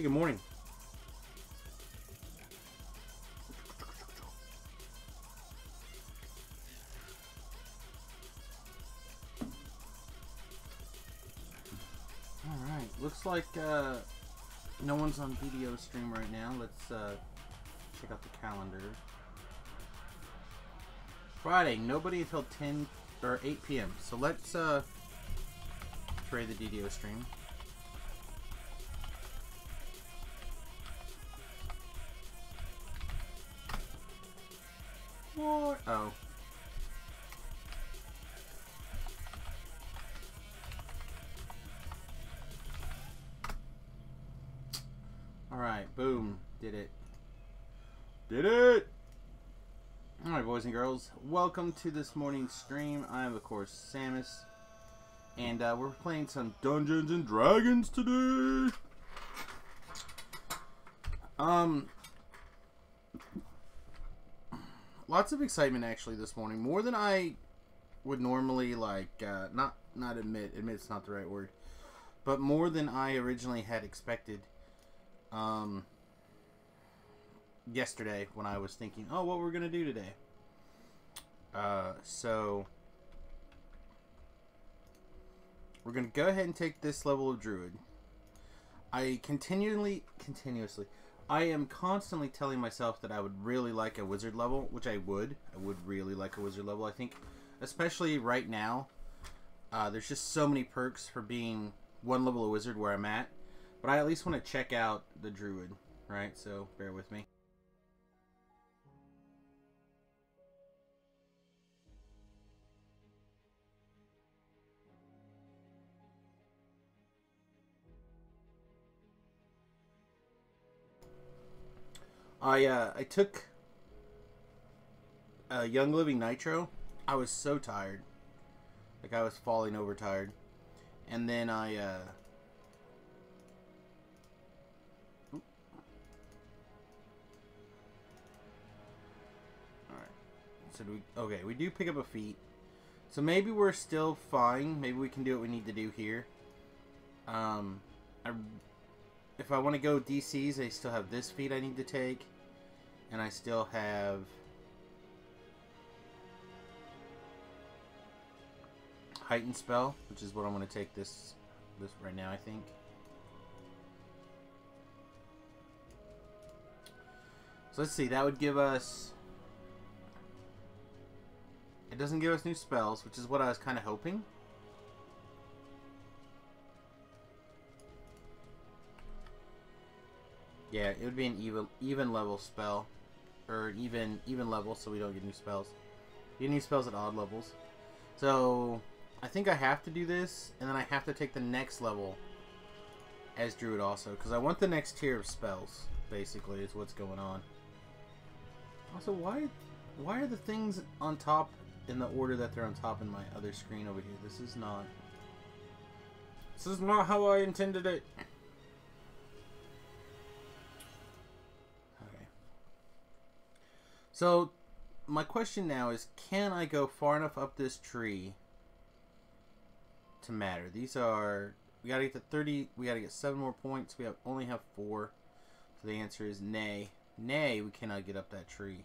Hey, good morning. Alright, looks like no one's on video stream right now. Let's check out the calendar. Friday, nobody until 10 or 8 p.m. So let's trade the DDO stream. What? Oh. Alright, boom. Did it. Did it! Alright, boys and girls. Welcome to this morning's stream. I am, of course, Samius. And we're playing some Dungeons and Dragons today. Lots of excitement actually this morning. More than I would normally not admit. Admit's not the right word. But more than I originally had expected. Yesterday when I was thinking, oh, what we're gonna do today. So we're gonna go ahead and take this level of Druid. I I am constantly telling myself that I would really like a Wizard level, which I would. I would really like a Wizard level. I think, especially right now, there's just so many perks for being one level of Wizard where I'm at. But I at least want to check out the Druid, right? So bear with me. I took Young Living Nitro. I was so tired. Like, I was falling over tired. And then I, Alright. So okay, we do pick up a feat. So maybe we're still fine. Maybe we can do what we need to do here. If I want to go DCs, I still have this feat I need to take. And I still have Heightened Spell, which is what I'm going to take this right now, I think. So let's see, that would give us... It doesn't give us new spells, which is what I was kind of hoping. Yeah, it would be an even level spell. Or even level, so we don't get new spells. You get new spells at odd levels. So, I think I have to do this, and then I have to take the next level as Druid also. Because I want the next tier of spells, basically, is what's going on. Also, why are the things on top in the order that they're on top in my other screen over here? This is not how I intended it. So, my question now is, can I go far enough up this tree to matter? These are, we gotta get to 30, we gotta get 7 more points, we only have 4. So the answer is nay. Nay, we cannot get up that tree.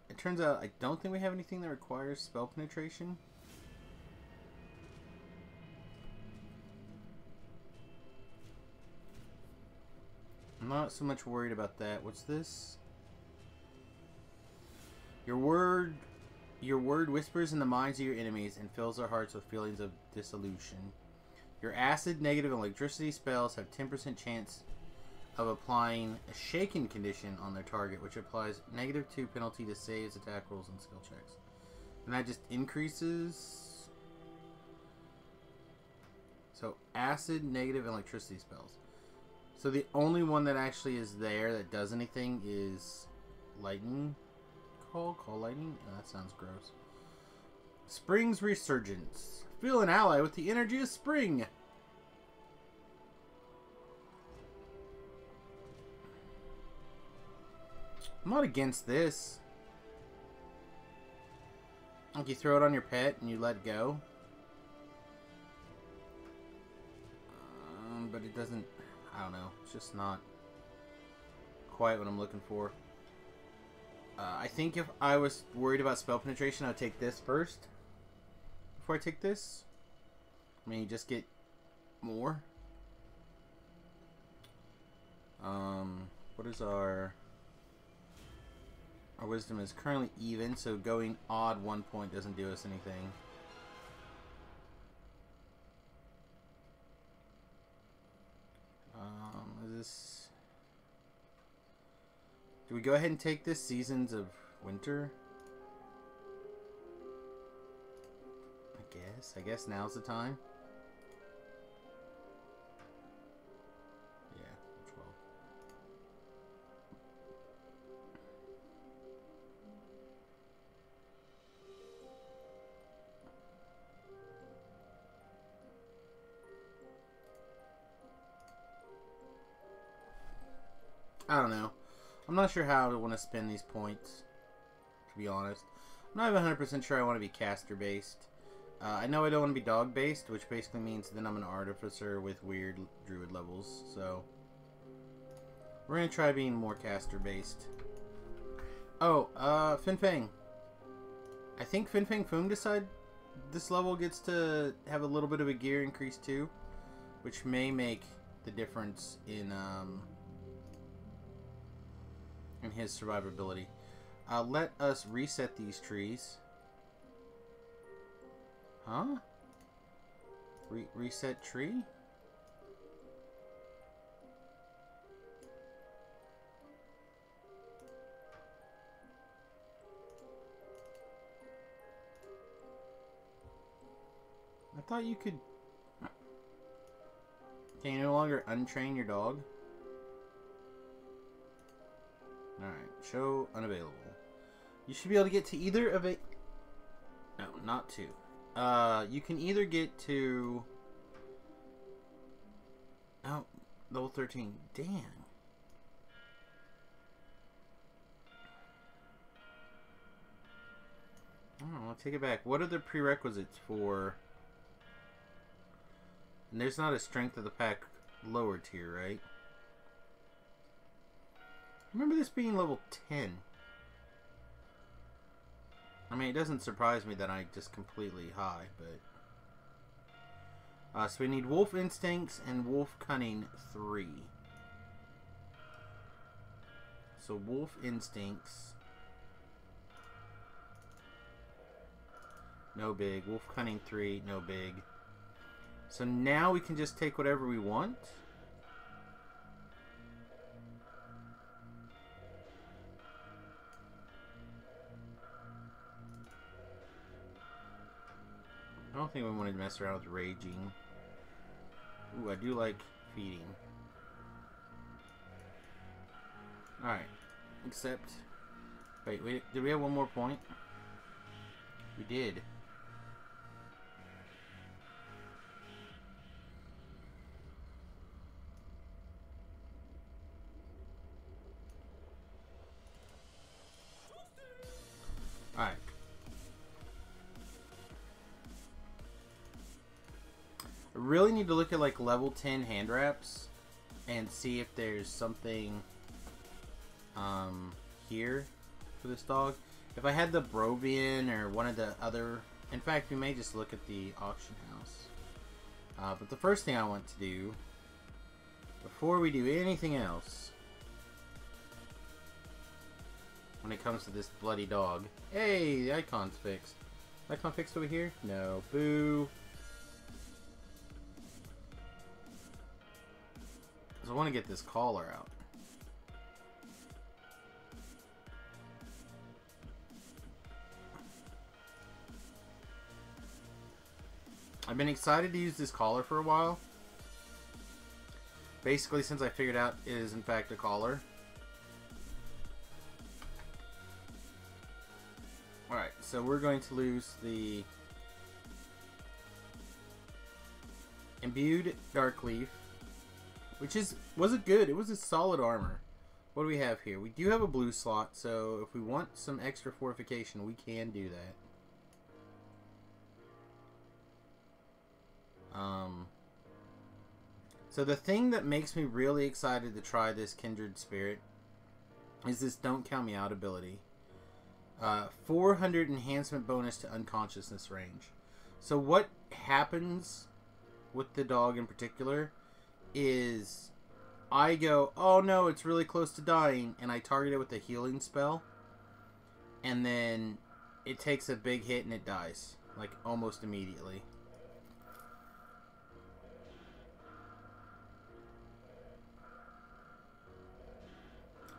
It turns out I don't think we have anything that requires spell penetration. I'm not so much worried about that. What's this? Your word whispers in the minds of your enemies and fills their hearts with feelings of dissolution. Your acid, negative, and electricity spells have 10% chance of applying a shaken condition on their target, which applies -2 penalty to saves, attack rolls, and skill checks. And that just increases. So acid, negative, and electricity spells. So the only one that actually is there that does anything is lightning. Call lightning? Oh, that sounds gross. Spring's Resurgence. Feel an ally with the energy of spring. I'm not against this. Like you throw it on your pet and you let go. But it doesn't, I don't know, it's just not quite what I'm looking for. I think if I was worried about spell penetration, I'd take this first before I take this. I mean, you just get more. What is our wisdom is currently even, so going odd 1 point doesn't do us anything. Is this... Do we go ahead and take this Seasons of Winter? I guess now's the time. Yeah, 12. I don't know. I'm not sure how I want to spend these points, to be honest. I'm not even 100% sure I want to be caster based. I know I don't want to be dog based, which basically means then I'm an artificer with weird druid levels. So we're going to try being more caster based. Oh, Fin Fang. I think Fin Fang Foom decide this level gets to have a little bit of a gear increase too, which may make the difference in his survivability. Let us reset these trees. Huh? Reset tree? I thought you could... Can you no longer untrain your dog? Alright, show unavailable. You should be able to get to either of it. No, not two. You can either get to... Oh, level 13. Damn. I don't know, I'll take it back. What are the prerequisites for... And there's not a strength of the pack lower tier, right? Remember this being level 10. I mean, it doesn't surprise me that I just completely high, but... so we need Wolf Instincts and Wolf Cunning 3. So Wolf Instincts. No big. Wolf Cunning 3, no big. So now we can just take whatever we want. I don't think we wanted to mess around with raging. Ooh, I do like feeding. Alright. Except... Wait, did we have one more point? We did. Alright. I really need to look at like level 10 hand wraps and see if there's something here for this dog. If I had the Brovian or one of the other... In fact, we may just look at the auction house. But the first thing I want to do, before we do anything else, when it comes to this bloody dog... Hey, the icon's fixed. Icon fixed over here? No. Boo. Because I want to get this collar out. I've been excited to use this collar for a while. Basically, since I figured out it is in fact a collar. Alright, so we're going to lose the Imbued Dark Leaf, which was it good? It was a solid armor. What do we have here? We do have a blue slot, so if we want some extra fortification, we can do that. So the thing that makes me really excited to try this Kindred Spirit is this Don't Count Me Out ability. 400 enhancement bonus to unconsciousness range. So what happens with the dog in particular is I go, oh no, it's really close to dying, and I target it with a healing spell, and then it takes a big hit and it dies, like almost immediately.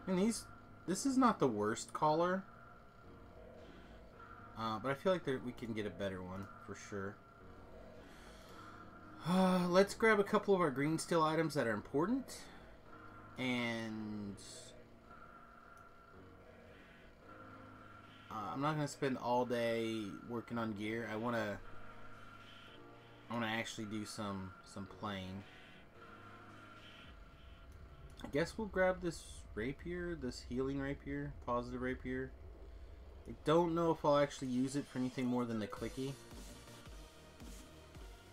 And this is not the worst collar, but I feel like we can get a better one for sure. Let's grab a couple of our green steel items that are important, and I'm not gonna spend all day working on gear. I wanna actually do some playing. I guess we'll grab this rapier, this healing rapier, positive rapier. I don't know if I'll actually use it for anything more than the clicky.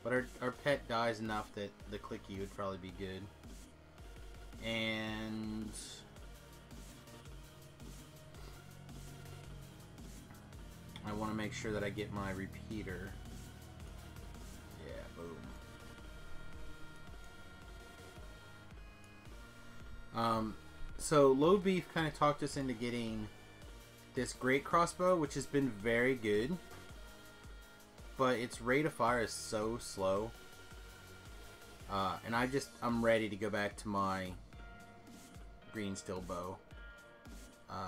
But our pet dies enough that the clicky would probably be good. And I want to make sure that I get my repeater. Yeah, boom. So Load Beef kind of talked us into getting this great crossbow, which has been very good, but its rate of fire is so slow. And I'm ready to go back to my green steel bow,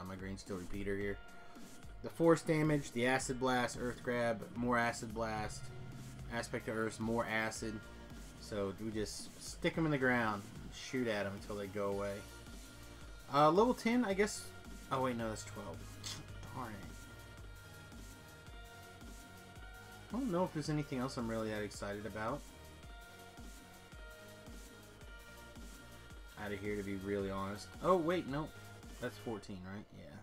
my green steel repeater here. The force damage, the acid blast, earth grab, more acid blast, aspect of earth, more acid. So we just stick them in the ground and shoot at them until they go away. Level 10, I guess. Oh wait, no, that's 12. Darn it. I don't know if there's anything else I'm really that excited about out of here, to be really honest. Oh wait, no, that's 14, right? Yeah.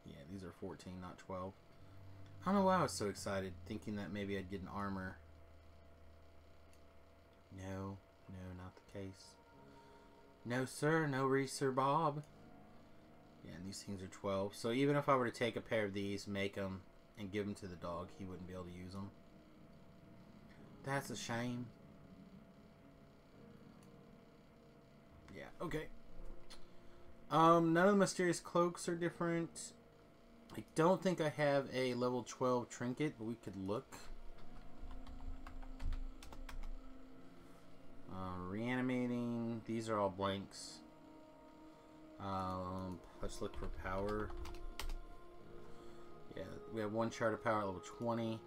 Yeah, these are 14, not 12. I don't know why I was so excited, thinking that maybe I'd get an armor. No, not the case. No sir, no Reeser Bob. Yeah, and these things are 12. So even if I were to take a pair of these, make them, and give them to the dog, he wouldn't be able to use them. That's a shame. Yeah, okay. None of the mysterious cloaks are different. I don't think I have a level 12 trinket, but we could look. Reanimating. These are all blanks. Let's look for power. Yeah, we have one shard of power at level 20.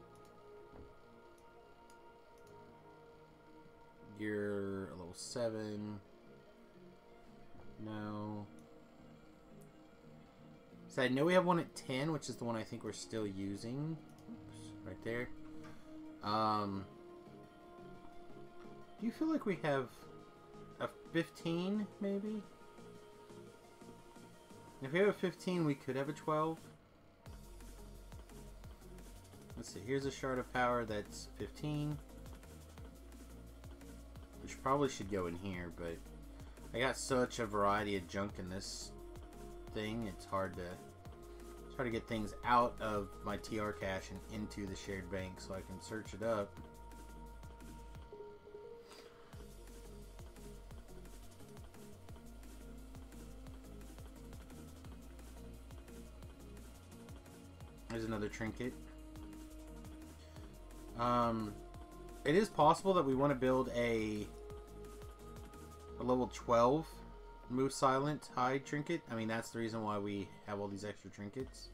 You're a level 7. No. So I know we have one at 10, which is the one I think we're still using. Oops, right there. Do you feel like we have a 15, maybe? If we have a 15, we could have a 12. Let's see, here's a shard of power that's 15. Which probably should go in here, but I got such a variety of junk in this thing, it's hard to get things out of my TR cache and into the shared bank so I can search it up. There's another trinket. It is possible that we want to build a level 12 move silent hide trinket. I mean, that's the reason why we have all these extra trinkets,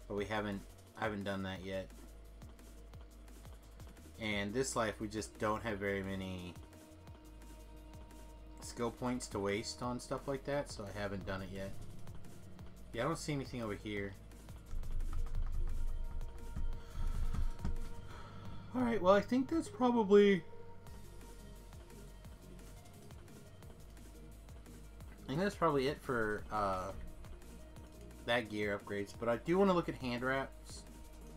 but I haven't done that yet. And this life, we just don't have very many skill points to waste on stuff like that, so I haven't done it yet. Yeah, I don't see anything over here. Alright, well, I think that's probably... it for that gear upgrades. But I do want to look at hand wraps.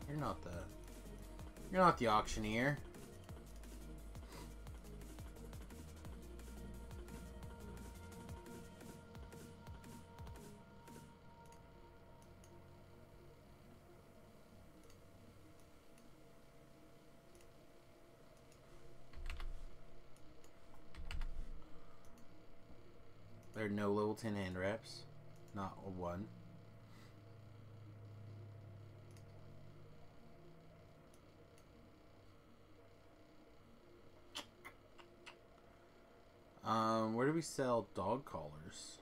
You're You're not the auctioneer. There are no level 10 hand wraps. Not a one. Where do we sell dog collars?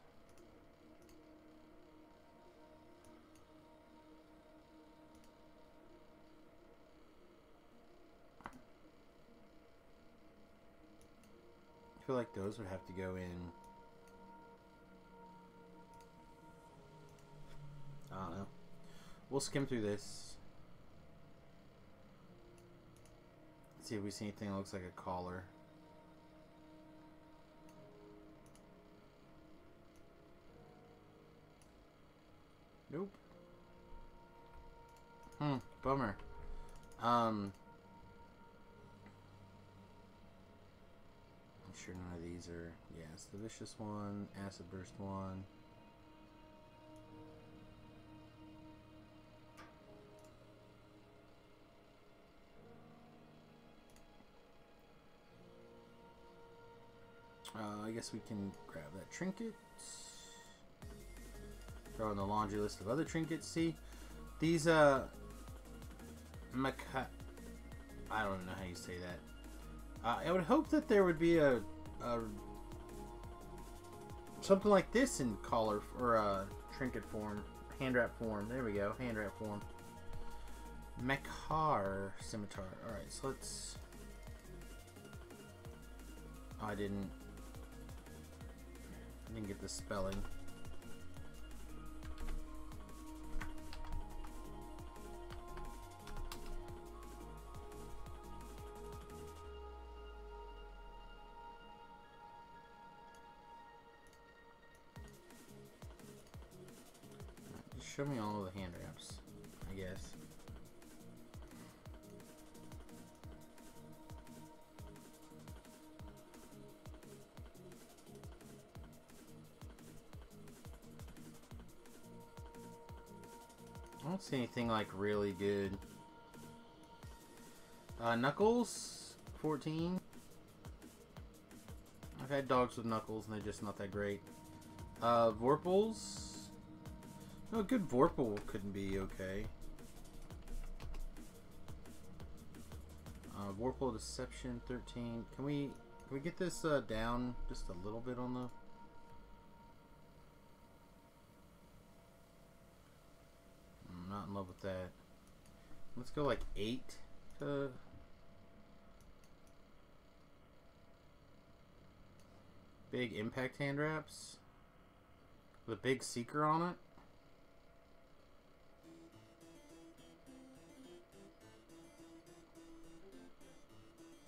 I feel like those would have to go in. I don't know. We'll skim through this. See if we see anything that looks like a collar. Nope. Bummer. I'm sure none of these are. Yeah, it's the vicious one, acid burst one. I guess we can grab that trinket. Throw in the laundry list of other trinkets. See, these I don't know how you say that. I would hope that there would be a something like this in collar or trinket form, hand wrap form. There we go, hand wrap form. Mekar scimitar. All right, so let's. Oh, I didn't get the spelling. Just show me all of the hand wraps, I guess. I don't see anything like really good. Knuckles, 14. I've had dogs with knuckles and they're just not that great. Vorpals. No, a good Vorpal couldn't be okay. Vorpal Deception, 13. Can we get this down just a little bit on the... I'm not in love with that. Let's go like 8 to... Big impact hand wraps. With a big seeker on it.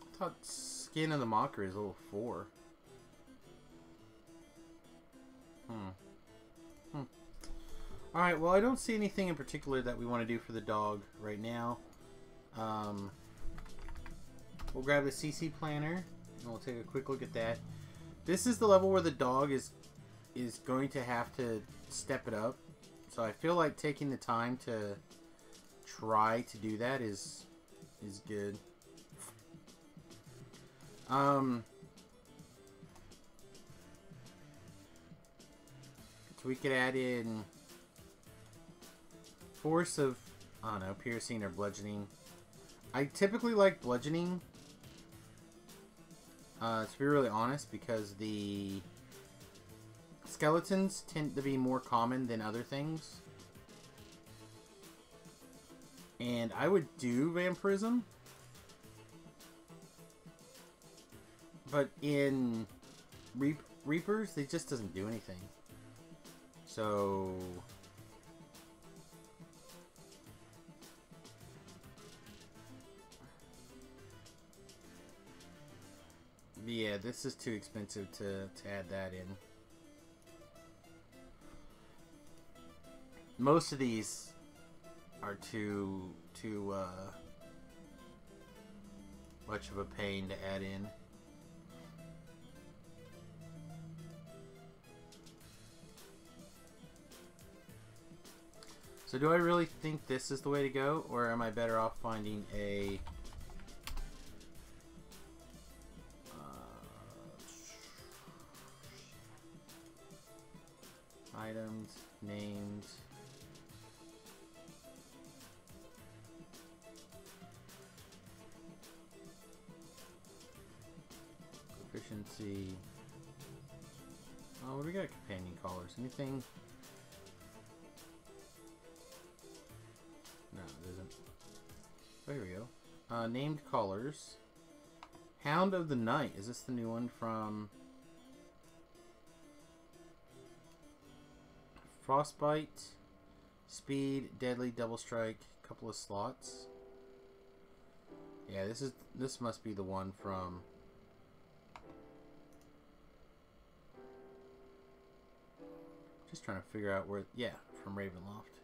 I thought Skin of the Mockery is level 4. Alright, well I don't see anything in particular that we want to do for the dog right now. We'll grab the CC planner and we'll take a quick look at that. This is the level where the dog is going to have to step it up. So I feel like taking the time to try to do that is good. So we could add in force of, I don't know, piercing or bludgeoning. I typically like bludgeoning, to be really honest, because the skeletons tend to be more common than other things. And I would do vampirism, but in Reapers, it just doesn't do anything. So yeah, this is too expensive to add that in. Most of these are too much of a pain to add in. So do I really think this is the way to go, or am I better off finding a items, named, proficiency. Oh, what do we got? Companion callers. Anything? No, it isn't. Oh, here we go. Named callers. Hound of the Night. Is this the new one from Frostbite? Speed, Deadly, Double Strike, couple of slots. Yeah, this must be the one from just trying to figure out where, yeah, from Ravenloft.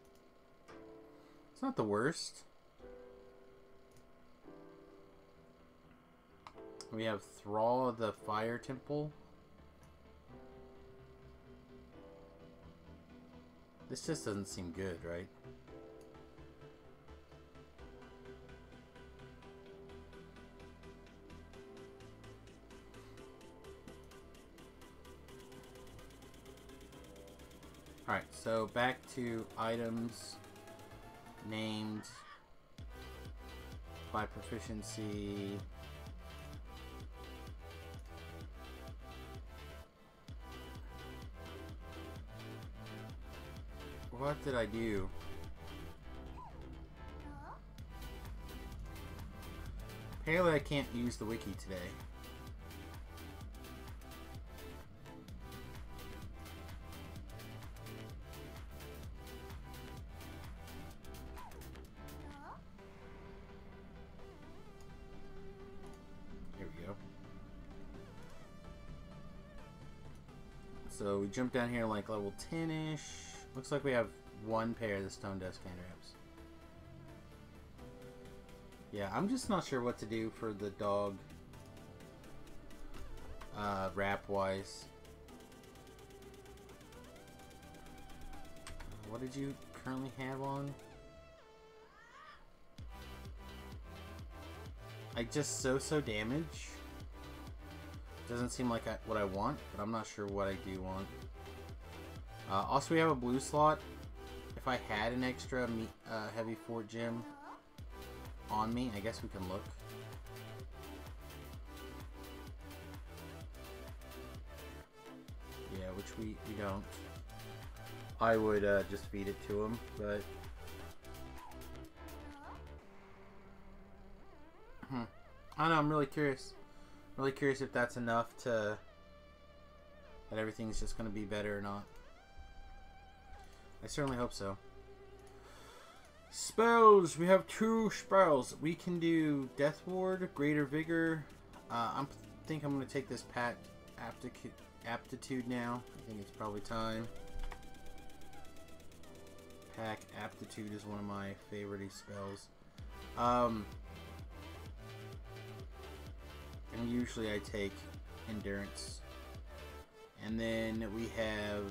It's not the worst. We have Thrall of the Fire Temple. This just doesn't seem good, right? Alright, so back to items named by proficiency. What did I do? Apparently I can't use the wiki today. Here we go. So we jump down here like level 10-ish. Looks like we have one pair of the Stone Dust Cantraps. Yeah, I'm just not sure what to do for the dog wrap-wise. What did you currently have on? I just so damage. Doesn't seem like what I want, but I'm not sure what I do want. Also, we have a blue slot. If I had an extra heavy fort gem on me, I guess we can look. Yeah, which we don't. I would just feed it to him, but I don't know. I'm really curious. Really curious if that's enough to that everything's just going to be better or not. I certainly hope so. Spells. We have 2 spells. We can do Death Ward, Greater Vigor. I think I'm going to take this Pack Aptitude now. I think it's probably time. Pack Aptitude is one of my favorite spells. And usually I take Endurance. And then we have...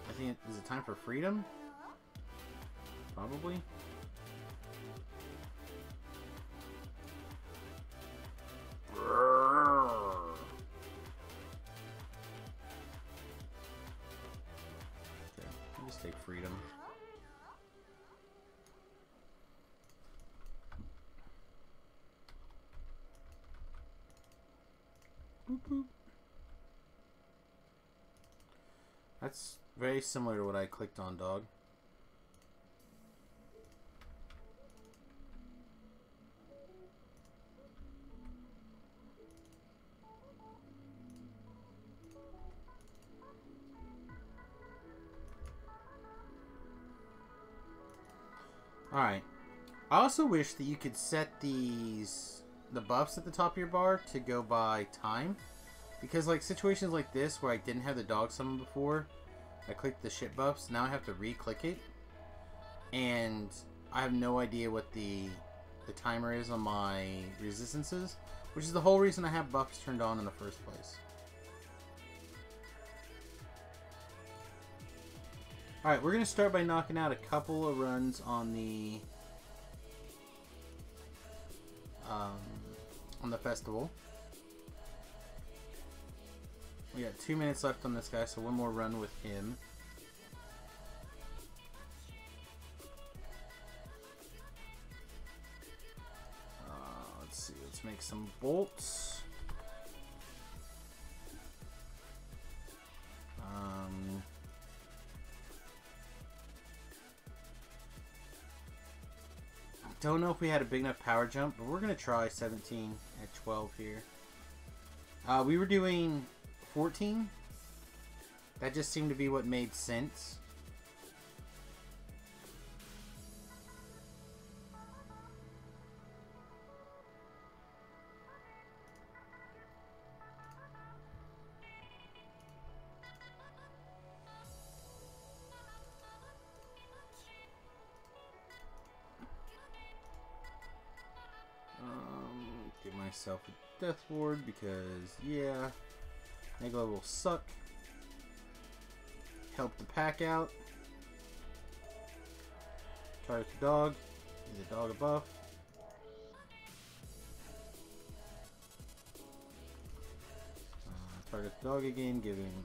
I think is it time for Freedom? Probably. Okay, I'll just take Freedom. Boop, boop. That's very similar to what I clicked on, dog. Alright. I also wish that you could set the buffs at the top of your bar to go by time. Because like situations like this where I didn't have the dog summon before, I clicked the shit buffs, now I have to re-click it. And I have no idea what the timer is on my resistances, which is the whole reason I have buffs turned on in the first place. Alright, we're going to start by knocking out a couple of runs on the festival. We got 2 minutes left on this guy, so one more run with him. Let's see, let's make some bolts. Don't know if we had a big enough power jump, but we're going to try 17 at 12 here. We were doing 14. That just seemed to be what made sense. Give myself a death ward because, yeah, Mega will suck. Help the pack out. Target the dog. Give the dog a buff. Target the dog again, give him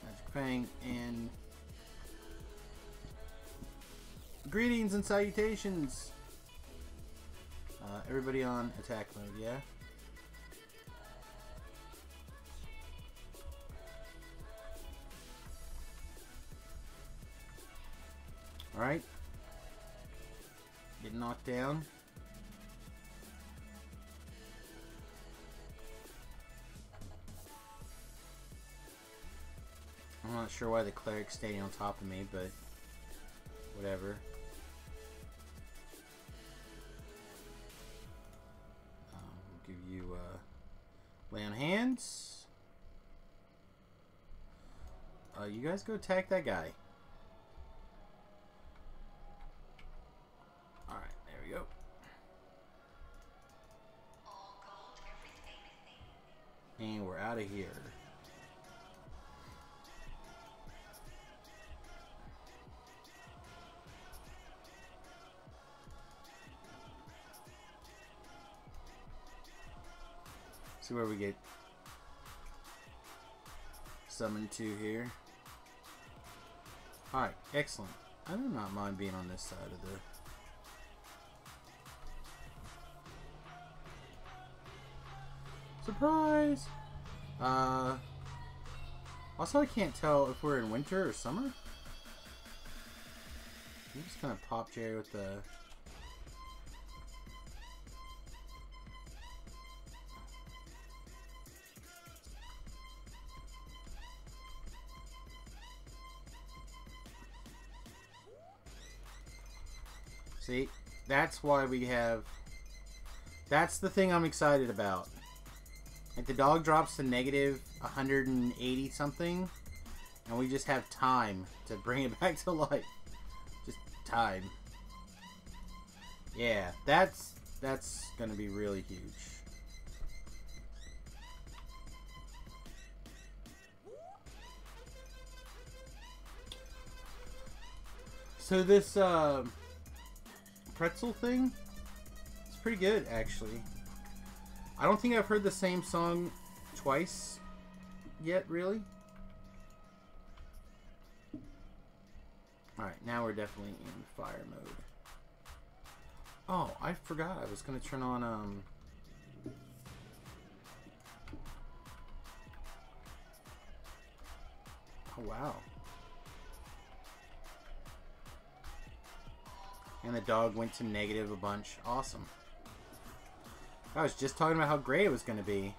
Magic Fang, and greetings and salutations. Everybody on attack mode, yeah? Alright. Get knocked down. I'm not sure why the cleric's staying on top of me, but whatever. Give you lay on hands. You guys go attack that guy. Alright, there we go. And we're out of here. See where we get summoned to here. Alright, excellent. I do not mind being on this side of the... Surprise! Also I can't tell if we're in winter or summer. I'm just gonna pop Jerry with the... See, that's why we have... That's the thing I'm excited about. Like, the dog drops to negative 180 something, and we just have time to bring it back to life. Just time. Yeah, that's gonna be really huge. So this, pretzel thing, it's pretty good, actually. I don't think I've heard the same song twice yet, really. Alright, now we're definitely in fire mode. Oh, I forgot I was going to turn on, oh, wow. And the dog went to negative a bunch. Awesome. I was just talking about how great it was going to be.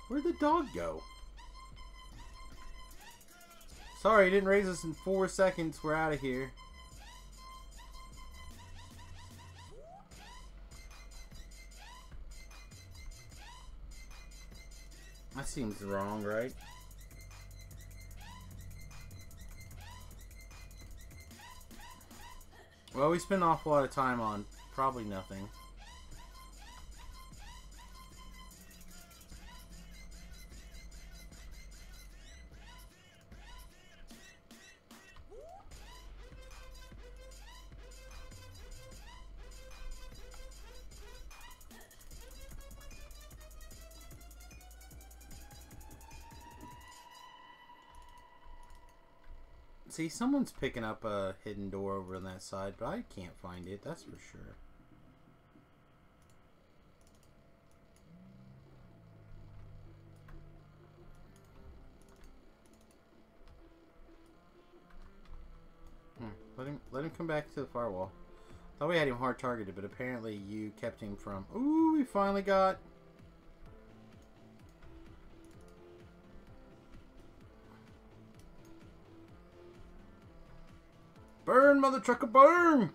Where'd the dog go? Sorry, he didn't raise us in 4 seconds. We're out of here. That seems wrong, right? Well, we spend an awful lot of time on probably nothing. See, someone's picking up a hidden door over on that side, but I can't find it, that's for sure. Let him come back to the firewall. Thought we had him hard targeted, but apparently you kept him from... Ooh, we finally got... Burn, mother trucker, burn!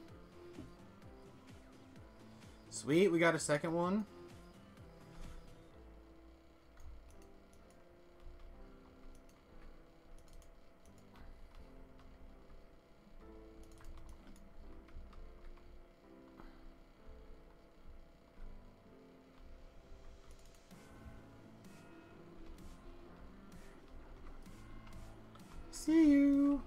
Sweet, we got a second one. See you.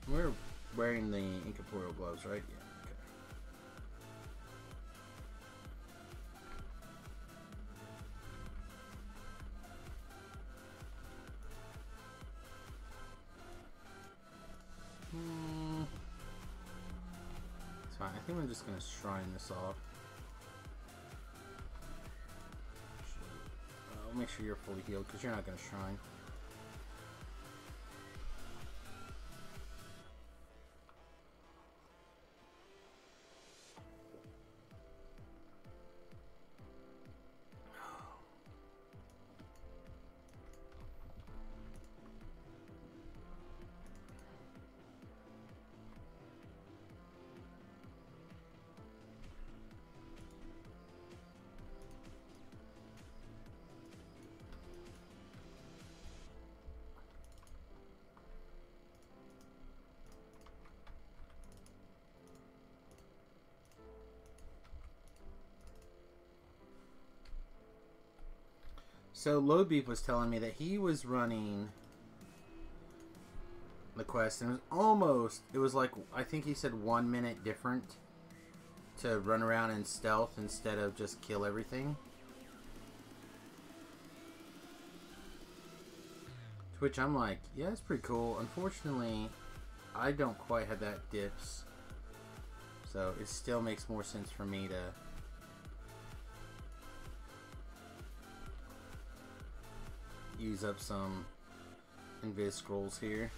We're wearing the incorporeal gloves, right? Yeah. Okay. It's fine. I think I'm just gonna shrine this off. I'll make sure you're fully healed because you're not gonna shrine. So Load Beef was telling me that he was running the quest and it was like, I think he said 1 minute different to run around in stealth instead of just kill everything. To which I'm like, yeah, it's pretty cool. Unfortunately, I don't quite have that dips. So it still makes more sense for me to use up some invis scrolls here.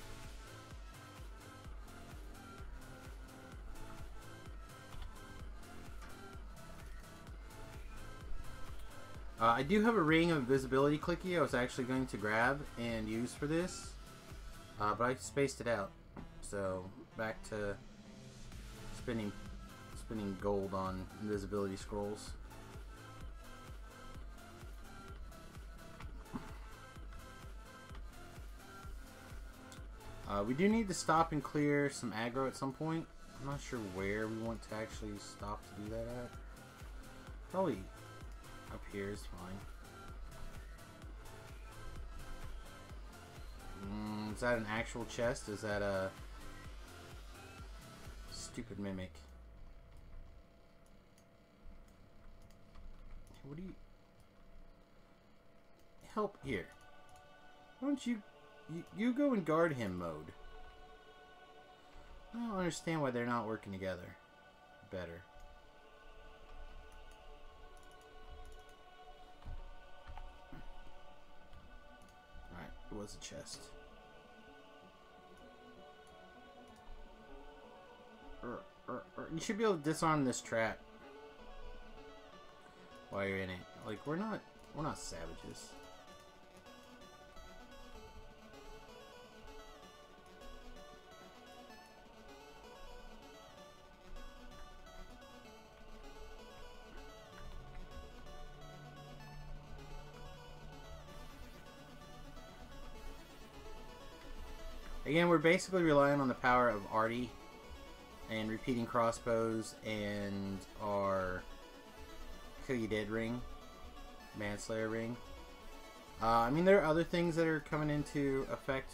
I do have a ring of invisibility clicky I was actually going to grab and use for this, but I spaced it out. So back to spending gold on invisibility scrolls. We do need to stop and clear some aggro at some point. I'm not sure where we want to actually stop to do that at. Probably up here is fine. Is that an actual chest? Is that a stupid mimic? What do you... Help here. Why don't you go in guard him mode? I don't understand why they're not working together better. Alright, it was a chest. You should be able to disarm this trap while you're in it. Like, we're not savages. Again, we're basically relying on the power of Artie and repeating crossbows and our Kill You Dead ring, Manslayer ring. I mean, there are other things that are coming into effect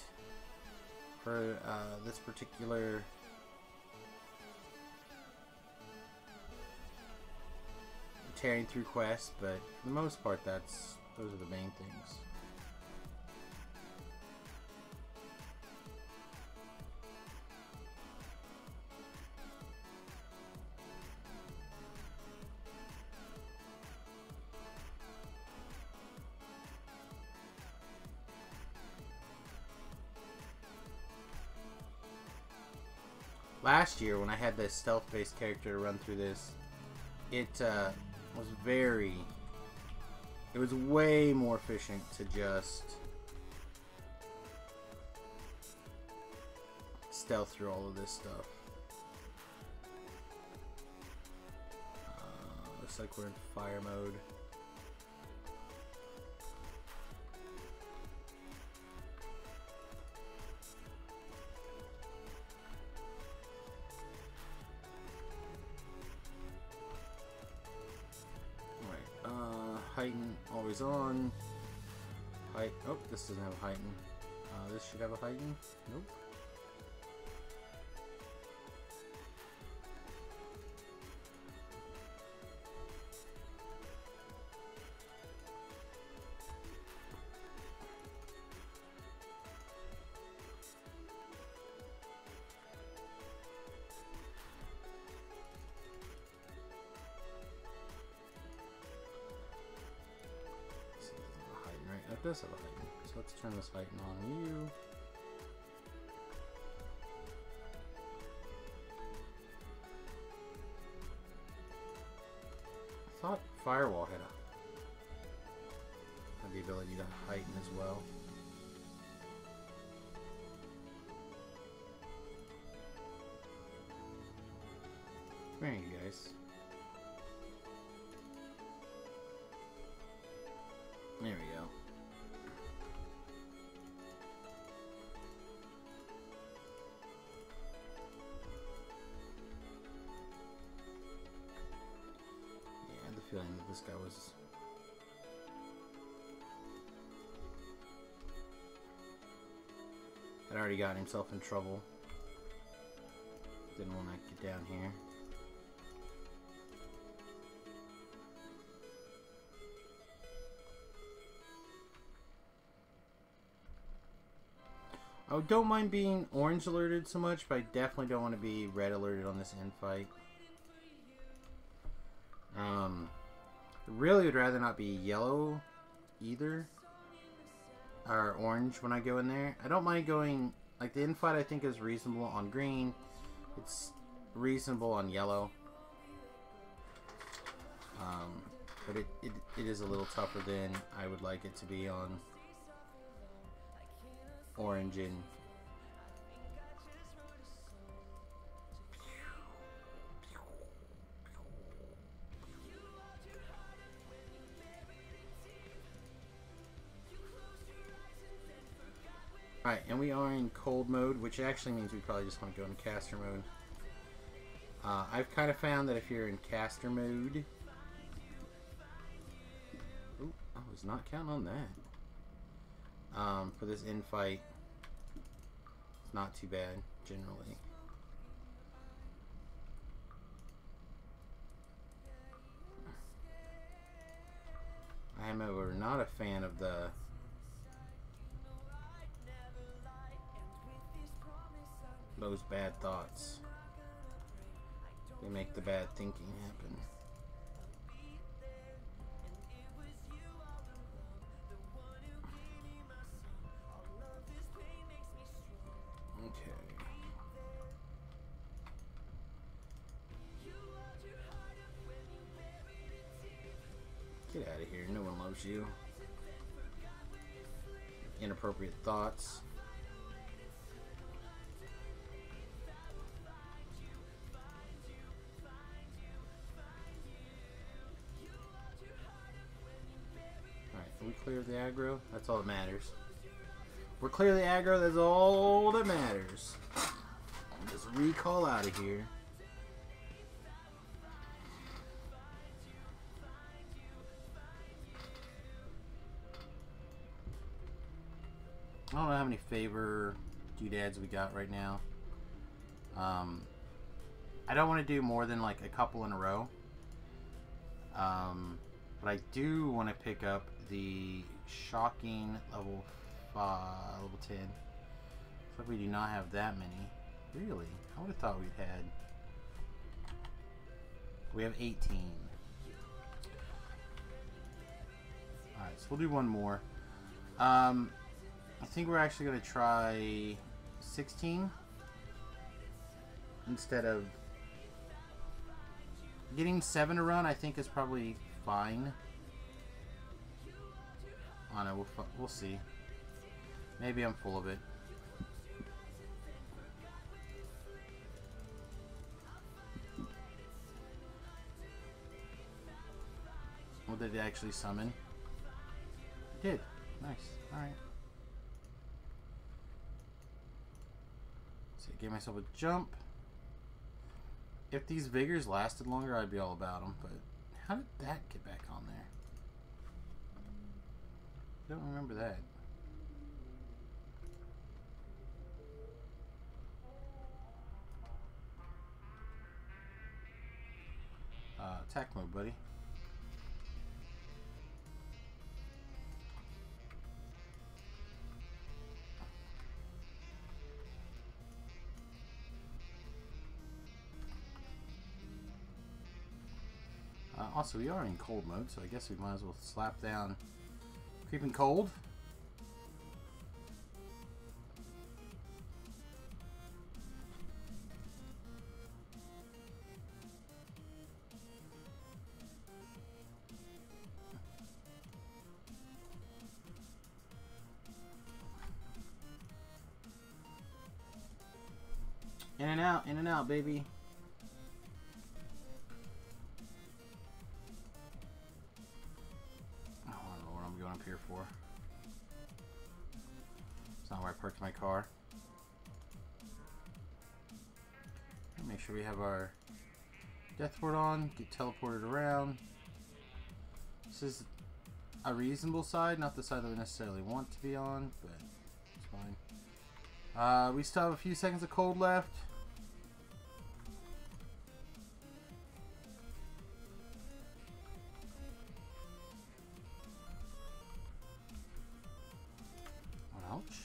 for this particular tearing through quest, but for the most part, those are the main things. Last year, when I had this stealth-based character to run through this, it was way more efficient to just stealth through all of this stuff. Looks like we're in fire mode. Heighten, always on. Oh, this doesn't have a heighten. This should have a heighten. Nope. That does have a heighten, so let's turn this heighten on you. I thought Firewall had the ability to heighten as well. Where are you guys? There we go. Feeling that this guy had already gotten himself in trouble. Didn't want to get down here. I don't mind being orange alerted so much, but I definitely don't want to be red alerted on this end fight. Really would rather not be yellow either, or orange when I go in there. I don't mind going, like the infight I think is reasonable on green, it's reasonable on yellow, but it is a little tougher than I would like it to be on orange and Alright, and we are in cold mode, which actually means we probably just want to go in caster mode. I've kind of found that if you're in caster mode... Ooh, I was not counting on that. For this infight, it's not too bad, generally. I am, however, not a fan of those bad thoughts. They make the bad thinking happen. Okay. loves you. Inappropriate thoughts. Alright, we clear the aggro. That's all that matters. We're clear the aggro. That's all that matters. Just recall out of here. I don't know how many favor doodads we got right now. I don't want to do more than like a couple in a row. But I do want to pick up the shocking level 5, level 10. Looks like we do not have that many. Really? I would have thought we'd had. We have 18. Alright, so we'll do one more. I think we're actually going to try 16 instead of getting 7 to run. I think is probably fine. I don't know, we'll see. Maybe I'm full of it. What did it actually summon? It did. Nice. Alright. So I gave myself a jump. If these vigors lasted longer, I'd be all about them. But how did that get back on there? I don't remember that. Attack mode, buddy. Also, we are in cold mode, so I guess we might as well slap down Creeping Cold. In and out, baby. I don't know what I'm going up here for. It's not where I parked my car. Make sure we have our death ward on, get teleported around. This is a reasonable side, not the side that we necessarily want to be on, but it's fine. We still have a few seconds of cold left. Ouch.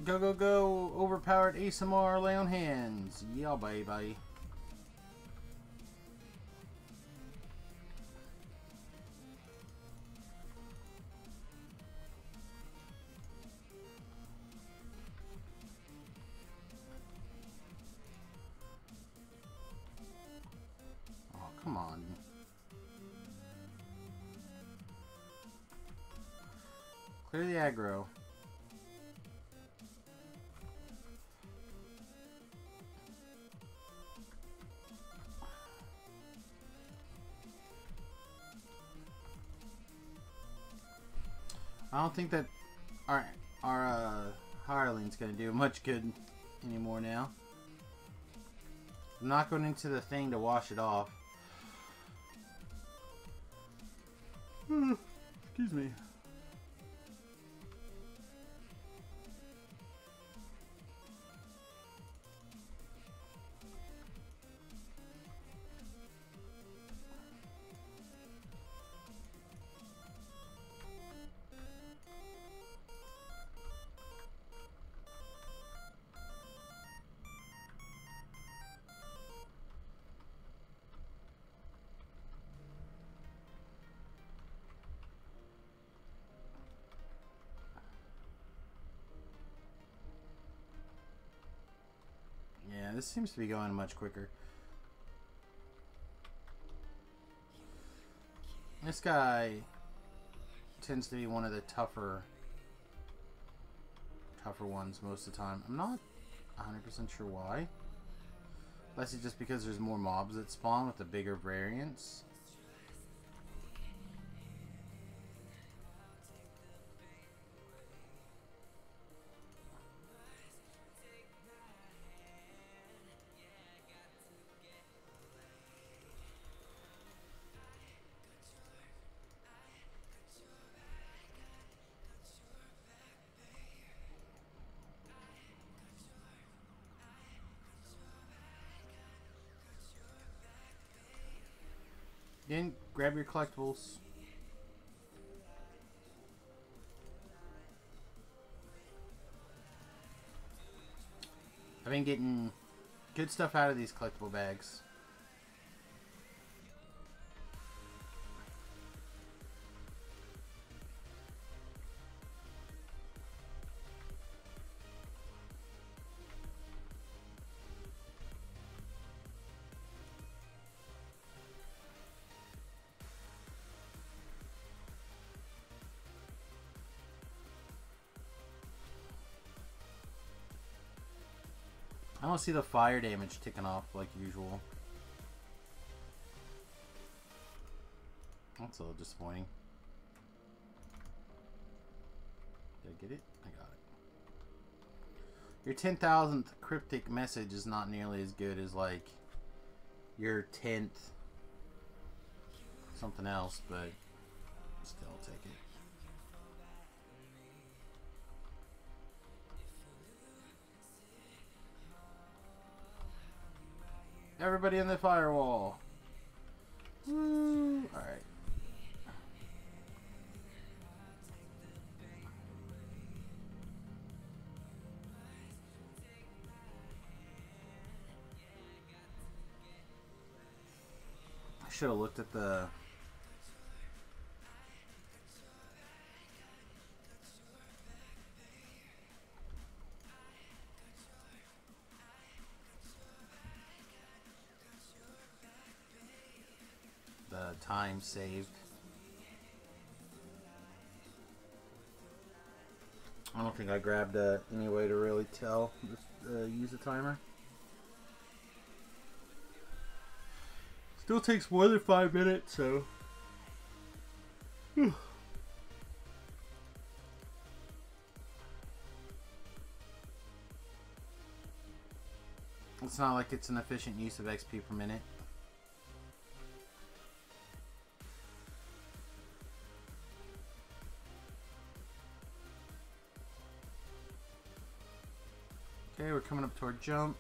Go, go, go! Overpowered ASMR, lay on hands. Yeah, baby. Oh, come on. Clear the aggro. I don't think that our hireling's gonna do much good anymore now. I'm not going into the thing to wash it off. Excuse me. Yeah, this seems to be going much quicker. This guy tends to be one of the tougher ones most of the time. I'm not 100% sure why. Unless it's just because there's more mobs that spawn with the bigger variants. Then grab your collectibles. I've been getting good stuff out of these collectible bags. I don't see the fire damage ticking off like usual. That's a little disappointing. Did I get it? I got it. Your 10,000th cryptic message is not nearly as good as like your 10th something else, but still I'll take it. Everybody in the firewall. Woo! Alright. I should have looked at the time saved. I don't think I grabbed any way to really tell, use the timer. Still takes more than 5 minutes, so. It's not like it's an efficient use of XP per minute. Okay, we're coming up to our jump.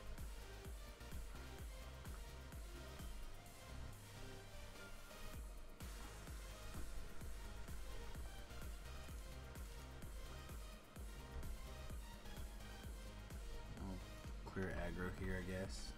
I'll clear aggro here, I guess.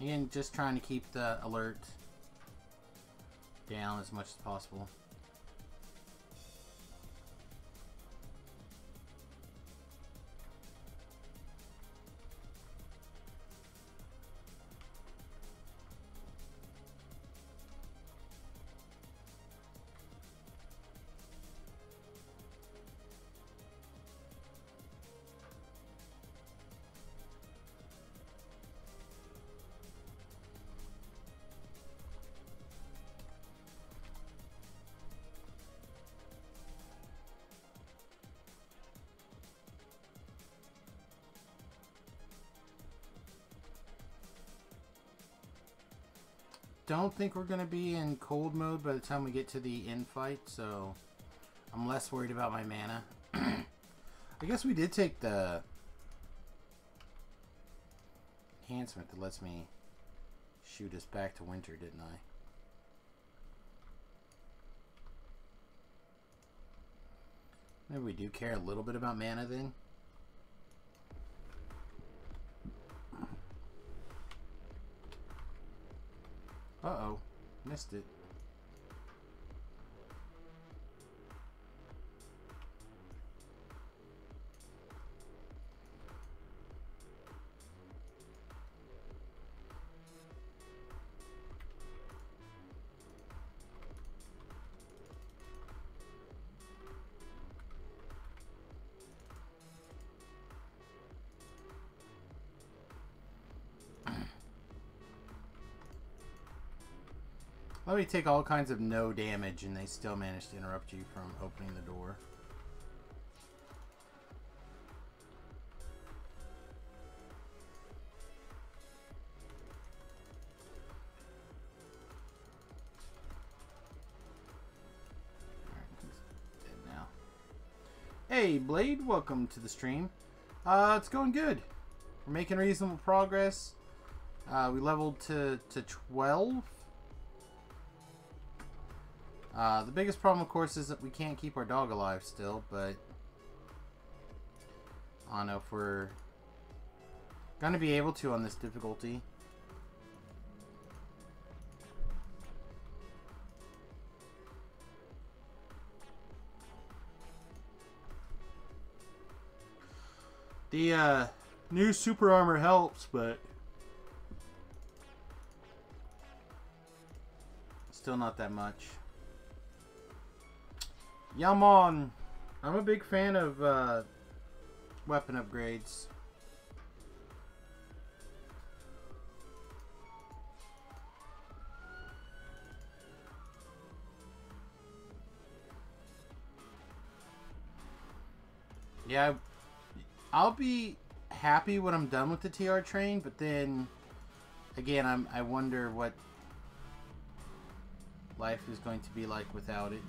Again, just trying to keep the alert down as much as possible. Don't think we're going to be in cold mode by the time we get to the end fight, so I'm less worried about my mana. I guess we did take the enhancement that lets me shoot us back to winter, didn't I? Maybe we do care a little bit about mana then. Uh-oh. Missed it. Let me take all kinds of no damage and they still manage to interrupt you from opening the door. Alright, he's dead now. Hey Blade, welcome to the stream. It's going good. We're making reasonable progress. We leveled to 12. The biggest problem, of course, is that we can't keep our dog alive still, but I don't know if we're gonna be able to on this difficulty. The new super armor helps, but still not that much. Yamon, I'm a big fan of weapon upgrades. Yeah, I'll be happy when I'm done with the TR train, but then again, I wonder what life is going to be like without it.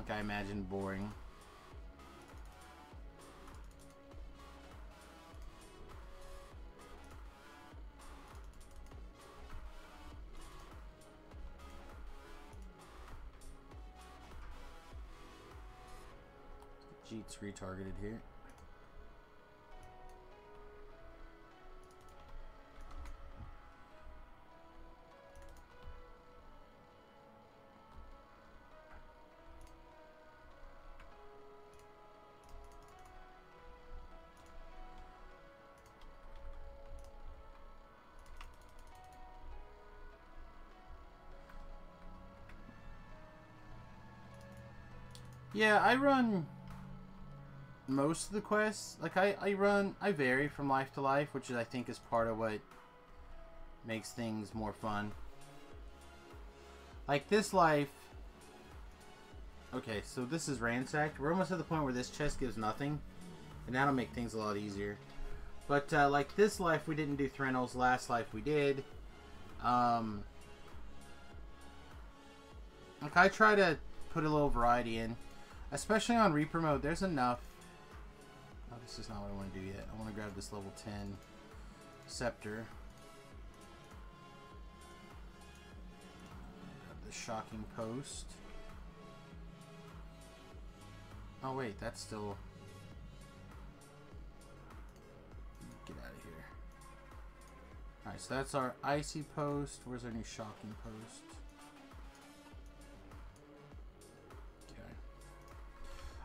I imagine boring. Jeet's retargeted here. Yeah, I run most of the quests. Like, I vary from life to life, which I think is part of what makes things more fun. Like, this life... Okay, so this is ransacked. We're almost at the point where this chest gives nothing. And that'll make things a lot easier. But, like, this life we didn't do Threnals. Last life we did. Like, I try to put a little variety in. Especially on Reaper mode, there's enough. Oh, this is not what I want to do yet. I want to grab this level 10 scepter. Grab the shocking post. Oh wait, that's still... Get out of here. Alright, so that's our icy post. Where's our new shocking post?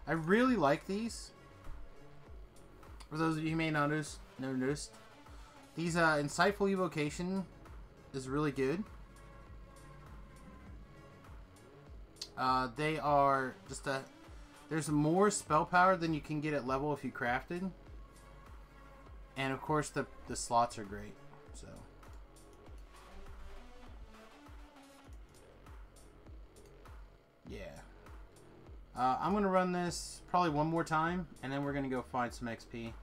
I really like these. For those of you who may not noticed, these insightful evocation is really good. They are just there's more spell power than you can get at level if you crafted, and of course the slots are great. So. Yeah. I'm going to run this probably one more time, and then we're going to go find some XP.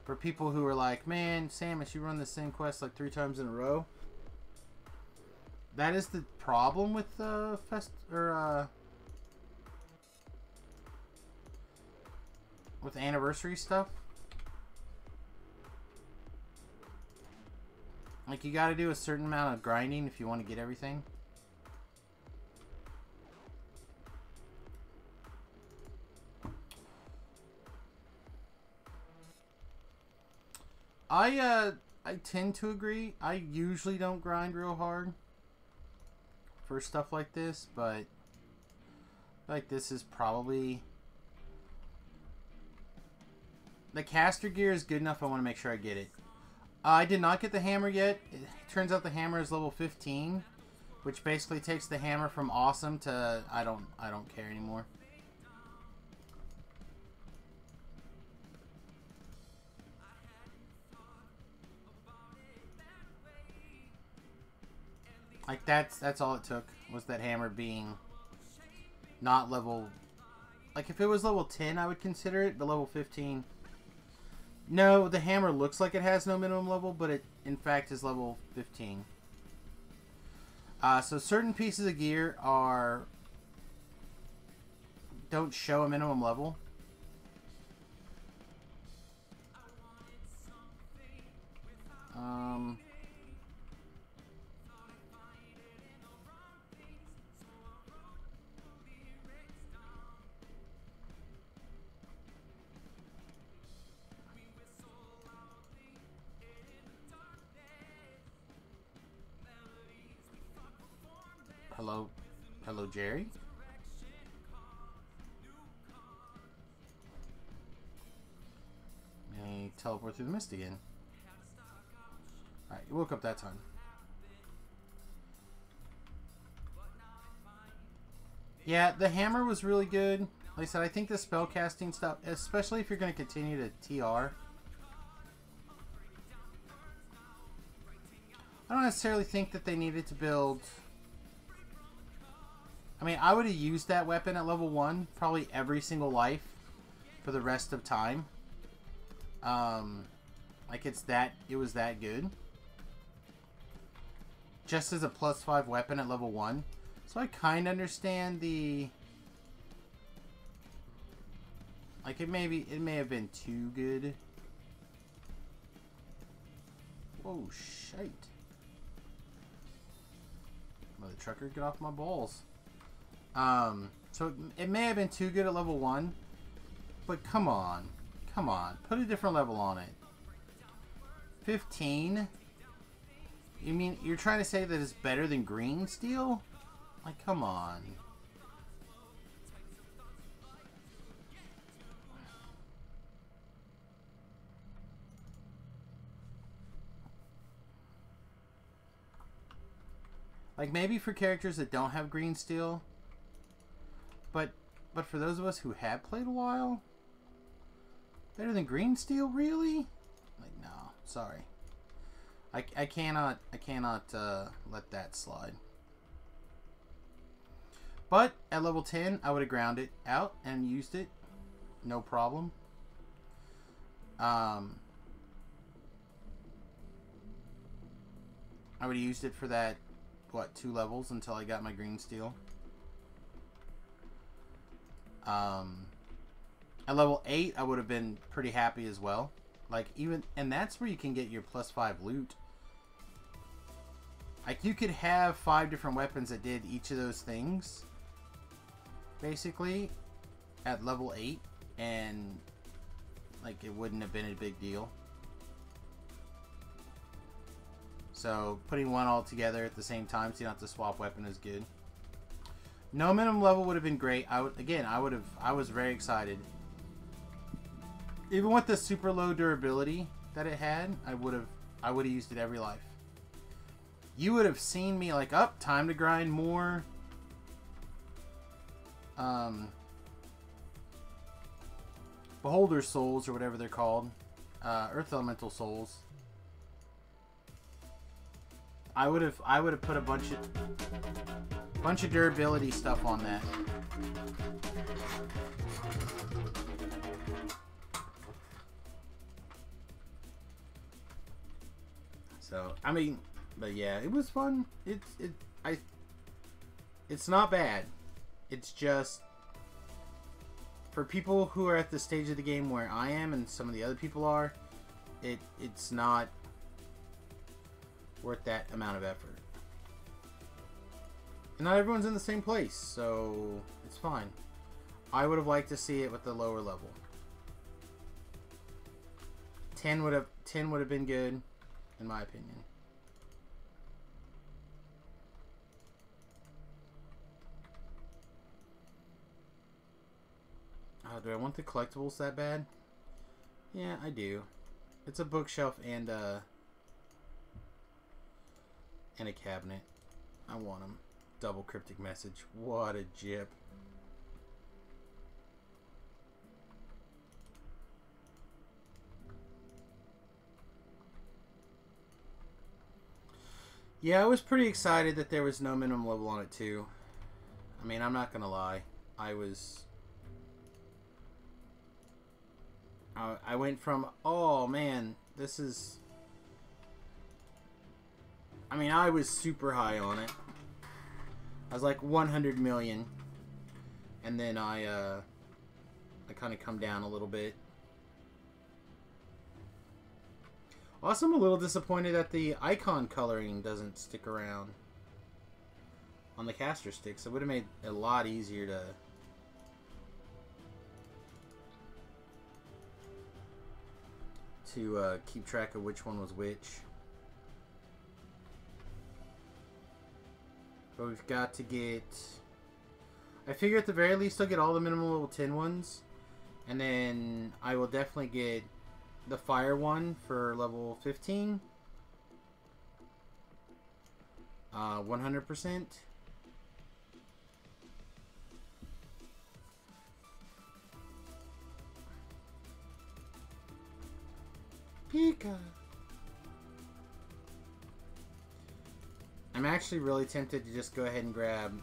For people who are like, man, Samius, you run the same quest like 3 times in a row. That is the problem with with anniversary stuff. Like, you gotta do a certain amount of grinding if you want to get everything. I tend to agree. I usually don't grind real hard for stuff like this, but like this is probably... The caster gear is good enough. I want to make sure I get it. I did not get the hammer yet. It turns out the hammer is level 15, which basically takes the hammer from awesome to I don't care anymore. Like that's all it took, was that hammer being not level... Like if it was level 10 I would consider it, but level 15... No, the hammer looks like it has no minimum level, but it in fact is level 15. So certain pieces of gear don't show a minimum level. Hello, Jerry. And he teleport through the mist again. Alright, you woke up that time. Yeah, the hammer was really good. Like I said, I think the spellcasting stuff, especially if you're going to continue to TR. I don't necessarily think that they needed to build... I mean, I would have used that weapon at level 1 probably every single life for the rest of time. Like it was that good. Just as a +5 weapon at level 1. So I kind of understand the... Like it may have been too good. Whoa, shite. Mother trucker, get off my balls. So it may have been too good at level 1, but come on, put a different level on it. 15? You mean you're trying to say that it's better than green steel? Like, come on. Like, maybe for characters that don't have green steel. But for those of us who have played a while, better than green steel, really? Like, no, sorry. I cannot let that slide. But at level 10, I would have ground it out and used it, no problem. I would have used it for that, what, 2 levels until I got my green steel. At level 8, I would have been pretty happy as well. Like, even, and that's where you can get your +5 loot. Like, you could have 5 different weapons that did each of those things, basically, at level 8, and, like, it wouldn't have been a big deal. So, putting one all together at the same time so you don't have to swap weapon is good. No minimum level would have been great. I was very excited. Even with the super low durability that it had, I would have used it every life. You would have seen me like, up, time to grind more. Beholder souls or whatever they're called, Earth Elemental souls. I would have put a bunch of durability stuff on that. So I mean, but yeah, it was fun. It's not bad. It's just for people who are at the stage of the game where I am and some of the other people are, it's not worth that amount of effort. And not everyone's in the same place, so it's fine. I would have liked to see it with the lower level. 10 would have been good, in my opinion. Do I want the collectibles that bad? Yeah, I do. It's a bookshelf and a cabinet. I want them. Double cryptic message. What a jip. Yeah, I was pretty excited that there was no minimum level on it too. I mean, I'm not gonna lie. I went from, oh man, this is... I mean, I was super high on it. I was like 100 million. And then I kind of come down a little bit. Also, I'm a little disappointed that the icon coloring doesn't stick around on the caster sticks. It would have made it a lot easier to keep track of which one was which. But we've got to get... I figure at the very least I'll get all the minimum level 10 ones. And then I will definitely get the fire one for level 15. 100%. Pika. I'm actually really tempted to just go ahead and grab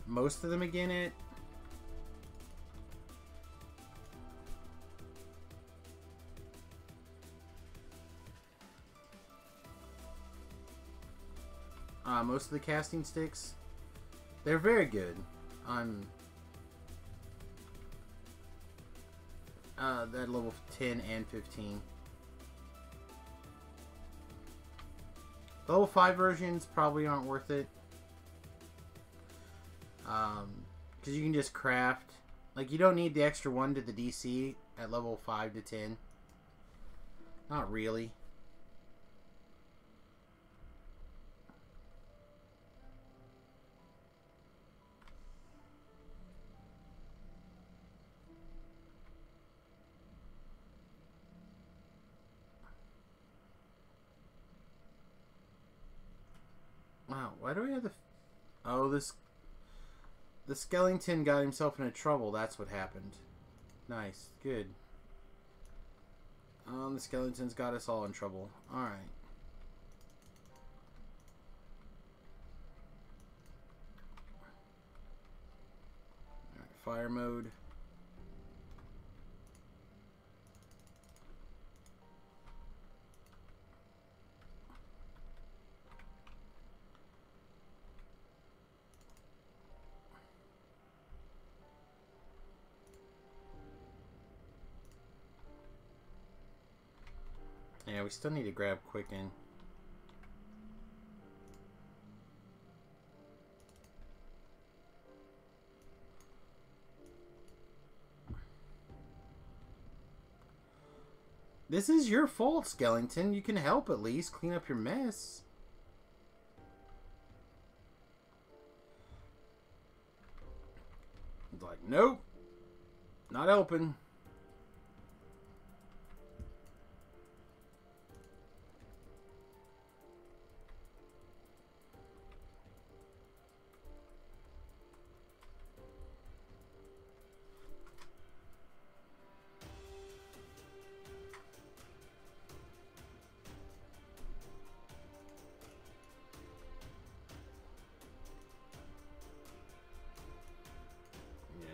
most of them again most of the casting sticks. They're very good. That level 10 and 15. Level 5 versions probably aren't worth it. Because you can just craft. Like, you don't need the extra 1 to the DC at level 5 to 10. Not really. Wow, why do we have the... Oh, the skeleton got himself into trouble. That's what happened. Nice. Good. The skeletons got us all in trouble. Alright. Alright, fire mode. Yeah, we still need to grab Quicken. This is your fault, Skeleton. You can help at least clean up your mess. It's like, nope. Not helping.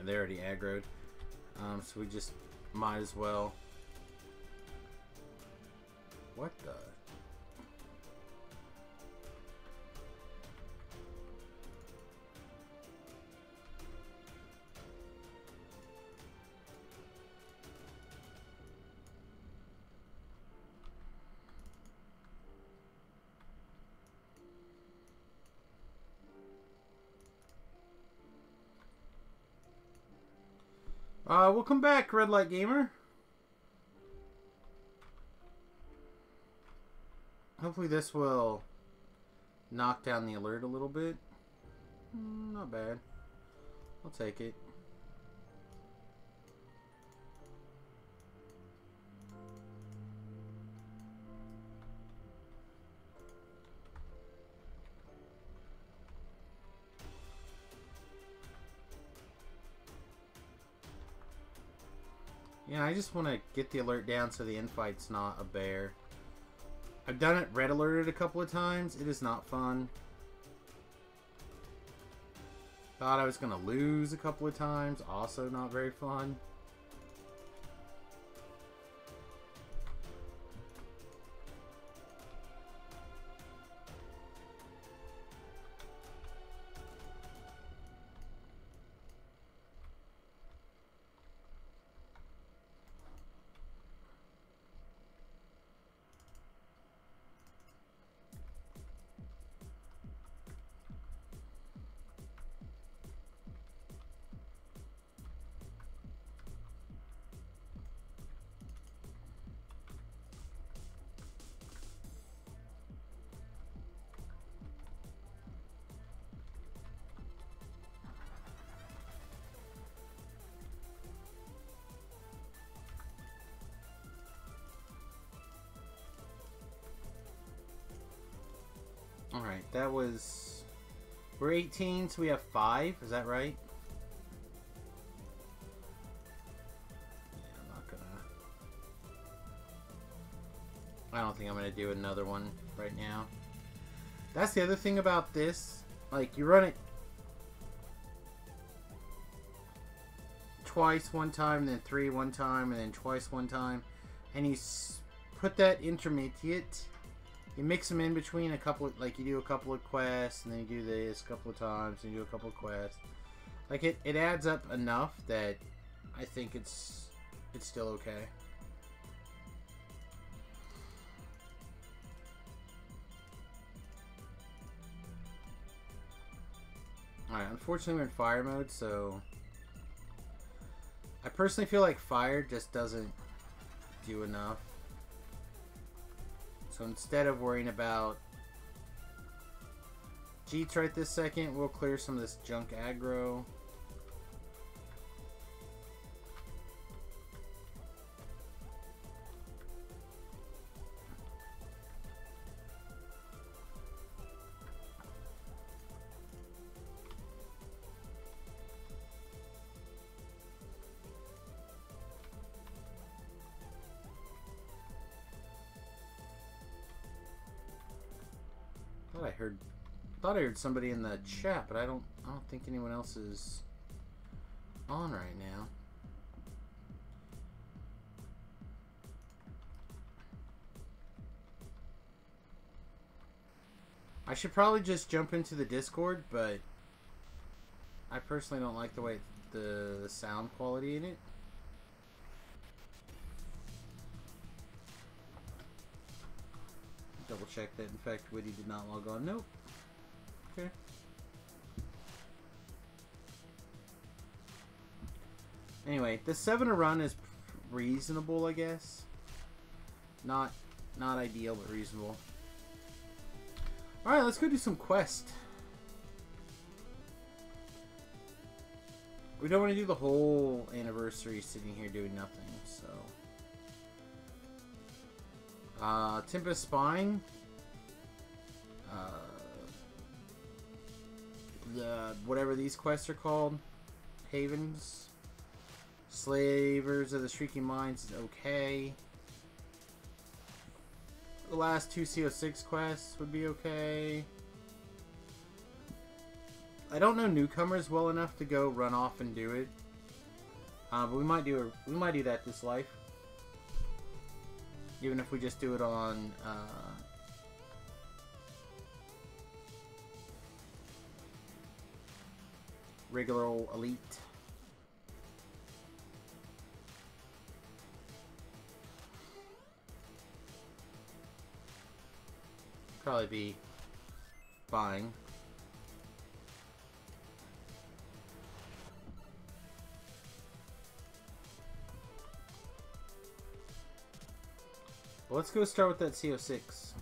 They're already aggroed, so we just might as well. What the? Welcome back, Red Light Gamer. Hopefully this will knock down the alert a little bit. Not bad. I'll take it. Yeah, I just want to get the alert down so the infight's not a bear. I've done it red alerted a couple of times. It is not fun. Thought I was going to lose a couple of times. Also not very fun. Alright, that was... We're 18, so we have 5. Is that right? Yeah, I'm not gonna... I don't think I'm gonna do another one right now. That's the other thing about this. Like, you run it twice one time, then 3 one time, and then twice one time. And you put that intermediate... You mix them in between a couple of, like, you do a couple of quests, and then you do this a couple of times, and you do a couple of quests. Like, it adds up enough that I think it's still okay. Alright, unfortunately we're in fire mode, so... I personally feel like fire just doesn't do enough. So instead of worrying about cheats right this second, we'll clear some of this junk aggro. Thought I heard somebody in the chat, but I don't think anyone else is on right now. I should probably just jump into the Discord, but I personally don't like the way the sound quality in it. Double check that in fact Witty did not log on. Nope. Okay. Anyway, the 7 a run is reasonable, I guess. Not ideal, but reasonable. Alright, let's go do some quest. We don't want to do the whole anniversary sitting here doing nothing, so... Tempest Spine. Whatever these quests are called. Havens. Slavers of the Shrieking Mines is okay. The last 2 CO6 quests would be okay. I don't know newcomers well enough to go run off and do it. But we might do that this life. Even if we just do it on regular old elite. Probably be fine. Well, let's go start with that CO6.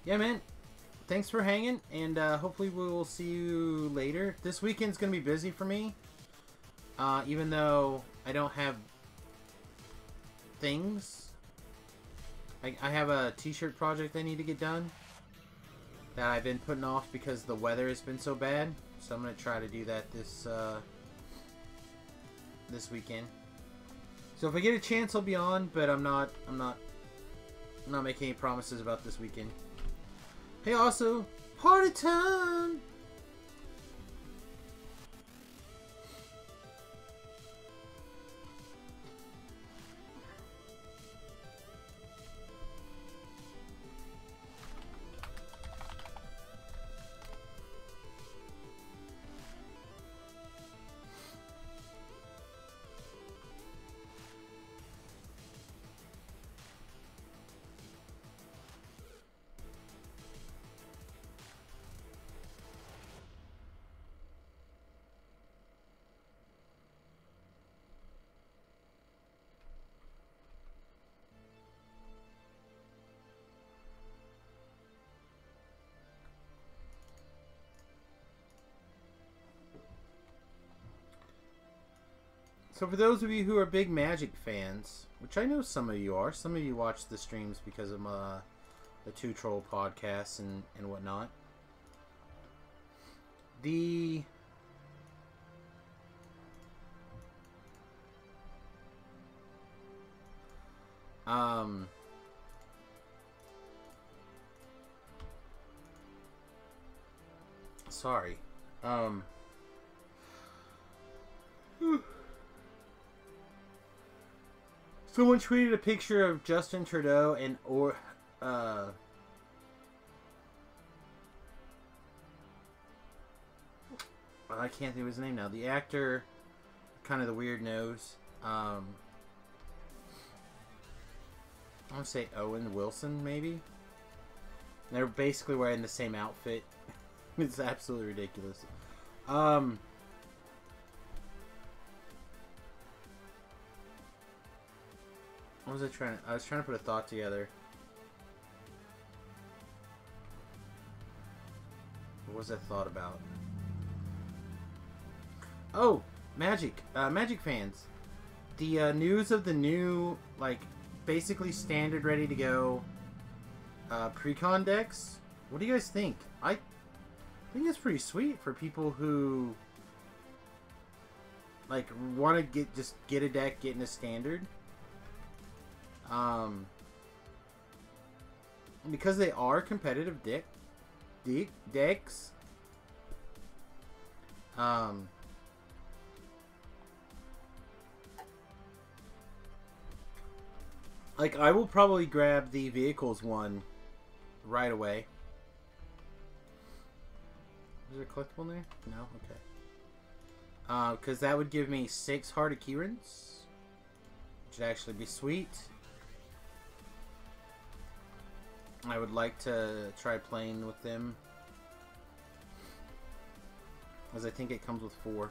Yeah, man. Thanks for hanging, and hopefully we will see you later. This weekend's going to be busy for me. Even though I don't have things. I have a t-shirt project I need to get done that I've been putting off because the weather has been so bad. So I'm going to try to do that this weekend. So if I get a chance, I'll be on, but I'm not making any promises about this weekend. Hey, also, party time! So for those of you who are big Magic fans, which I know some of you are, some of you watch the streams because of the Two Troll podcasts and whatnot. The sorry. Someone tweeted a picture of Justin Trudeau and I can't think of his name now. The actor, kind of the weird nose. I want to say Owen Wilson, maybe. They're basically wearing the same outfit. It's absolutely ridiculous. What was I trying to... I was trying to put a thought together. What was that thought about? Oh! Magic! Magic fans! The news of the new, like, basically standard ready to go pre-con decks. What do you guys think? I think it's pretty sweet for people who, like, want to get a deck, get in a standard. Because they are competitive decks. Like, I will probably grab the vehicles one right away. Is there a collectible in there? No? Okay. Because that would give me 6 Heart of Kyrans. Which would actually be sweet. I would like to try playing with them. As I think it comes with 4.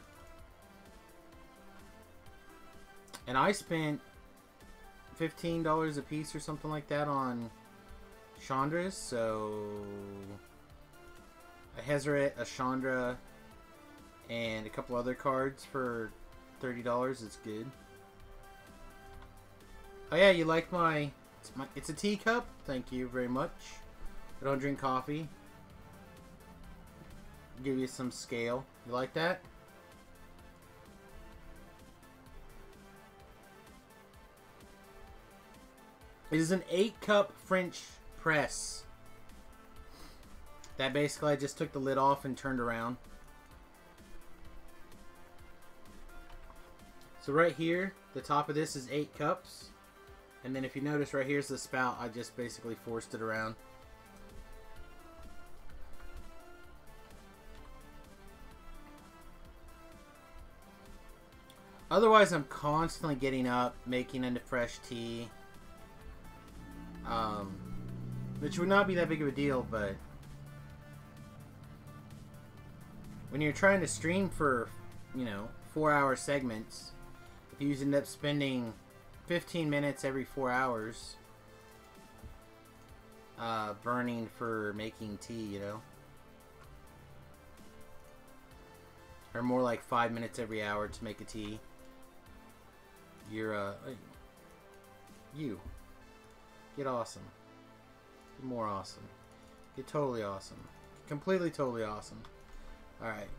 And I spent $15 a piece or something like that on Chandra's, so a Hezret, a Chandra, and a couple other cards for $30 is good. Oh yeah, you like it's a teacup? Thank you very much. I don't drink coffee. Give you some scale. You like that? It is an 8-cup French press. That basically I just took the lid off and turned around. So right here, the top of this is 8 cups. And then if you notice right here's the spout, I just basically forced it around. Otherwise, I'm constantly getting up, making into fresh tea. Which would not be that big of a deal, but when you're trying to stream for, you know, 4-hour segments, if you end up spending 15 minutes every 4 hours burning for making tea, you know? Or more like 5 minutes every hour to make a tea. You're, you. Get awesome. Get more awesome. Get totally awesome. Completely, totally awesome. Alright.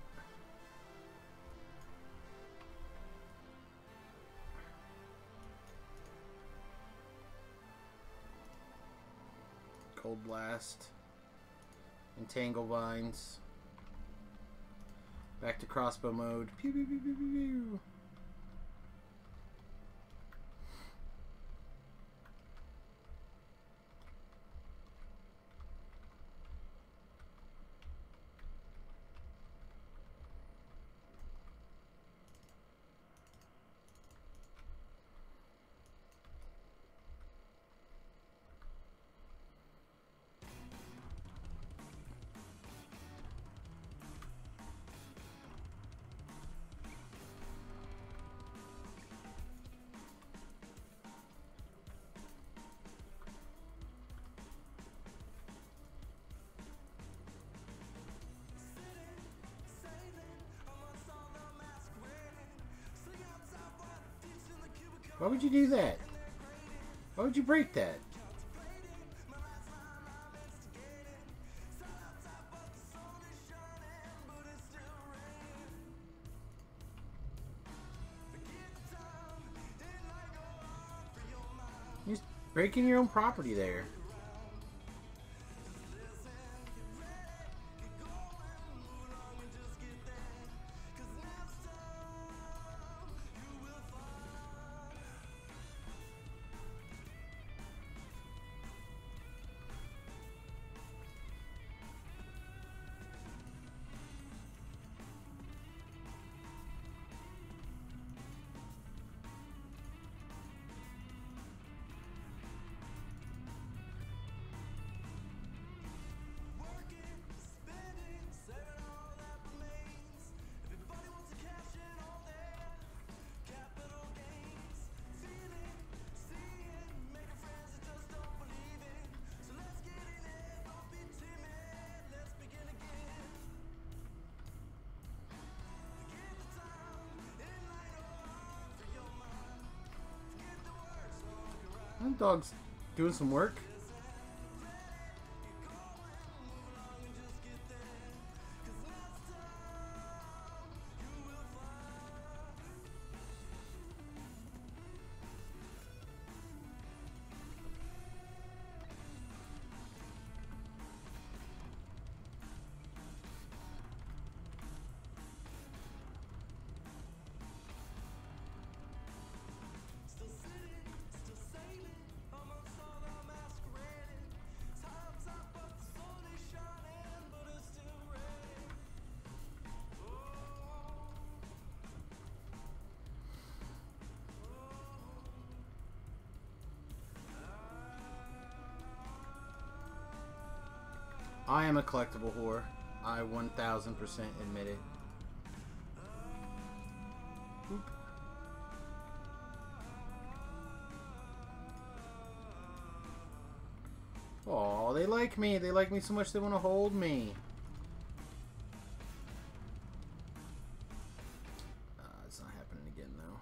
Cold Blast. Entangle Vines. Back to crossbow mode. Pew, pew, pew, pew, pew, pew. Why would you do that? Why would you break that? You're breaking your own property there. That dog's doing some work. I am a collectible whore. I 1000% admit it. Oop. Aw, they like me. They like me so much they want to hold me. It's not happening again, though.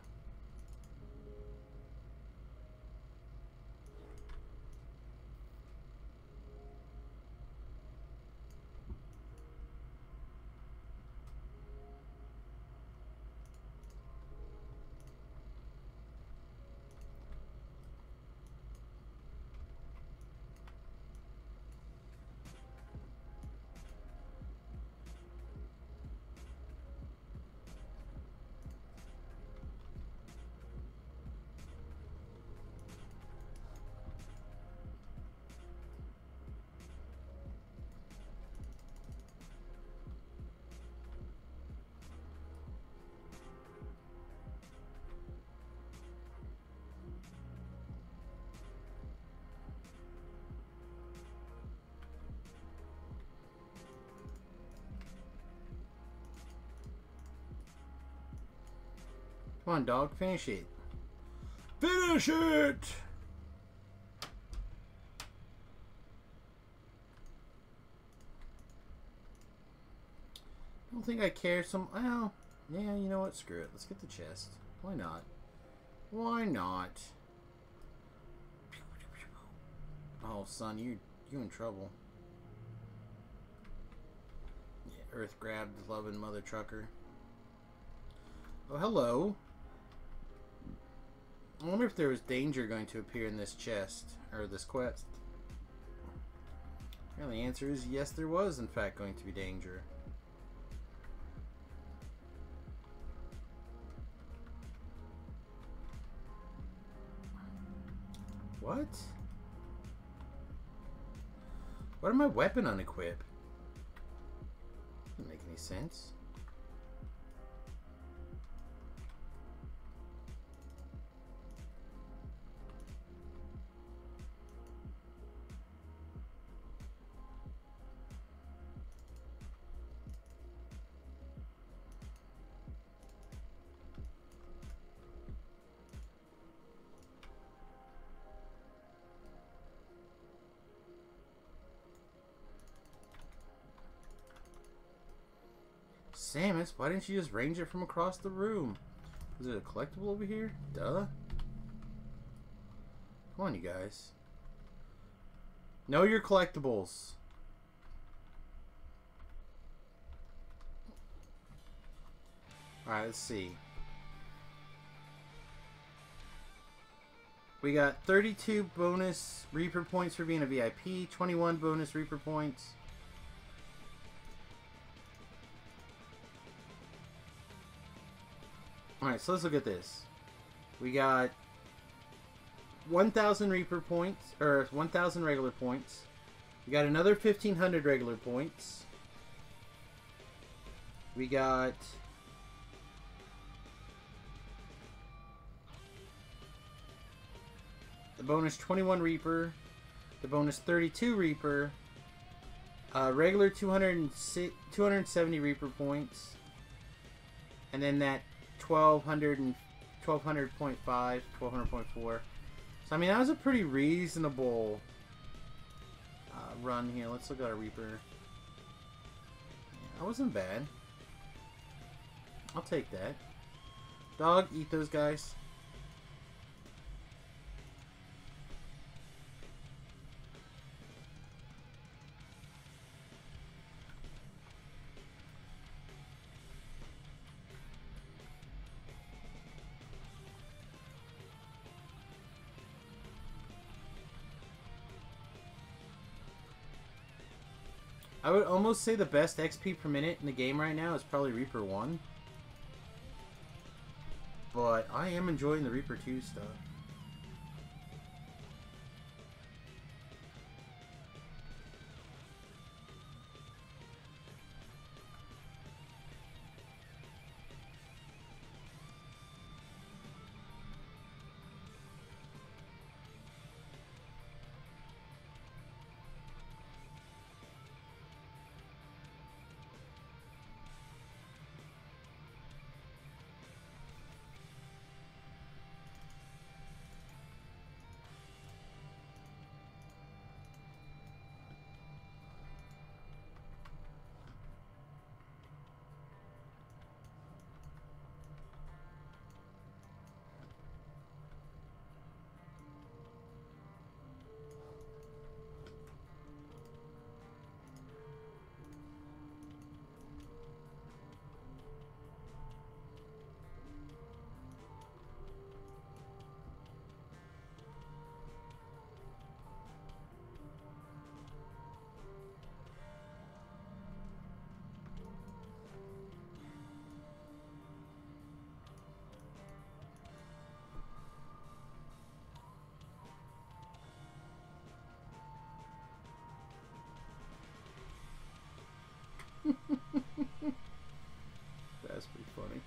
Come on, dog. Finish it. Finish it! I don't think I care some... Well, yeah, you know what? Screw it. Let's get the chest. Why not? Why not? Oh, son, you in trouble. Yeah, Earth grabbed the loving mother trucker. Oh, hello. I wonder if there was danger going to appear in this chest, or this quest. Well, the answer is yes, there was, in fact, going to be danger. What? Why did my weapon unequip? Doesn't make any sense. Samius, why didn't you just range it from across the room? Is it a collectible over here? Duh. Come on, you guys. Know your collectibles. Alright, let's see. We got 32 bonus Reaper points for being a VIP, 21 bonus Reaper points. Alright, so let's look at this. We got 1,000 Reaper points, or 1,000 regular points. We got another 1,500 regular points. We got the bonus 21 Reaper, the bonus 32 Reaper, regular 270 Reaper points, and then that 1200.5, 1200.4. So I mean that was a pretty reasonable run here. Let's look at our Reaper. Yeah, that wasn't bad. I'll take that. Dog, eat those guys. I would almost say the best XP per minute in the game right now is probably Reaper 1. But I am enjoying the Reaper 2 stuff. That's pretty funny.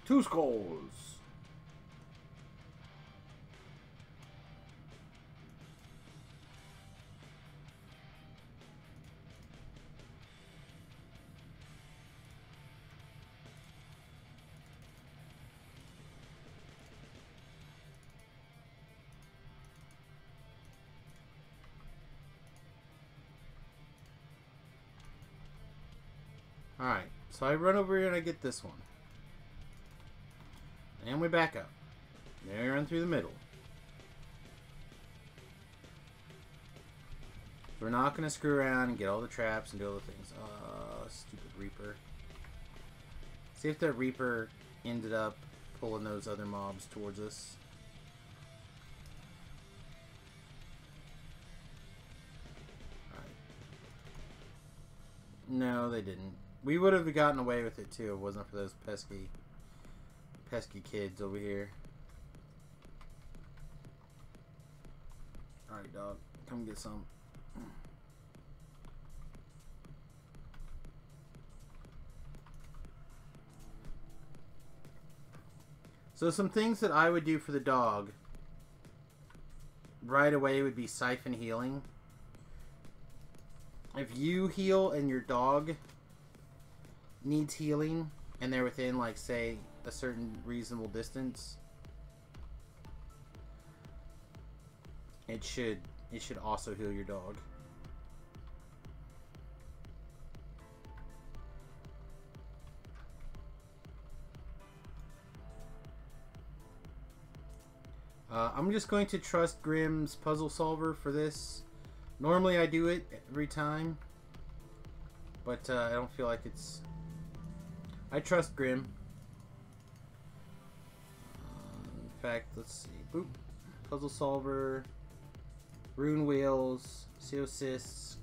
Two skulls. Alright, so I run over here and I get this one. And we back up. Then we run through the middle. We're not going to screw around and get all the traps and do all the things. Stupid Reaper. See if that Reaper ended up pulling those other mobs towards us. Alright. No, they didn't. We would have gotten away with it too if it wasn't for those pesky kids over here. Alright, dog. Come get some. So some things that I would do for the dog right away would be siphon healing. If you heal and your dog needs healing and they're within, like, say, a certain reasonable distance, it should also heal your dog. I'm just going to trust Grimm's puzzle solver for this. Normally I do it every time, but I don't feel like it's... I trust Grimm. In fact, let's see. Boop. Puzzle solver. Rune wheels. CO6.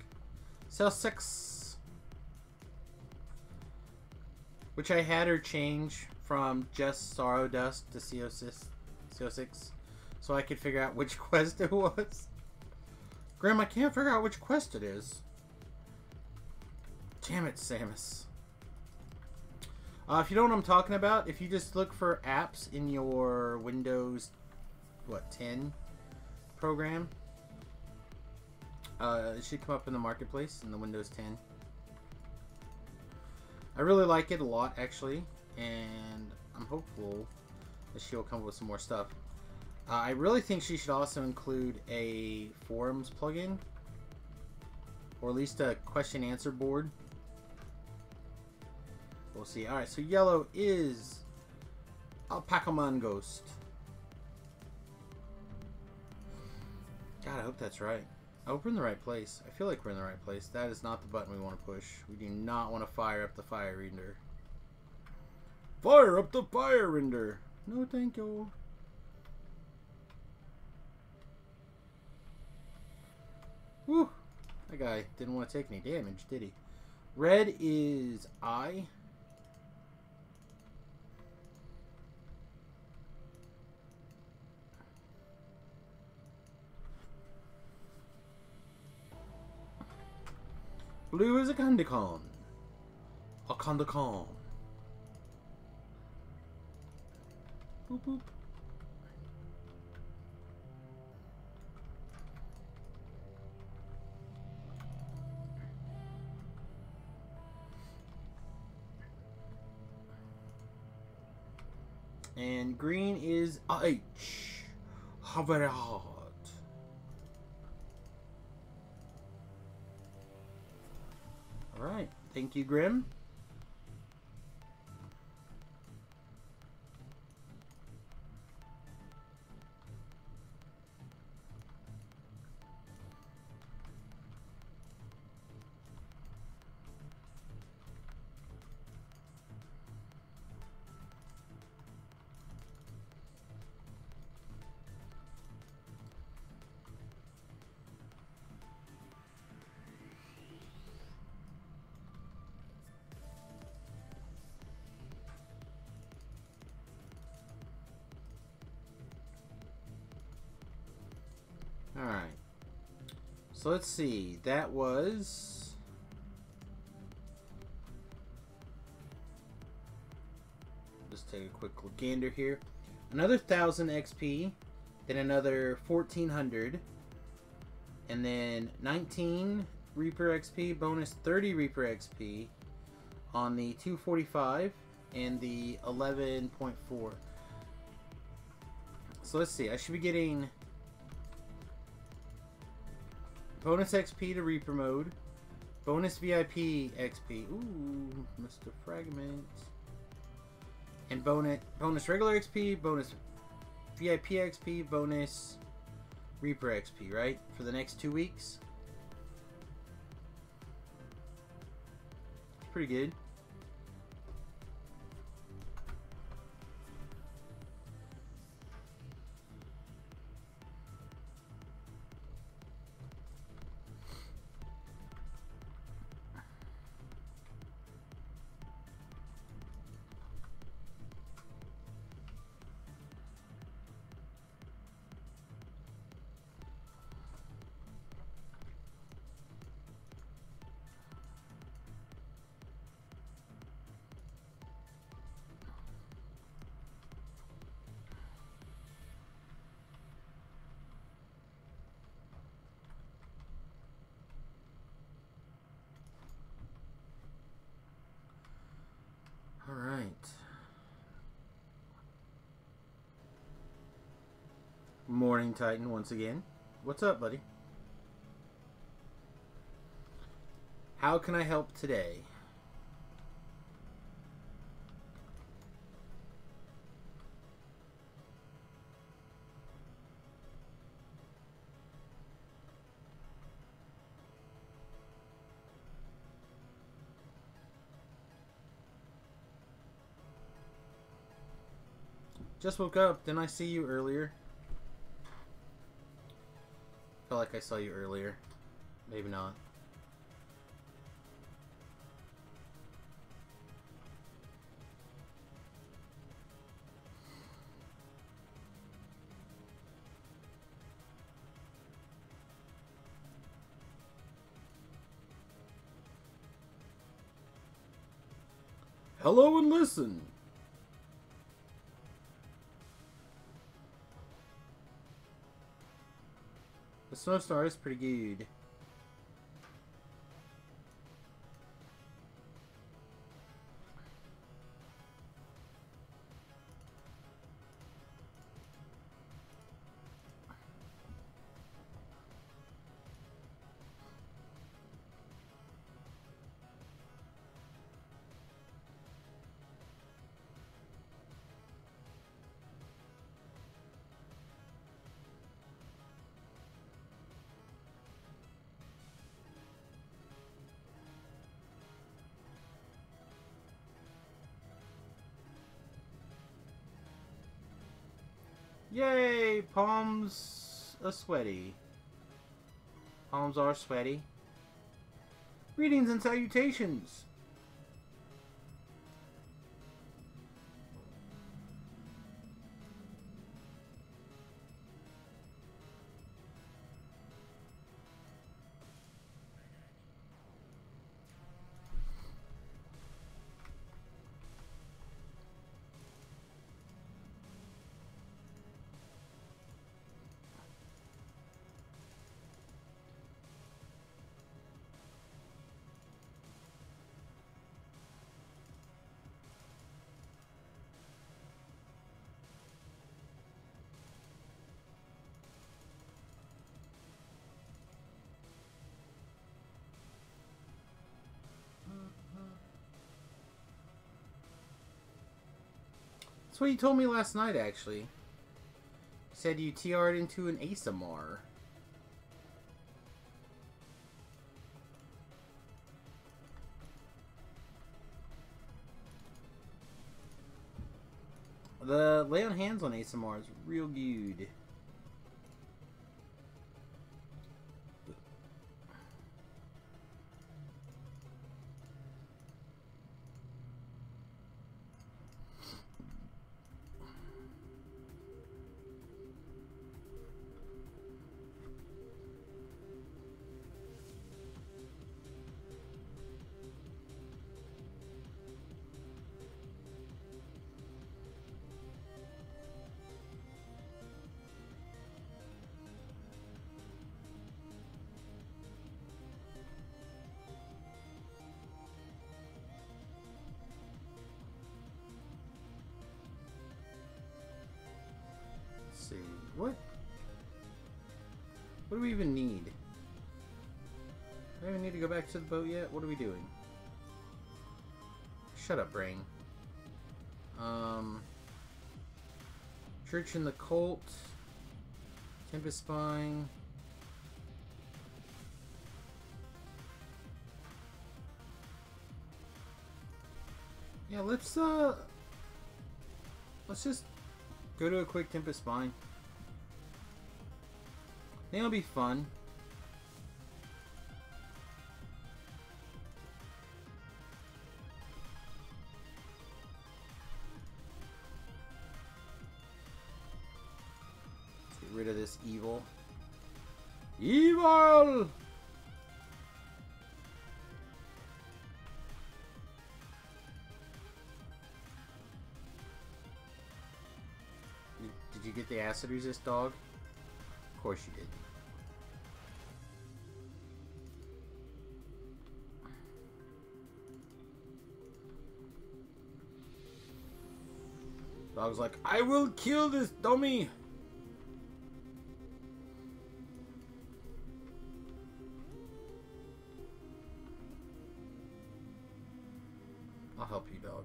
Cell 6. Which I had her change from just Sorrow Dust to CO6. So I could figure out which quest it was. Grimm, I can't figure out which quest it is. Damn it, Samus. If you know what I'm talking about, if you just look for apps in your Windows, 10 program, it should come up in the marketplace in the Windows 10. I really like it a lot, actually, and I'm hopeful that she'll come up with some more stuff. I really think she should also include a forums plugin, or at least a question-answer board. We'll see. Alright, so yellow is Alpacamon Ghost. God, I hope that's right. I hope we're in the right place. I feel like we're in the right place. That is not the button we want to push. We do not want to fire up the fire render. Fire up the fire render! No, thank you. Whew. That guy didn't want to take any damage, did he? Red is I. Blue is a Kandicon. A Kandicon. Boop boop. And green is H. Very hard. Alright. Thank you, Grimm. Alright. So let's see. That was... Just take a quick gander here. Another 1,000 XP. Then another 1,400. And then 19 Reaper XP. Bonus 30 Reaper XP on the 245 and the 11.4. So let's see. I should be getting... bonus XP to Reaper mode, Bonus VIP XP. Ooh, Mr. Fragment. And bonus regular XP, bonus VIP XP, bonus Reaper XP, right? For the next 2 weeks. It's pretty good. Alright. Morning Titan once again. What's up, buddy? How can I help today? Just woke up. Didn't I see you earlier? Felt like I saw you earlier. Maybe not. Hello and listen. The snowstar is pretty good. Yay! Palms are sweaty. Palms are sweaty. Greetings and salutations. That's what you told me last night, actually. You said you TR'd into an ASMR. The lay on hands on ASMR is real good. See, what do we even need? I don't even need to go back to the boat yet? What are we doing? Shut up, brain. Church and the Cult. Tempest Spine. Yeah, let's just go to a quick Tempest Spine. I think it'll be fun. Let's get rid of this evil. Evil! Did you get the acid resist, dog? Of course you did. Dog's like, I will kill this dummy! I'll help you, dog.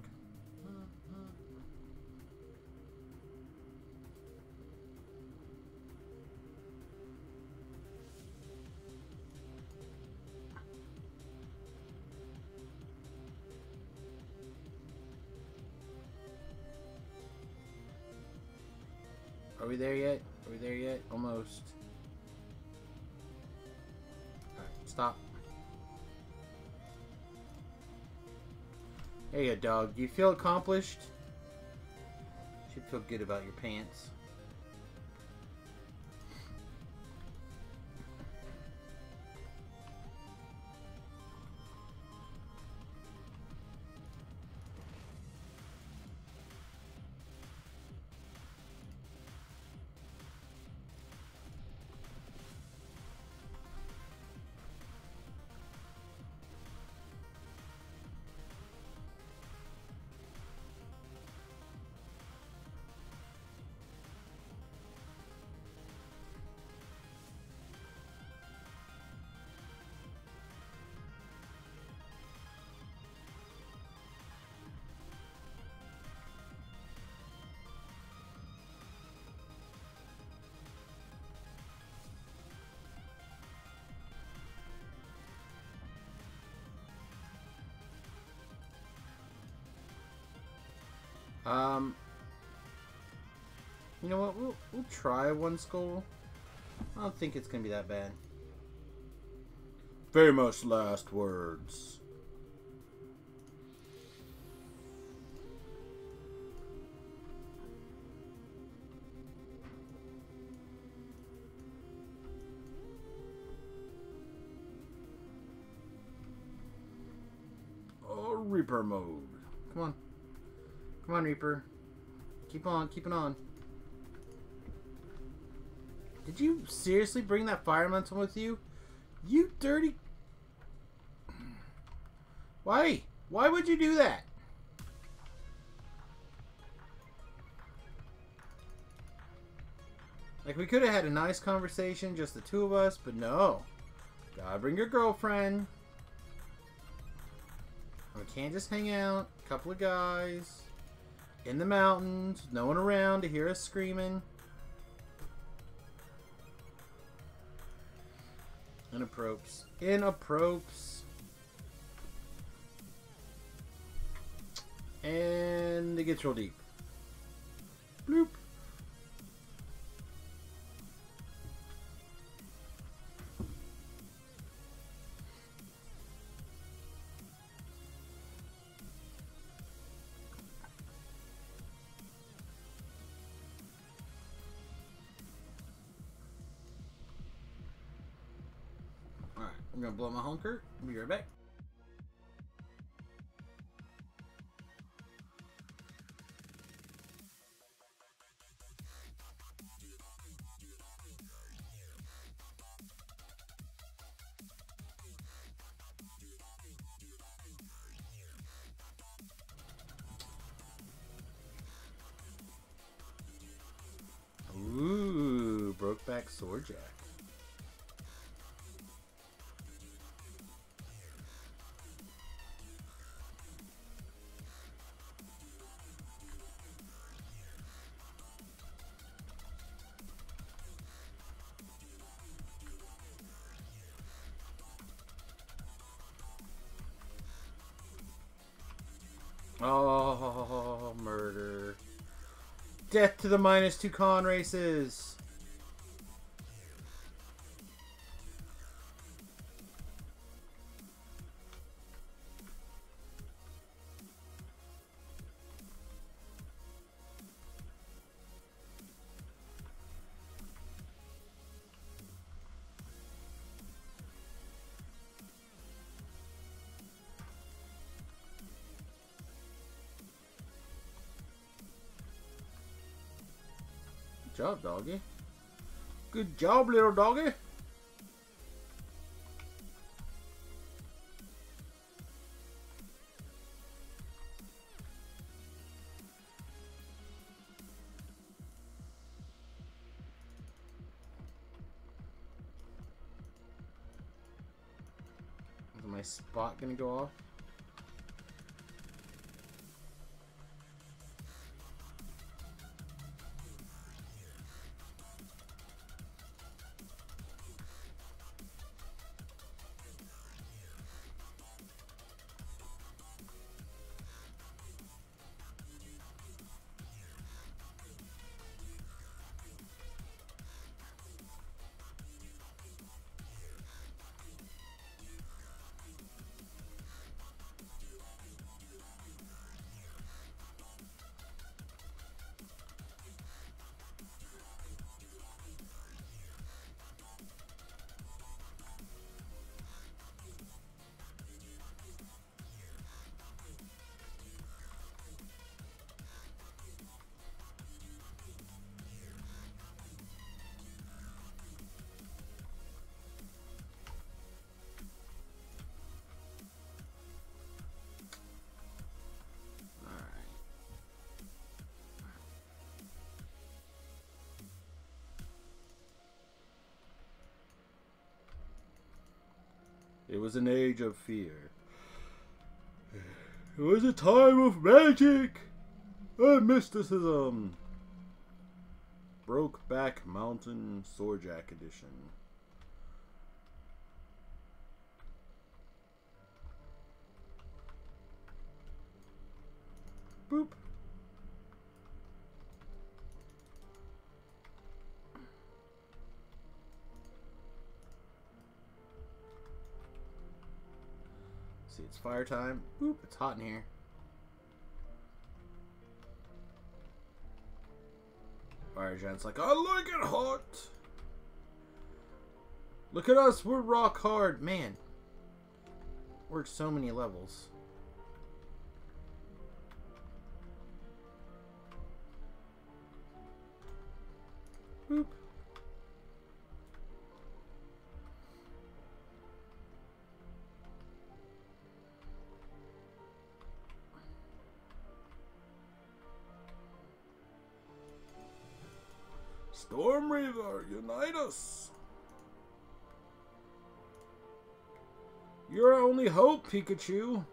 Are we there yet? Are we there yet? Almost. Alright, stop. There you go, dog. Do you feel accomplished? Should feel good about your pants. You know what? We'll try one skull. I don't think it's gonna be that bad. Famous last words. Oh, Reaper mode. Come on. Come on, Reaper. Keep on, keep it on. Did you seriously bring that fire elemental with you? You dirty... Why? Why would you do that? Like, we could have had a nice conversation, just the two of us, but no. Gotta bring your girlfriend. We can't just hang out. A couple of guys. In the mountains. No one around to hear us screaming. Inappropriate. Inappropriate. And it gets real deep. Bloop. Alright, I'm gonna blow my honker. I'll be right back. Ooh, Brokeback Swordjack. Oh, murder. Death to the -2 con races. Good job, doggy. Good job, little doggy. Is my spot gonna go off? It was an age of fear. It was a time of magic and mysticism. Brokeback Mountain Swordjack Edition. Boop. See, it's fire time. Boop, it's hot in here. Fire Giant's like, I like it hot. Look at us, we're rock hard. Man, we're at so many levels. Boop. Storm Reaver, unite us! You're our only hope, Pikachu!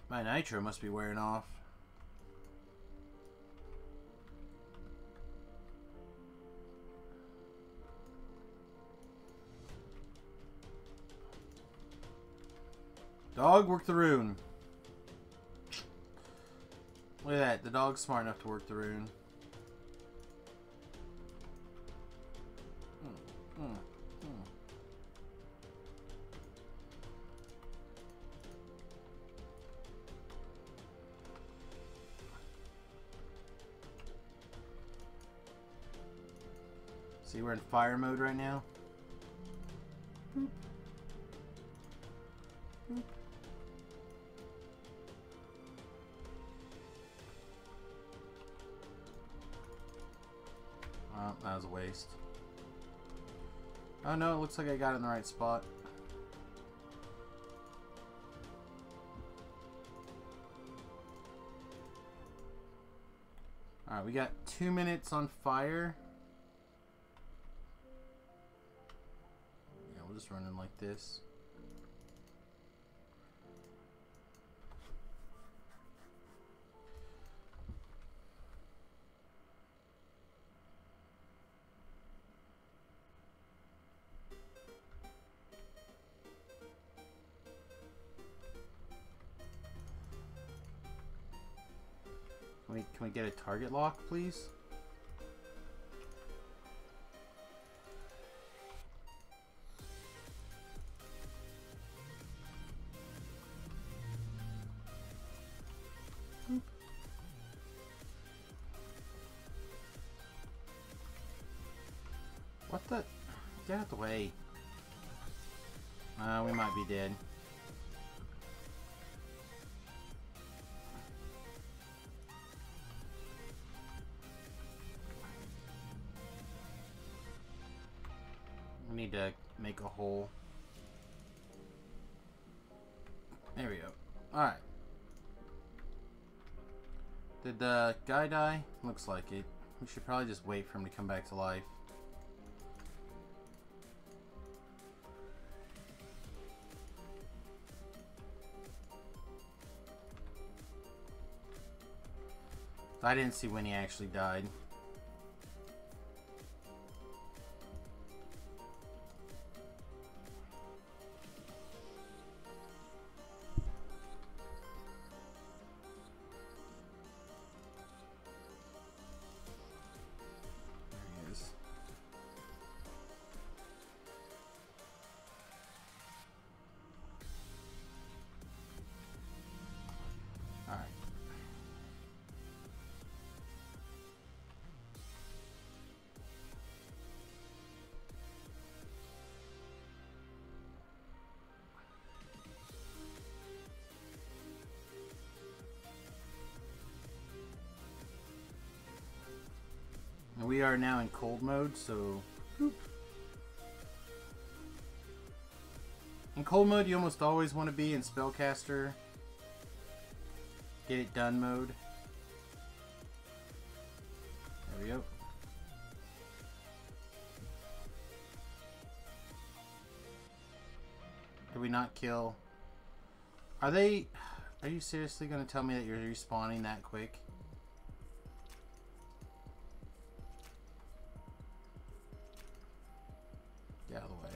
My nitro must be wearing off. Dog, work the rune. Look at that. The dog's smart enough to work the rune. See, we're in fire mode right now. Boop. Boop. Oh, that was a waste. Oh no, it looks like I got it in the right spot. Alright, we got 2 minutes on fire. Yeah, we'll just run in like this. Can we get a target lock, please? What the? Get out of the way. We might be dead. We need to make a hole. There we go. Alright. Did the guy die? Looks like it. We should probably just wait for him to come back to life. I didn't see when he actually died. There he is. All right. We are now in cold mode, so... In cold mode, you almost always want to be in spellcaster. Get it done mode. There we go. Did we not kill? Are you seriously going to tell me that you're respawning that quick? Get out of the way.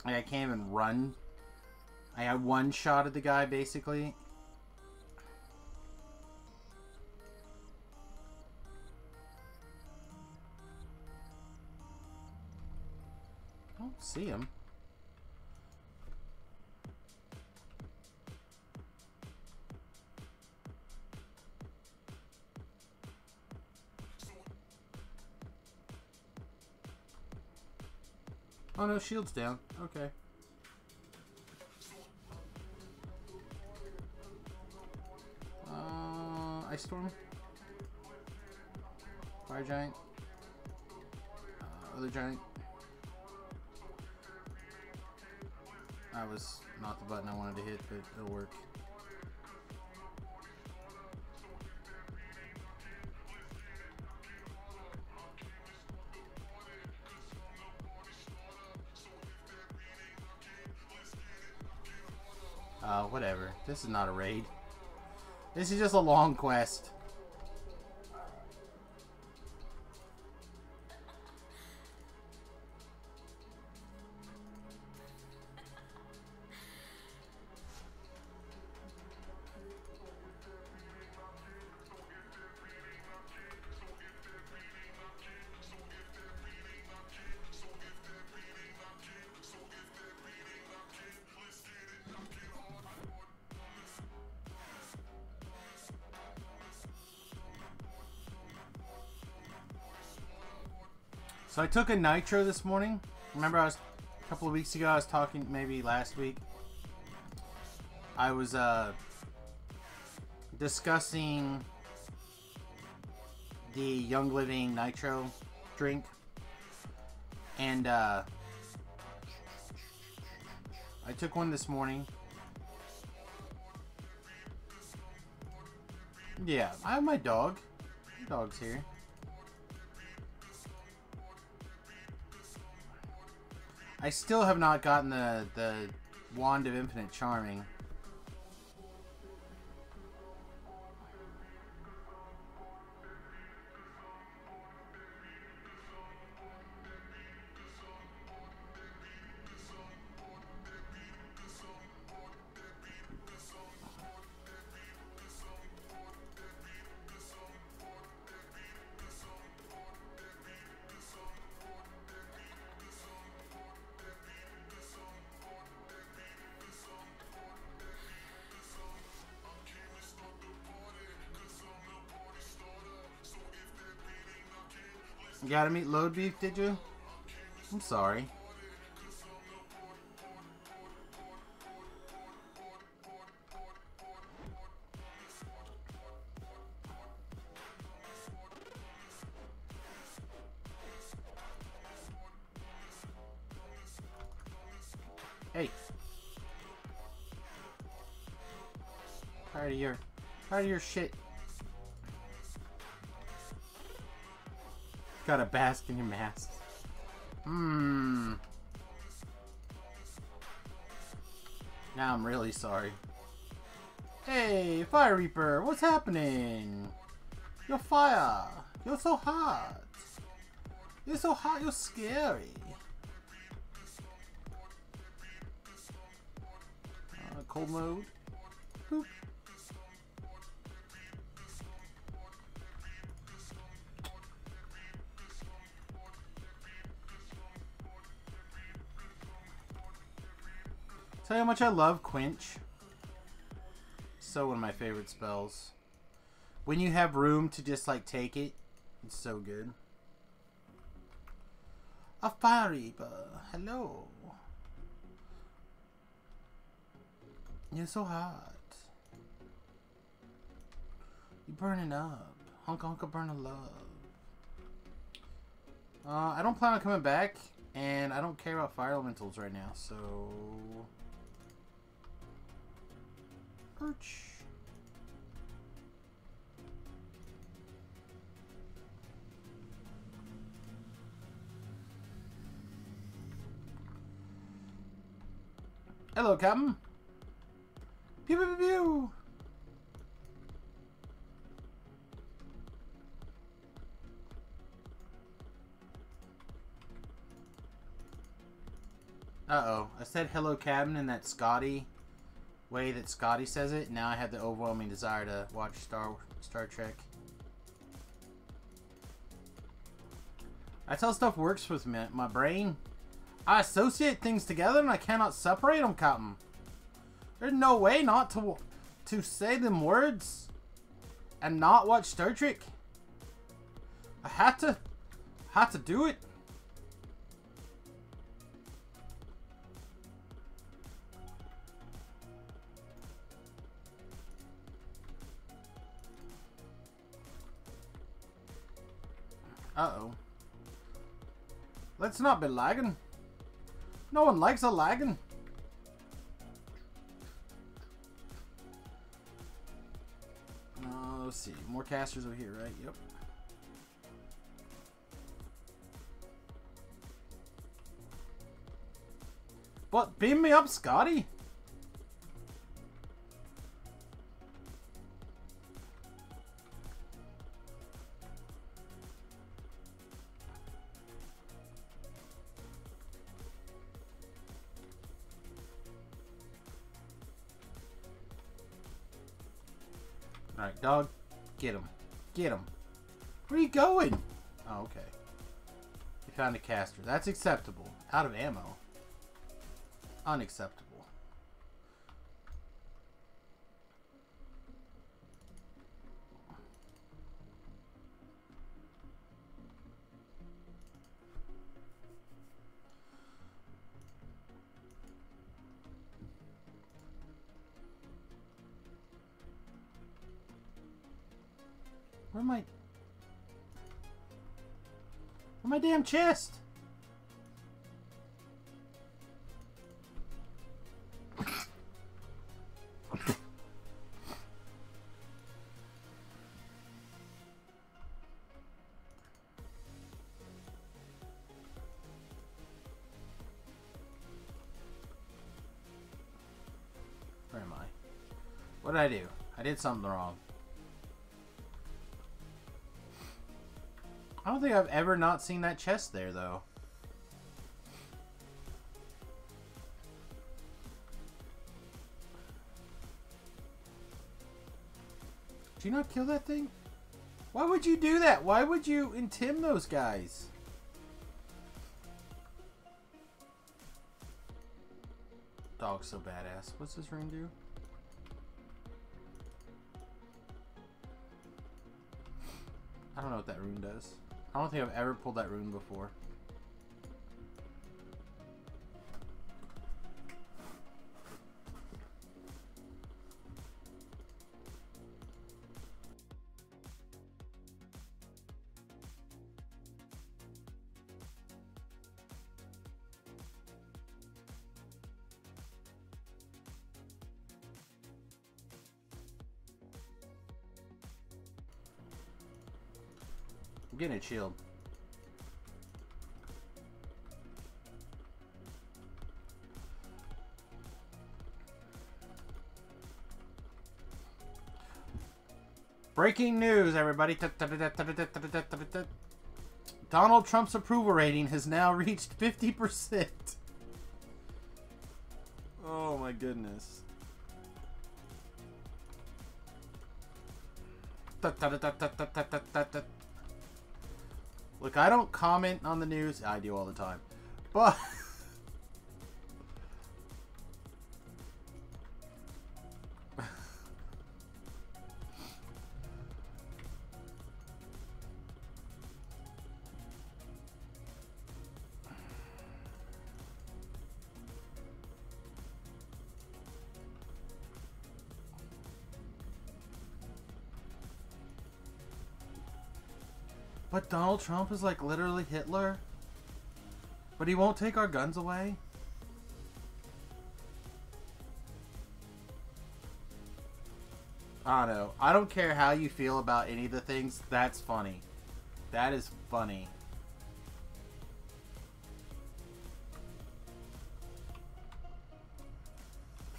Like, I can't even run. I had one shot at the guy, basically. I don't see him. Oh no, shield's down. Okay. Ice Storm. Fire Giant. Other Giant. That was not the button I wanted to hit, but it'll work. Whatever. This is not a raid. This is just a long quest. So I took a nitro this morning. Remember, a couple of weeks ago, I was talking, maybe last week. I was discussing the Young Living nitro drink, and I took one this morning, Yeah, I have my dog. My dog's here. I still have not gotten the Wand of Infinite Charming. You gotta meet Load Beef, did you? I'm sorry. Hey. Tired of your shit. Gotta bask in your mask. Now I'm really sorry. Hey, Fire Reaper, what's happening? You're fire. You're so hot. You're so hot, you're scary. Cold mode. Boop. Tell you how much I love Quench. So one of my favorite spells. When you have room to just like take it, it's so good. A Fire Reaper, hello. You're so hot. You're burning up. Honka honka burn of love. I don't plan on coming back, and I don't care about fire elementals right now, so... Perch. Hello, Captain. Pew pew pew pew. Uh-oh. I said hello, Captain, in that Scotty way that Scotty says it. Now I have the overwhelming desire to watch Star Trek. That's how stuff works with me, my brain. I associate things together and I cannot separate them, Captain. There's no way not to say them words and not watch Star Trek. I had to do it. Uh-oh. Let's not be lagging. No one likes a lagging. Let's see. More casters over here, right? Yep. But beam me up, Scotty. Alright, dog. Get him. Get him. Where are you going? Oh, okay. You found a caster. That's acceptable. Out of ammo. Unacceptable. Where's my damn chest? What did I do? I did something wrong. I don't think I've ever not seen that chest there, though. Did you not kill that thing? Why would you do that? Why would you intim those guys? Dog's so badass. What's this rune do? I don't know what that rune does. I don't think I've ever pulled that rune before. I'm getting a shield. Breaking news, everybody. Donald Trump's approval rating has now reached 50%. Oh my goodness. Look, I don't comment on the news. I do all the time. But But Donald Trump is like literally Hitler? But he won't take our guns away? I don't know. I don't care how you feel about any of the things. That's funny. That is funny.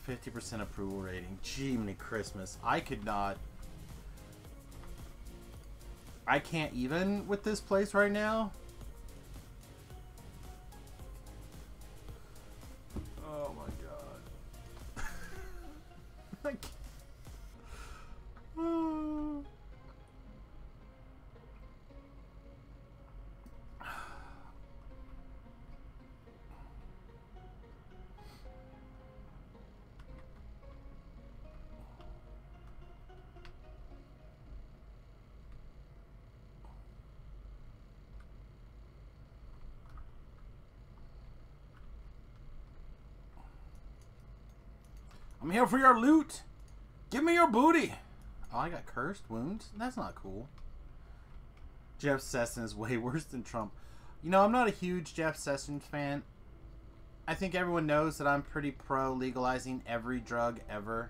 %50 approval rating. Jiminy Christmas. I could not... I can't even with this place right now. Oh my god. I can't. Oh. I'm here for your loot. Give me your booty. Oh, I got cursed wounds? That's not cool. Jeff Sessions is way worse than Trump. You know, I'm not a huge Jeff Sessions fan. I think everyone knows that I'm pretty pro legalizing every drug ever.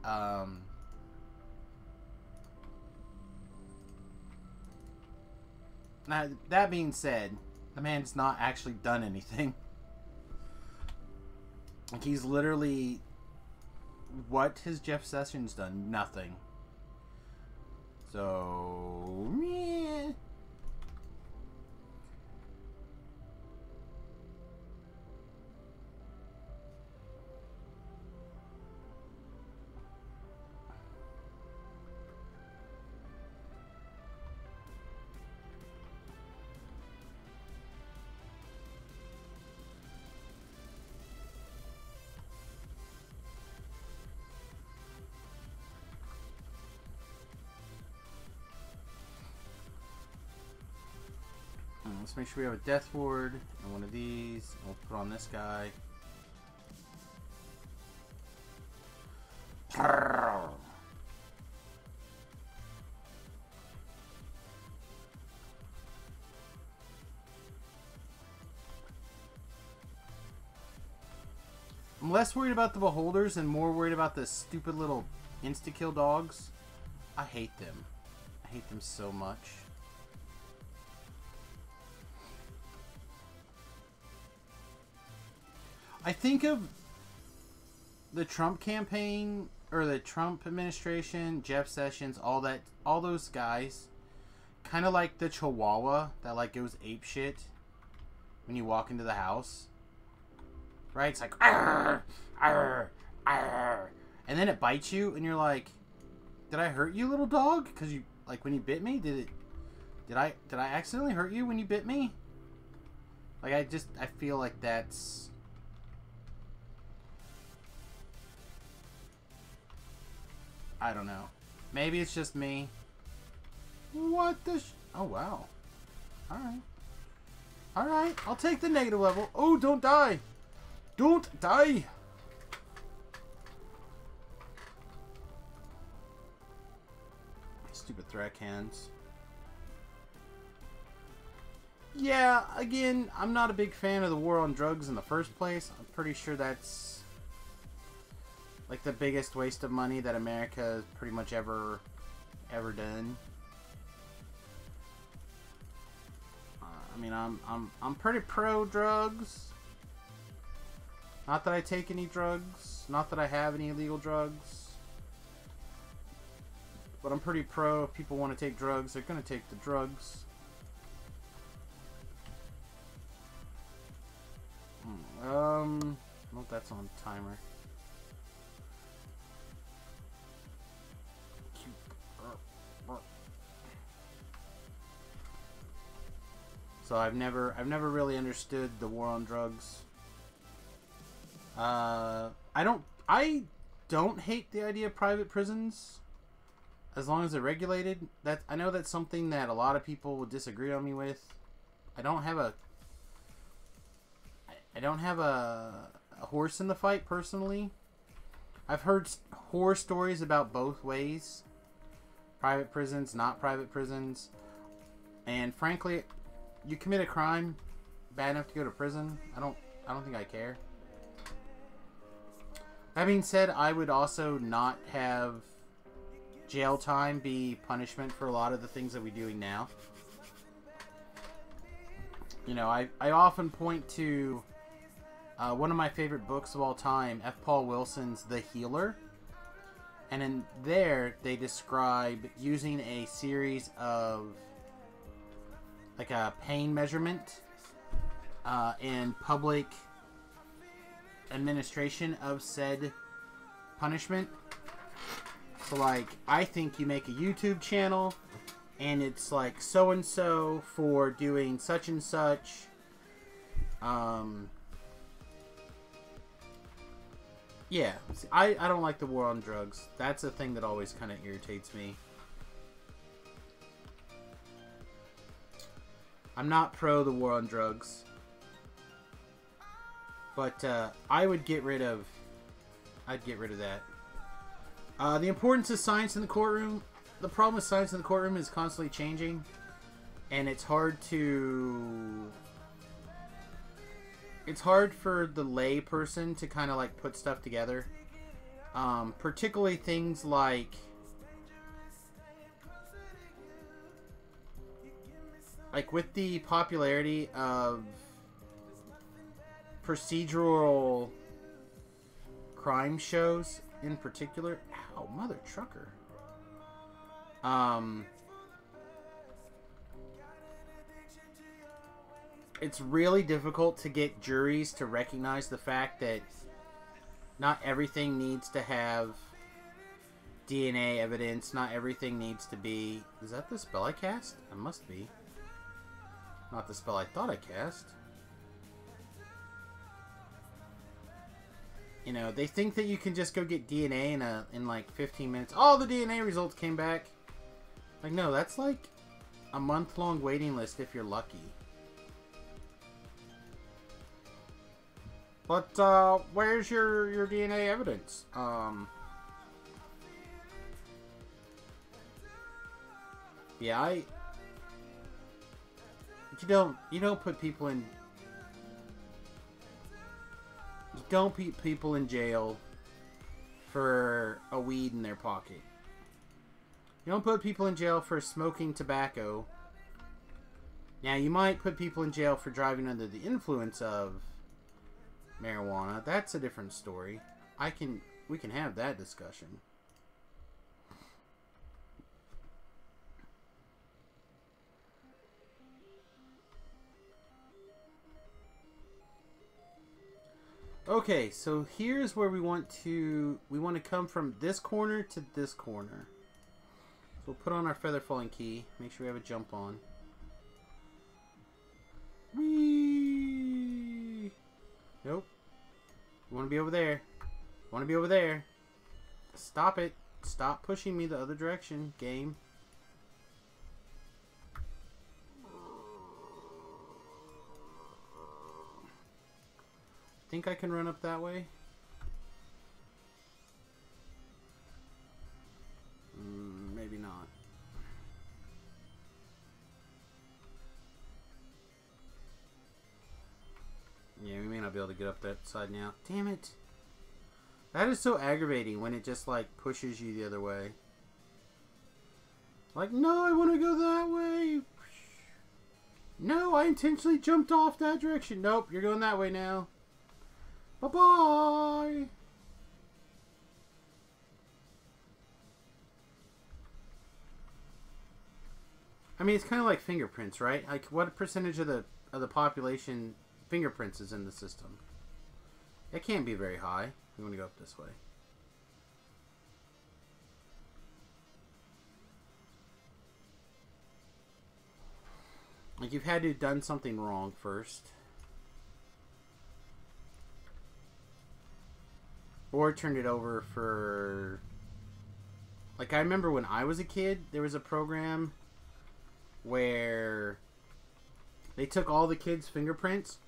Now, that being said, the man's not actually done anything. Like, he's literally... What has Jeff Sessions done? Nothing. So... Meh. Let's make sure we have a death ward and one of these. We'll put on this guy. I'm less worried about the beholders and more worried about the stupid little insta-kill dogs. I hate them. I hate them so much. I think of the Trump campaign or the Trump administration, Jeff Sessions, all those guys, kind of like the Chihuahua that like goes ape shit when you walk into the house, right? It's like arr, arr, arr, and then it bites you, and you're like, "Did I hurt you, little dog? Because you like when you bit me, did I accidentally hurt you when you bit me?" Like I feel like that's. I don't know. Maybe it's just me. What the oh, wow. Alright. Alright, I'll take the negative level. Oh, don't die. Don't die. Stupid threat hands. Yeah, again, I'm not a big fan of the war on drugs in the first place. I'm pretty sure that's like the biggest waste of money that America has pretty much ever done. I mean, I'm pretty pro drugs. Not that I take any drugs. Not that I have any illegal drugs. But I'm pretty pro. If people want to take drugs, they're going to take the drugs. Well, that's on timer. So I've never really understood the war on drugs. I don't hate the idea of private prisons as long as they're regulated. I know that's something that a lot of people would disagree on me with. I don't have a horse in the fight personally. I've heard horror stories about both ways. Private prisons, not private prisons. And frankly, you commit a crime bad enough to go to prison, I don't think I care. That being said, I would also not have jail time be punishment for a lot of the things that we're doing now. You know, I often point to one of my favorite books of all time, F. Paul Wilson's The Healer. And in there, they describe using a series of like a pain measurement and public administration of said punishment. So like, I think you make a YouTube channel and it's like so and so for doing such and such. Yeah, see, I don't like the war on drugs. That's a thing that always kind of irritates me. I'm not pro the war on drugs. But I'd get rid of that. The importance of science in the courtroom. The problem with science in the courtroom is constantly changing. And it's hard for the lay person to kind of like put stuff together. Particularly things like with the popularity of procedural crime shows in particular. Ow, mother trucker. It's really difficult to get juries to recognize the fact that not everything needs to have DNA evidence. Not everything needs to be... Is that the spell I cast? It must be. Not the spell I thought I cast. You know, they think that you can just go get DNA in like 15 minutes. All the DNA results came back. Like, no, that's like a month-long waiting list if you're lucky. But, where's your DNA evidence? Yeah, you don't put people in... You don't put people in jail for a weed in their pocket. You don't put people in jail for smoking tobacco. Now, you might put people in jail for driving under the influence of marijuana. That's a different story. we can have that discussion. Okay, so here's where we want to come from this corner to this corner. So we'll put on our feather falling key, make sure we have a jump on. Whee! Nope. We want to be over there. Want to be over there. Stop it. Stop pushing me the other direction, game. Think I can run up that way? Maybe not. Yeah, we may not be able to get up that side now. Damn it. That is so aggravating when it just, like, pushes you the other way. Like, no, I want to go that way. No, I intentionally jumped off that direction. Nope, you're going that way now. Bye-bye. I mean, it's kind of like fingerprints, right? Like, what percentage of the population fingerprints is in the system? It can't be very high. We want to go up this way. Like, you've had to have done something wrong first. Or turned it over for... Like, I remember when I was a kid, there was a program where they took all the kids' fingerprints.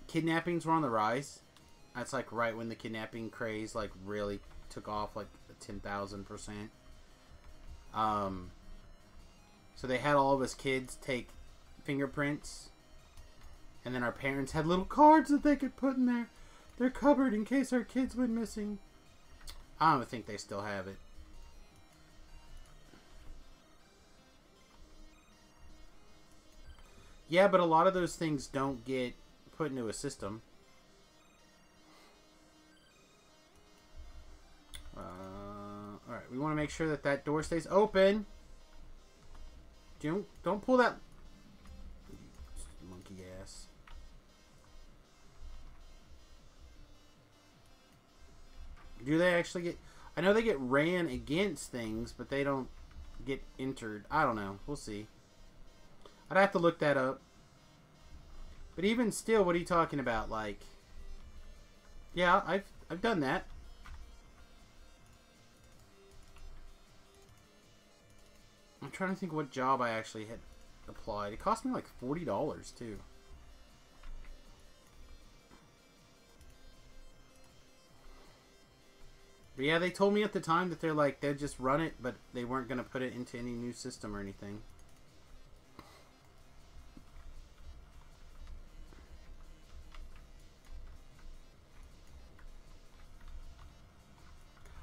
Kidnappings were on the rise. That's like right when the kidnapping craze like really took off, like 10,000%. So they had all of us kids take fingerprints, and then our parents had little cards that they could put in their cupboard in case our kids went missing. I don't think they still have it. Yeah, but a lot of those things don't get put into a system. Alright, we want to make sure that that door stays open. Don't pull that monkey ass. Do they actually get... I know they get ran against things, but they don't get entered. I don't know. We'll see. I'd have to look that up. But even still, what are you talking about? Like, yeah, I've done that. I'm trying to think what job I actually had applied. It cost me like $40 too. But yeah, they told me at the time that they'd just run it, but they weren't going to put it into any new system or anything.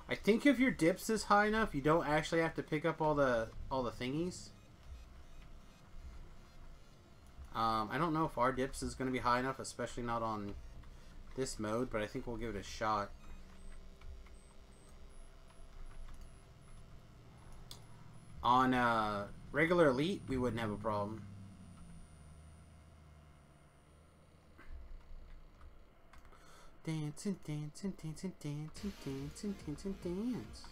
I think if your dips is high enough, you don't actually have to pick up all the thingies. I don't know if our dips is going to be high enough, especially not on this mode, but I think we'll give it a shot. On regular elite, we wouldn't have a problem. Dance and dance and dance and dance and dance and dance and dance.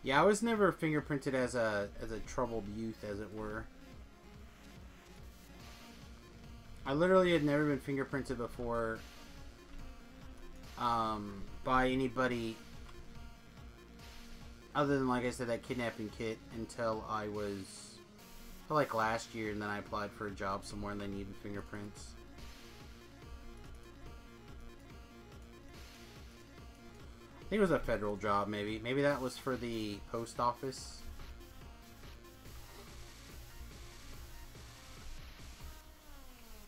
Yeah, I was never fingerprinted as a troubled youth, as it were. I literally had never been fingerprinted before by anybody other than, like I said, that kidnapping kit until I was... like last year, and then I applied for a job somewhere and they needed fingerprints. I think it was a federal job, maybe. Maybe that was for the post office.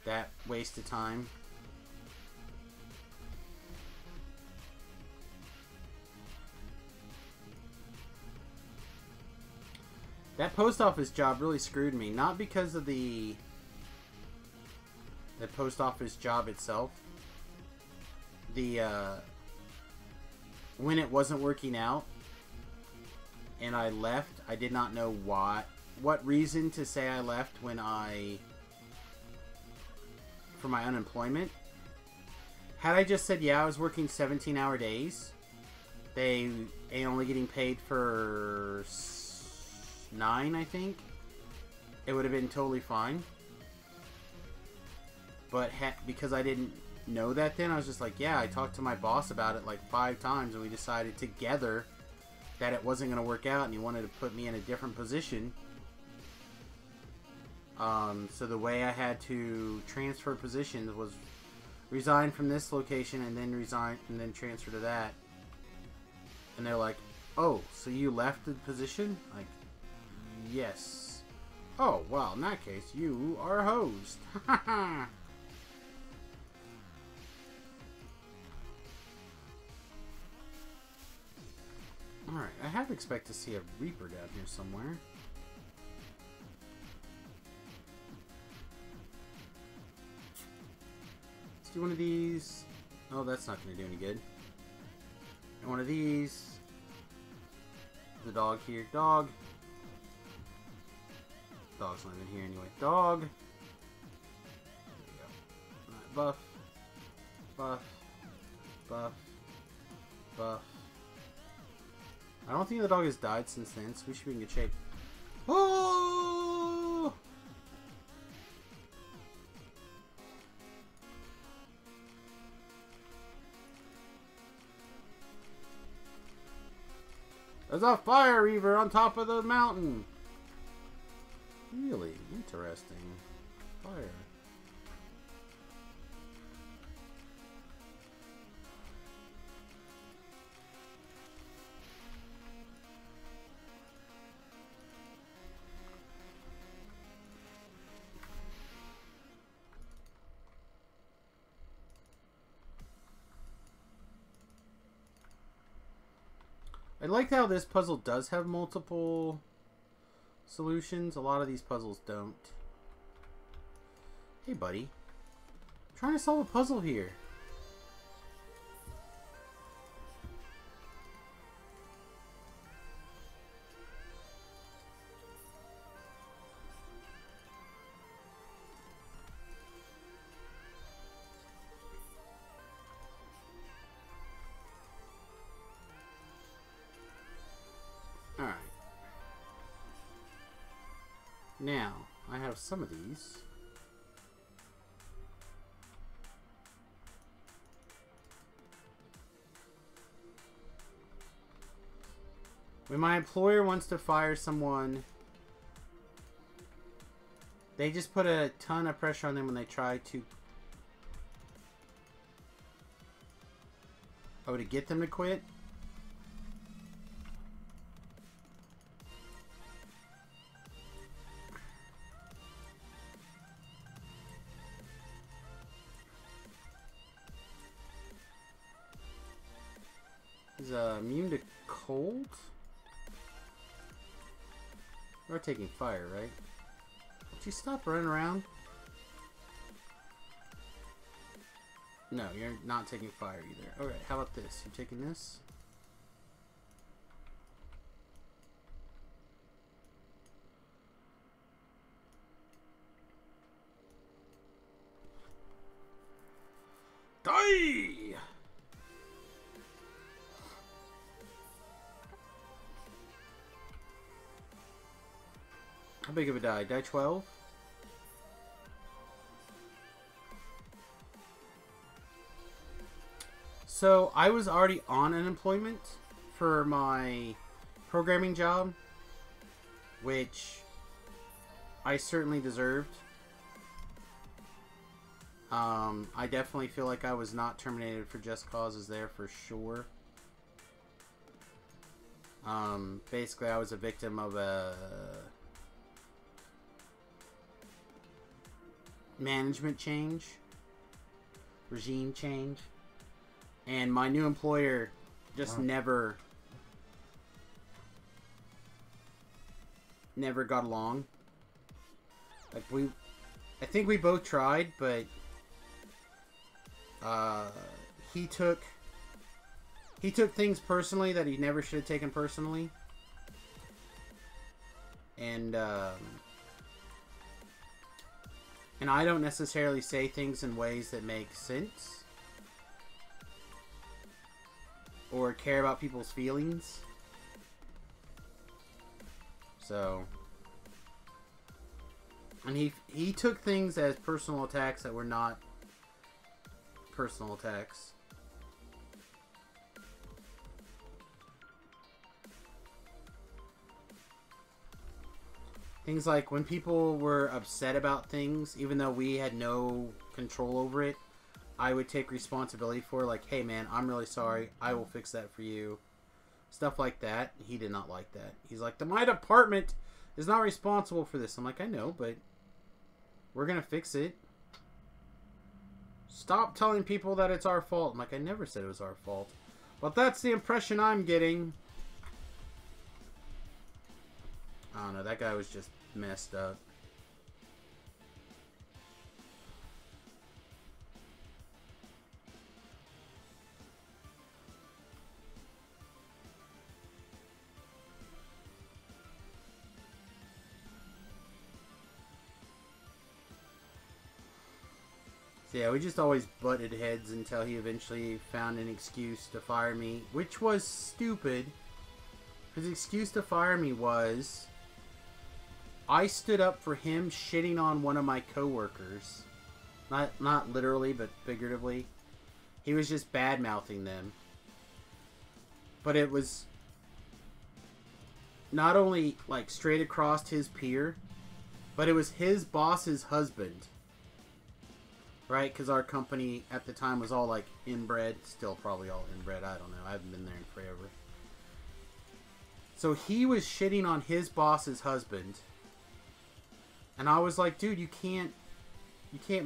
That waste of time. That post office job really screwed me. Not because of the post office job itself. When it wasn't working out and I left, I did not know what reason to say I left for my unemployment. Had I just said, yeah, I was working 17-hour days, they only getting paid for 9, I think, it would have been totally fine. But because I didn't know that then, I was just like, yeah, I talked to my boss about it like 5 times, and we decided together that it wasn't going to work out, and he wanted to put me in a different position. So the way I had to transfer positions was resign from this location and then transfer to that. And they're like, oh, so you left the position? Like, yes. Oh, well, in that case, you are hosed. Haha. Alright, I have expect to see a Reaper down here somewhere. Let's do one of these. Oh, that's not going to do any good. And one of these. The dog here. Dog. Dog's not even here anyway. Dog. There we go. Alright, buff. Buff. Buff. Buff. I don't think the dog has died since then, so we should be in good shape. Oh! There's a fire reaver on top of the mountain. Really interesting. Fire. I like how this puzzle does have multiple solutions. A lot of these puzzles don't. Hey, buddy. I'm trying to solve a puzzle here. Alright. Now, I have some of these. When my employer wants to fire someone, they just put a ton of pressure on them when they try to... Oh, to get them to quit? He's immune to cold? You're taking fire, right? Would you stop running around? No, you're not taking fire either. Alright, how about this? You taking this? Die! How big of a die? Die 12? So, I was already on unemployment for my programming job, which I certainly deserved. I definitely feel like I was not terminated for just causes there for sure. Basically, I was a victim of a management change, regime change, and my new employer just never never got along. Like, I think we both tried, but he took things personally that he never should have taken personally. And I don't necessarily say things in ways that make sense or care about people's feelings. So, and he took things as personal attacks that were not personal attacks. Things like when people were upset about things, even though we had no control over it, I would take responsibility for, like, hey man, I'm really sorry, I will fix that for you. Stuff like that. He did not like that. He's like, my department is not responsible for this. I'm like, I know, but we're going to fix it. Stop telling people that it's our fault. I'm like, I never said it was our fault. But that's the impression I'm getting. I don't know. That guy was just messed up. Yeah, we just always butted heads until he eventually found an excuse to fire me, which was stupid. His excuse to fire me was I stood up for him shitting on one of my coworkers. Not literally, but figuratively. He was just bad-mouthing them. But it was not only like straight across his peer, but it was his boss's husband. Right? Because our company at the time was all like inbred. Still probably all inbred. I don't know. I haven't been there in forever. So he was shitting on his boss's husband. And I was like, dude, you can't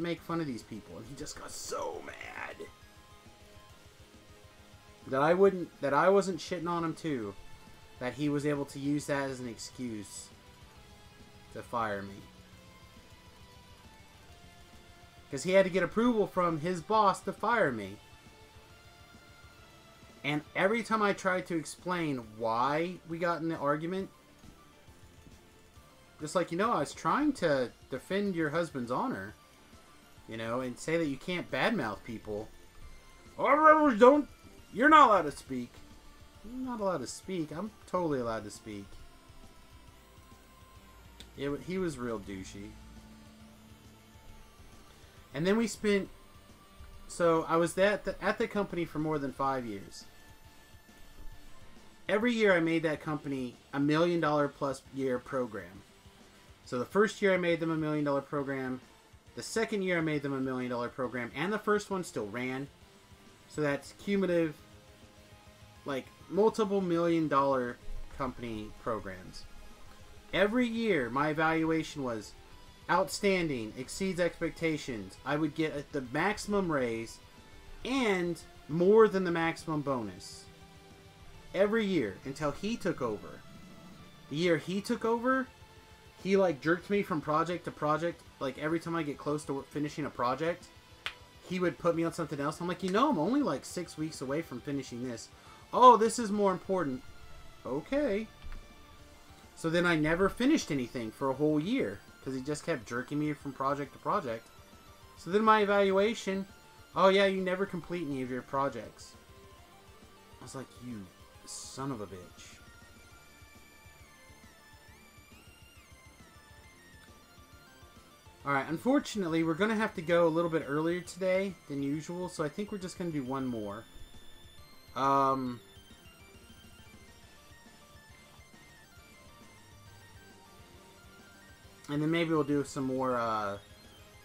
make fun of these people. And he just got so mad. That I wasn't shitting on him too. That he was able to use that as an excuse to fire me. Because he had to get approval from his boss to fire me. And every time I tried to explain why we got in the argument, just like, I was trying to defend your husband's honor, and say that you can't badmouth people. Oh, you're not allowed to speak. I'm not allowed to speak. I'm totally allowed to speak. He was real douchey. And then we spent... So, I was at the company for more than 5 years. Every year I made that company $1 million plus year program. So, the first year I made them $1 million program. The second year I made them $1 million program. And the first one still ran. So, that's cumulative, like, multiple $1 million company programs. Every year my evaluation was... outstanding, exceeds expectations. I would get the maximum raise and more than the maximum bonus every year until he took over. The year he took over, he like jerked me from project to project. Like every time I get close to finishing a project, he would put me on something else. I'm like, I'm only like 6 weeks away from finishing this. Oh, this is more important. Okay. So then I never finished anything for a whole year. Because he just kept jerking me from project to project. So then my evaluation, oh yeah, you never complete any of your projects. I was like, you son of a bitch. Alright, unfortunately, we're going to have to go a little bit earlier today than usual. So I think we're just going to do one more. And then maybe we'll do some more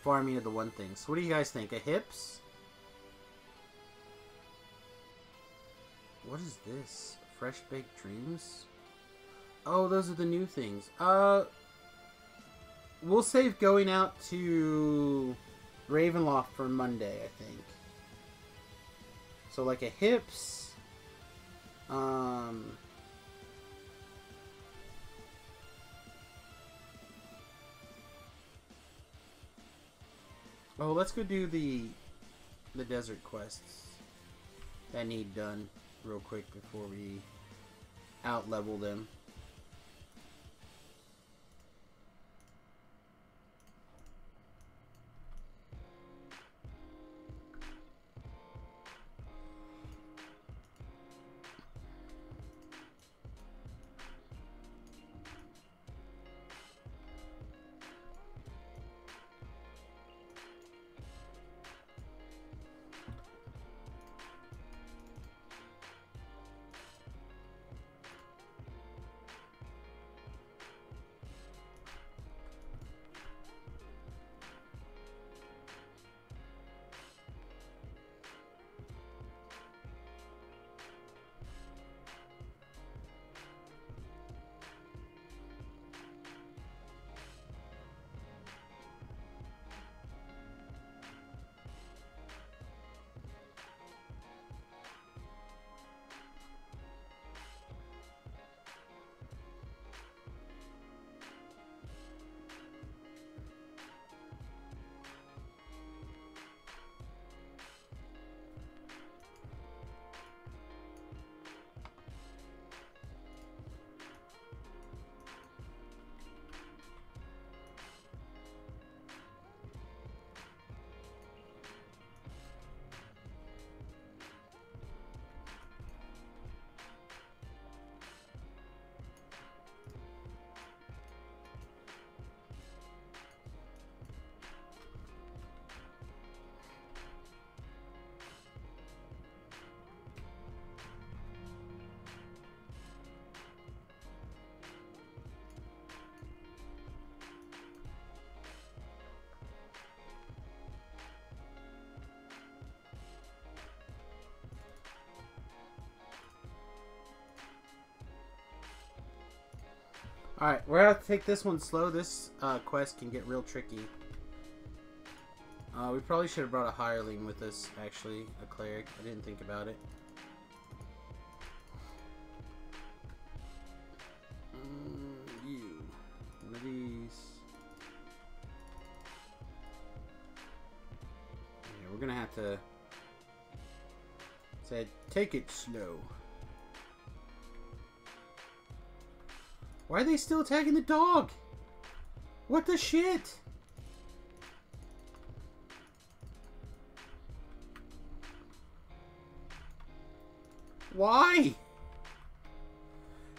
farming of the one thing. So what do you guys think? A hips? What is this? Fresh Baked Dreams? Oh, those are the new things. We'll save going out to Ravenloft for Monday, I think. So like a hips. Oh, let's go do the desert quests that need done real quick before we out level them. Alright, we're gonna have to take this one slow. This quest can get real tricky. We probably should have brought a hireling with us, actually. A cleric. I didn't think about it. You. One of these. Yeah, we're gonna have to say, take it slow. Why are they still attacking the dog? What the shit? Why?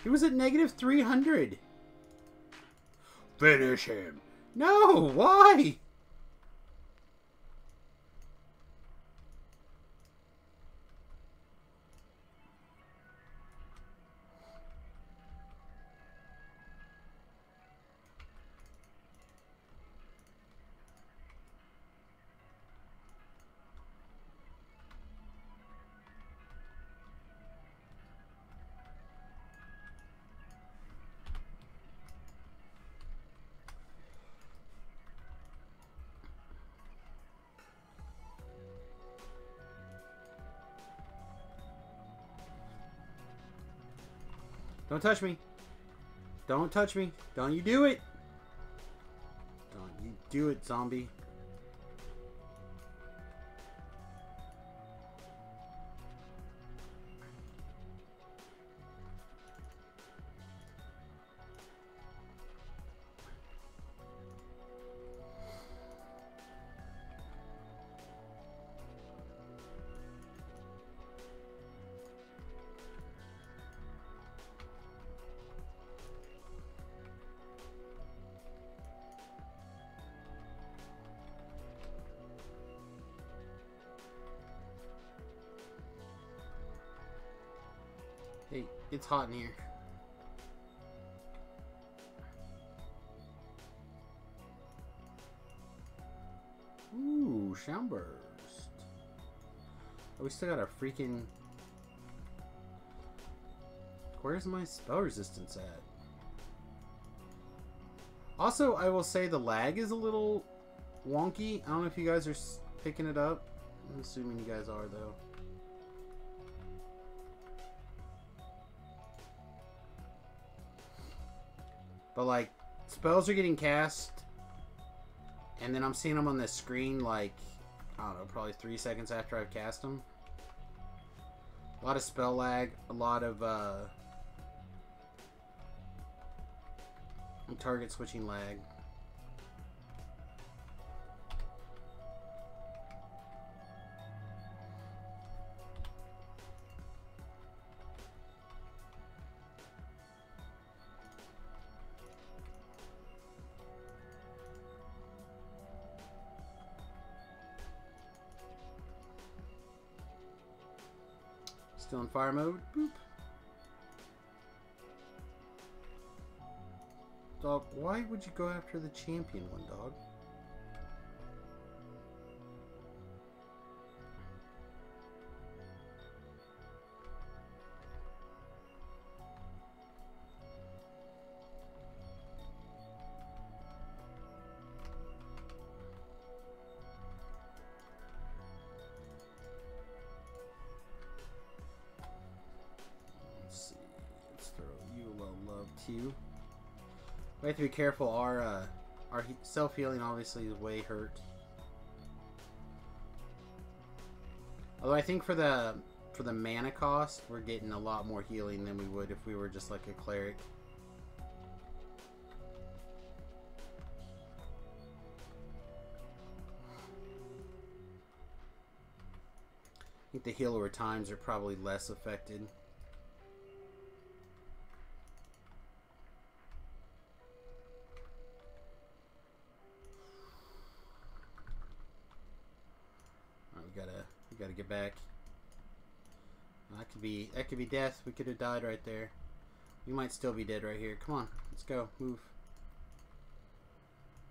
He was at negative 300. Finish him. No, why? Don't touch me. Don't touch me. Don't you do it. Don't you do it, zombie. Hey, it's hot in here. Ooh, Shoundburst. Oh, we still got a freaking... Where's my spell resistance at? Also, I will say the lag is a little wonky. I don't know if you guys are picking it up. I'm assuming you guys are, though. But, like, spells are getting cast and then I'm seeing them on the screen like, I don't know, probably 3 seconds after I've cast them. A lot of spell lag, a lot of target switching lag. Still in fire mode. Boop. Dog, why would you go after the champion one, dog? You. We have to be careful. Our self-healing obviously is way hurt. Although I think for the mana cost, we're getting a lot more healing than we would if we were just like a cleric. I think the heal over times are probably less affected. We gotta get back. That could be death. We could have died right there. We might still be dead right here. Come on, let's go. Move.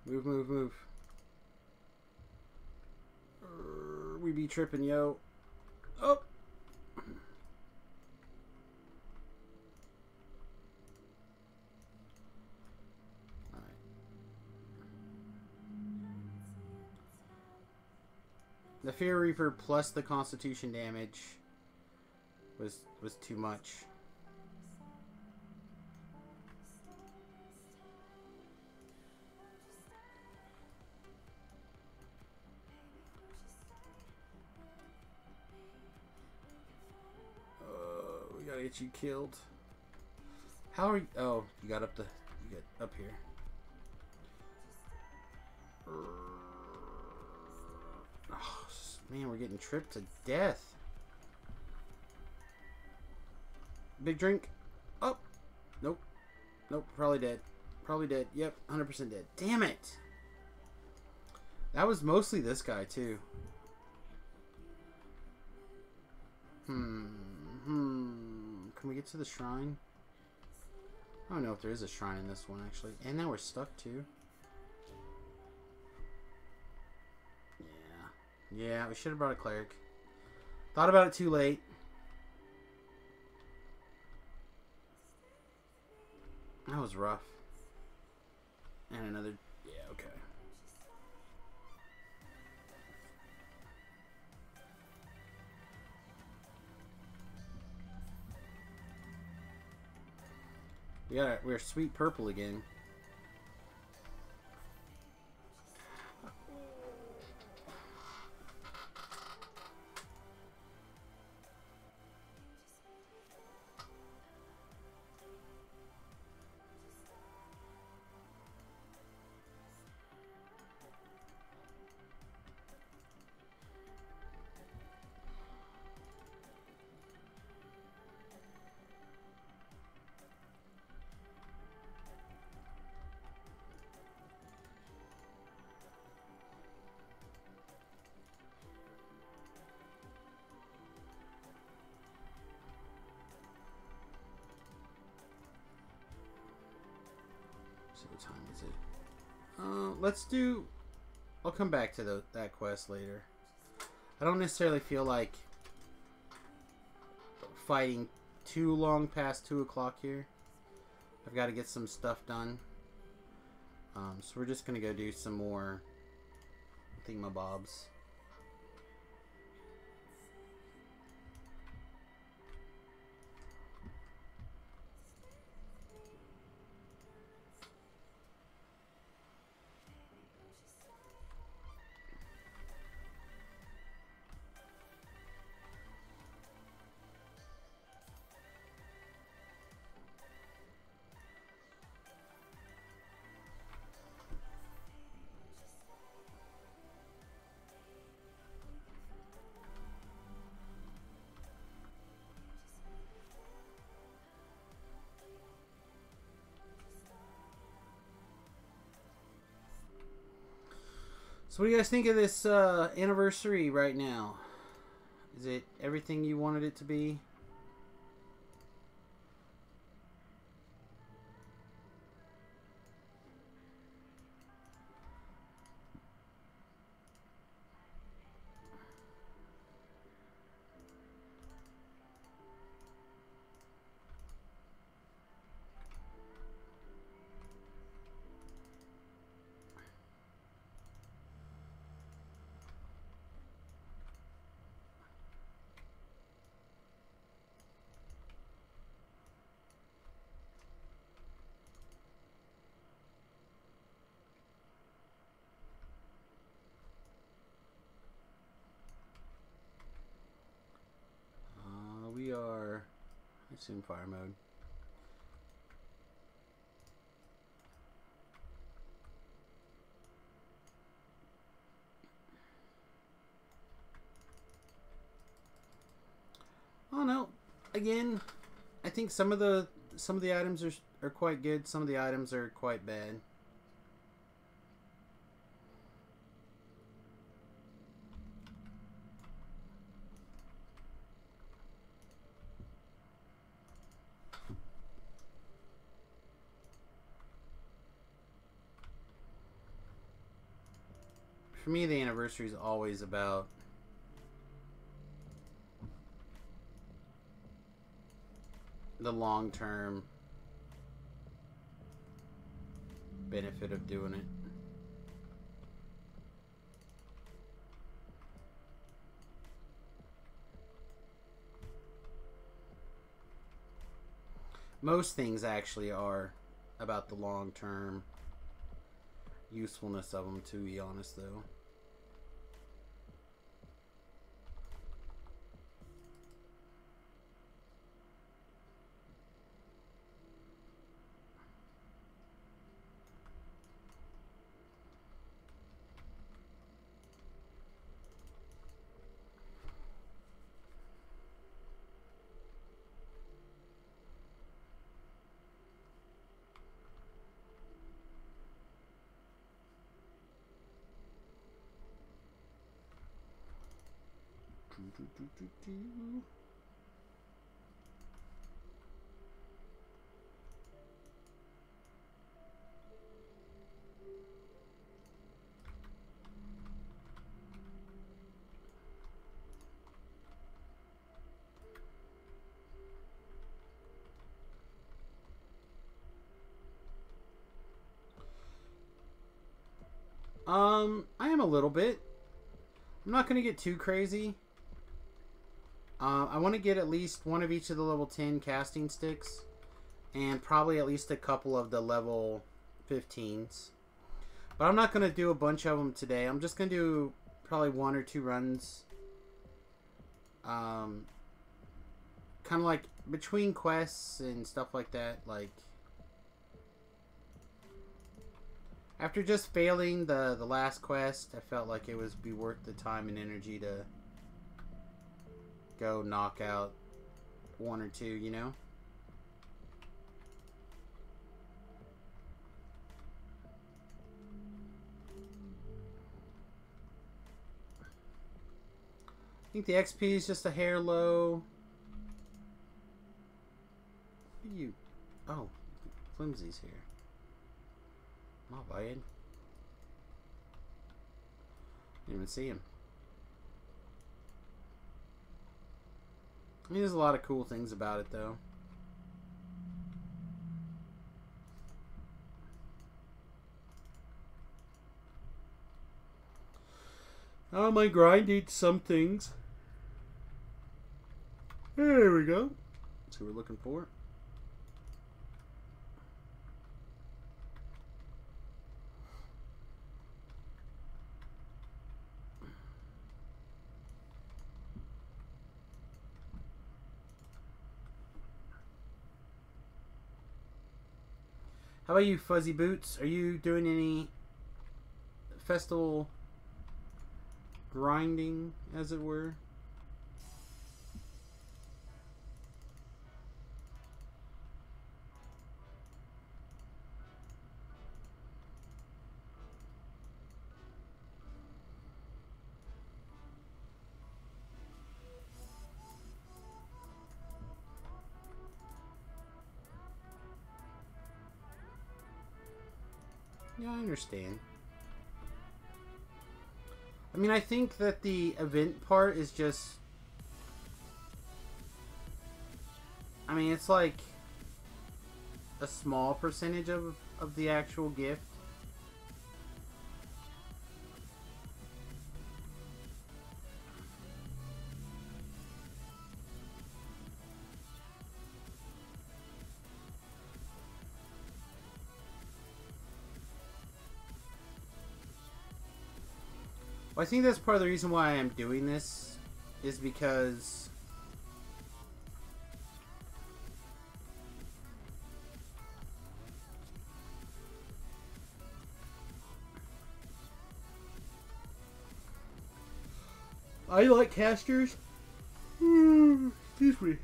Move, move, move. We be tripping, yo. Oh! The Fear Reaper plus the Constitution damage was too much. We gotta get you killed. How are you? Oh, you got up here. Oh, man, we're getting tripped to death. Big drink. Oh, nope. Nope, probably dead. Probably dead. Yep, 100% dead. Damn it. That was mostly this guy, too. Can we get to the shrine? I don't know if there is a shrine in this one, actually. And now we're stuck, too. Yeah, we should have brought a cleric. Thought about it too late. That was rough. And another... Yeah, okay. We're sweet purple again. What time is it? Let's do... I'll come back to that quest later. I don't necessarily feel like fighting too long past 2 o'clock here. I've got to get some stuff done. So we're just going to go do some more thingamabobs. So what do you guys think of this anniversary right now? Is it everything you wanted it to be? We are in fire mode. Oh no! Again, I think some of the items are quite good. Some of the items are quite bad. For me, the anniversary is always about the long-term benefit of doing it. Most things actually are about the long-term usefulness of them, to be honest, though. I am a little bit. I'm not going to get too crazy. I want to get at least one of each of the level 10 casting sticks. And probably at least a couple of the level 15s. But I'm not going to do a bunch of them today. I'm just going to do probably 1 or 2 runs. Kind of like between quests and stuff like that. Like, after just failing the last quest, I felt like it would be worth the time and energy to go knock out 1 or 2, you know? I think the XP is just a hair low. What are you? Oh, Flimsy's here. Not bad. Didn't even see him. I mean, there's a lot of cool things about it, though. Oh, my grind eats some things. There we go. That's who we're looking for. How about you, Fuzzy Boots? Are you doing any festival grinding, as it were? Yeah, I understand. I mean, I think that the event part is just... I mean, it's like a small percentage of the actual gift. Well, I think that's part of the reason why I'm doing this, is because I like casters. Excuse me.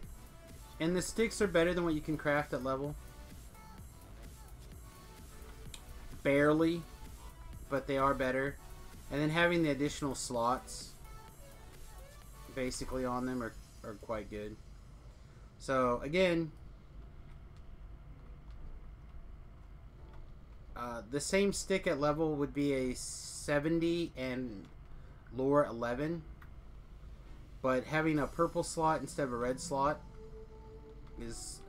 And the sticks are better than what you can craft at level. Barely, but they are better. And then having the additional slots basically on them are quite good. So again, the same stick at level would be a 70 and lore 11, but having a purple slot instead of a red slot is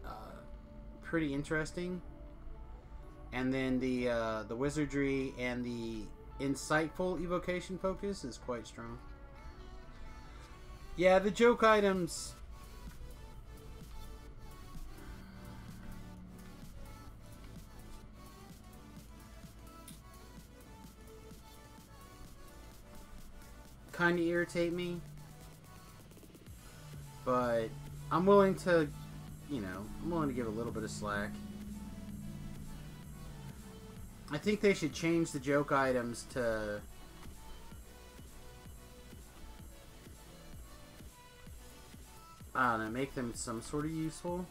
pretty interesting. And then the wizardry and the insightful evocation focus is quite strong. Yeah, the joke items... kind of irritate me. But I'm willing to, you know, I'm willing to give a little bit of slack. I think they should change the joke items to... I don't know, make them some sort of useful.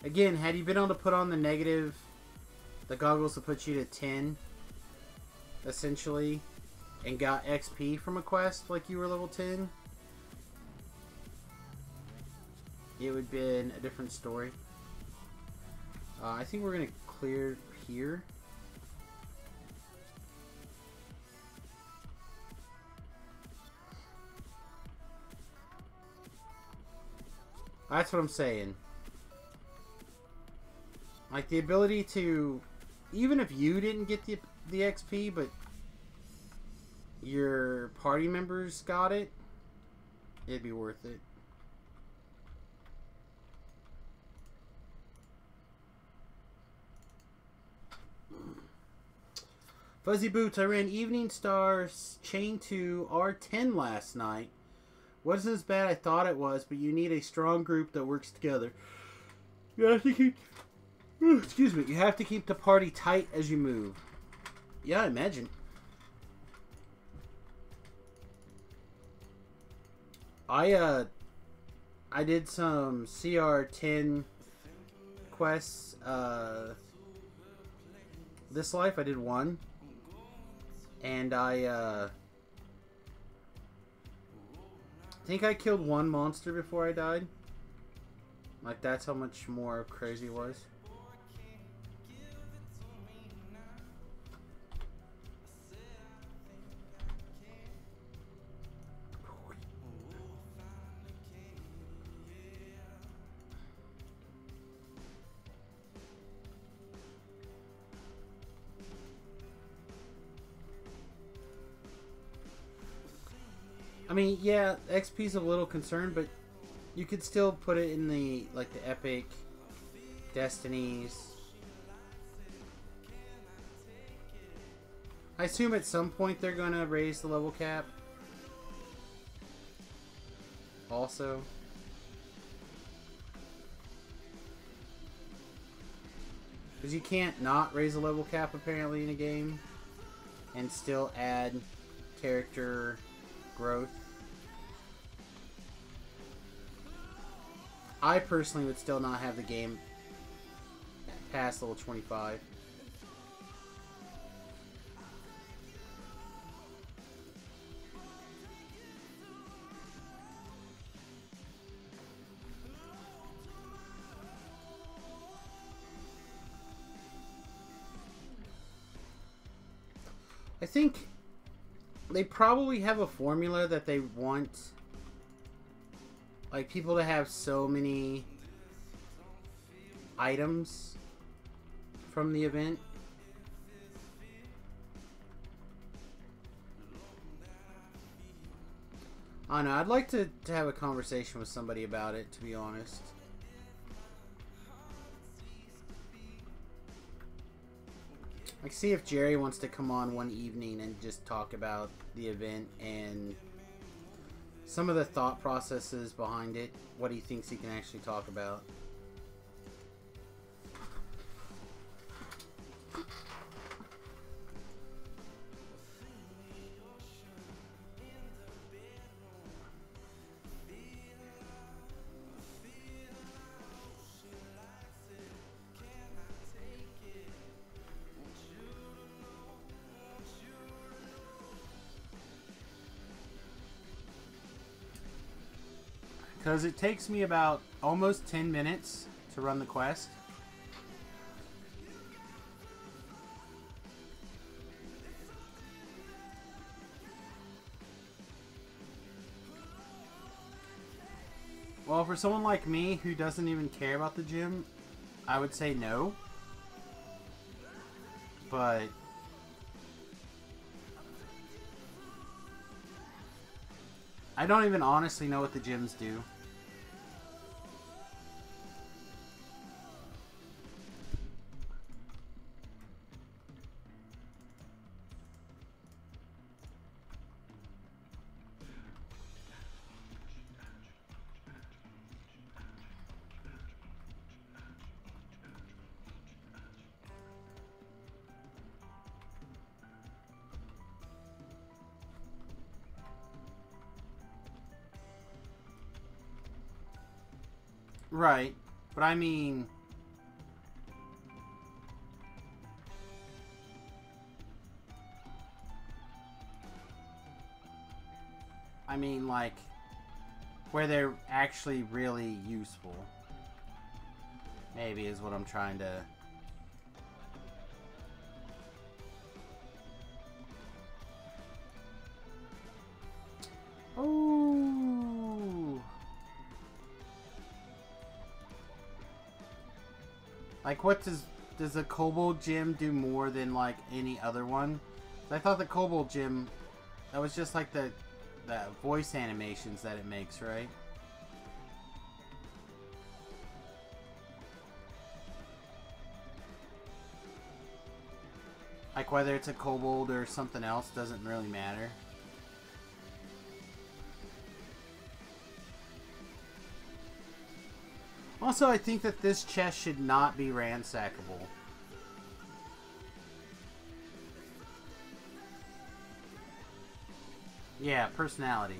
Again, had you been able to put on the negative, the goggles to put you to 10, essentially, and got XP from a quest like you were level 10, it would have been a different story. I think we're going to clear here. That's what I'm saying. Like, the ability to... Even if you didn't get the XP, but your party members got it, it'd be worth it. Fuzzy Boots, I ran Evening Stars Chain 2 R10 last night. Wasn't as bad as I thought it was, but you need a strong group that works together. You have to keep... Excuse me. You have to keep the party tight as you move. Yeah, I imagine. I did some CR10 quests. This life, I did one. And I think I killed one monster before I died. Like, that's how much more crazy it was. I mean, yeah, XP's a little concerned, but you could still put it in the, like, the epic destinies. I assume at some point they're gonna raise the level cap. Also. Because you can't not raise the level cap, apparently, in a game. And still add character growth. I personally would still not have the game past level 25. I think they probably have a formula that they want, like, people to have so many items from the event. I don't know. I'd like to have a conversation with somebody about it, to be honest. Like, see if Jerry wants to come on one evening and just talk about the event and some of the thought processes behind it, what he thinks he can actually talk about. Because it takes me about almost 10 minutes to run the quest. Well, for someone like me who doesn't even care about the gym, I would say no. But I don't even honestly know what the gyms do. Right, but I mean, like, where they're actually really useful, maybe is what I'm trying to... Oh! Like, what does a Kobold gym do more than, like, any other one? I thought the Kobold gym, that was just, like, the voice animations that it makes, right? Like, whether it's a Kobold or something else doesn't really matter. Also, I think that this chest should not be ransackable. Yeah, personality.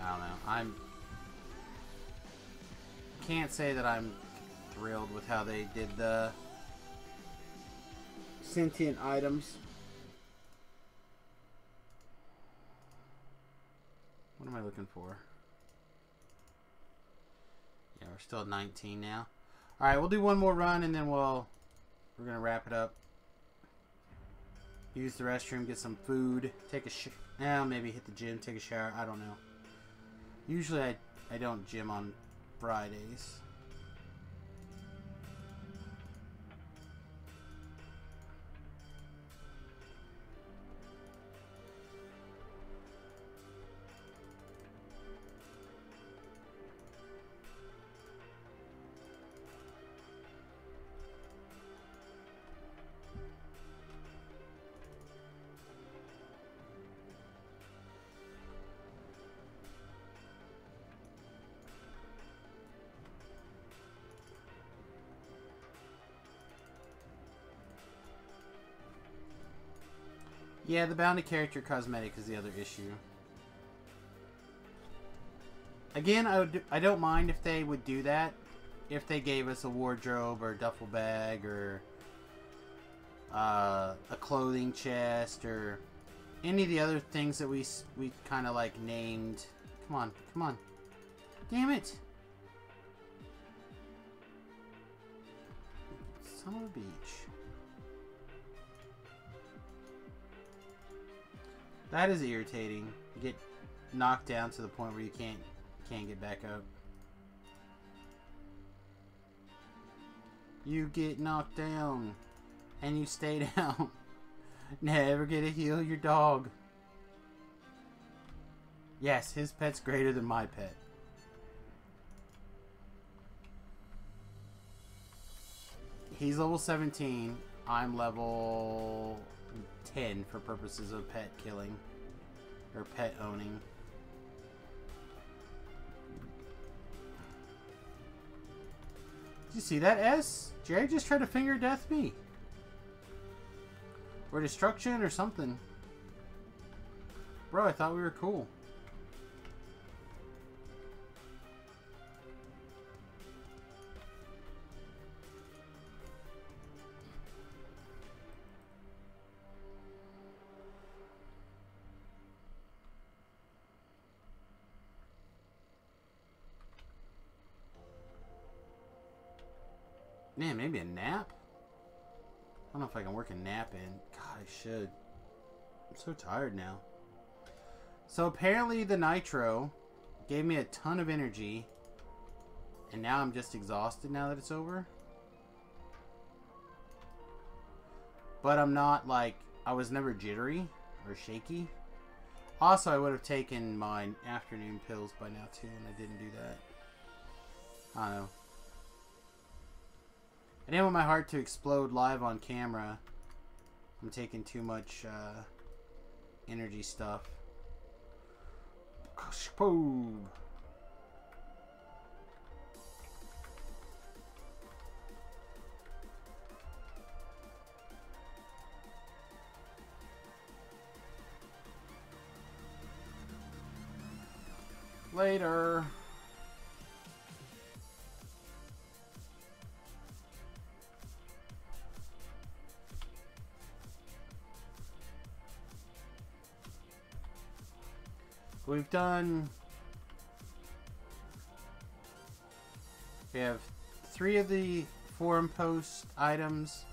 I don't know. Can't say that I'm thrilled with how they did the sentient items. What am I looking for? Yeah, we're still at 19 now. Alright, we'll do one more run and then we're gonna wrap it up. Use the restroom, get some food, take a maybe hit the gym, take a shower, I don't know. Usually I don't gym on Fridays. Yeah, the bounty character cosmetic is the other issue. Again, I don't mind if they would do that. If they gave us a wardrobe or a duffel bag or a clothing chest or any of the other things that we kind of like named Come on, come on. Damn it! Son of a beach. That is irritating. You get knocked down to the point where you can't get back up. You get knocked down and you stay down. Never get to heal your dog. Yes, his pet's greater than my pet. He's level 17. I'm level 10 for purposes of pet killing. Or pet owning. Did you see that, S? Jerry just tried to finger death me. Or destruction or something. Bro, I thought we were cool. Man, maybe a nap? I don't know if I can work a nap in. God, I should. I'm so tired now. So apparently the nitro gave me a ton of energy. And now I'm just exhausted now that it's over. But I'm not like... I was never jittery or shaky. Also, I would have taken my afternoon pills by now too, and I didn't do that. I don't know. I didn't want my heart to explode live on camera. I'm taking too much energy stuff. Later. We've done... We have 3 of the forum post items,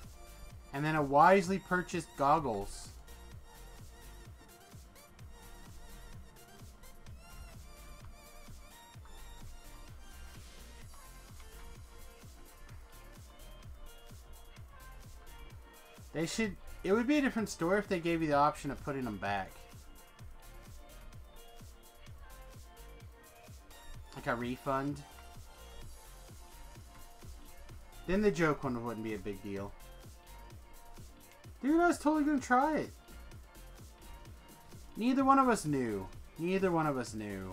and then a wisely purchased goggles. They should... It would be a different store if they gave you the option of putting them back. Like a refund. Then the joke one wouldn't be a big deal. Dude, I was totally gonna try it. Neither one of us knew. Neither one of us knew.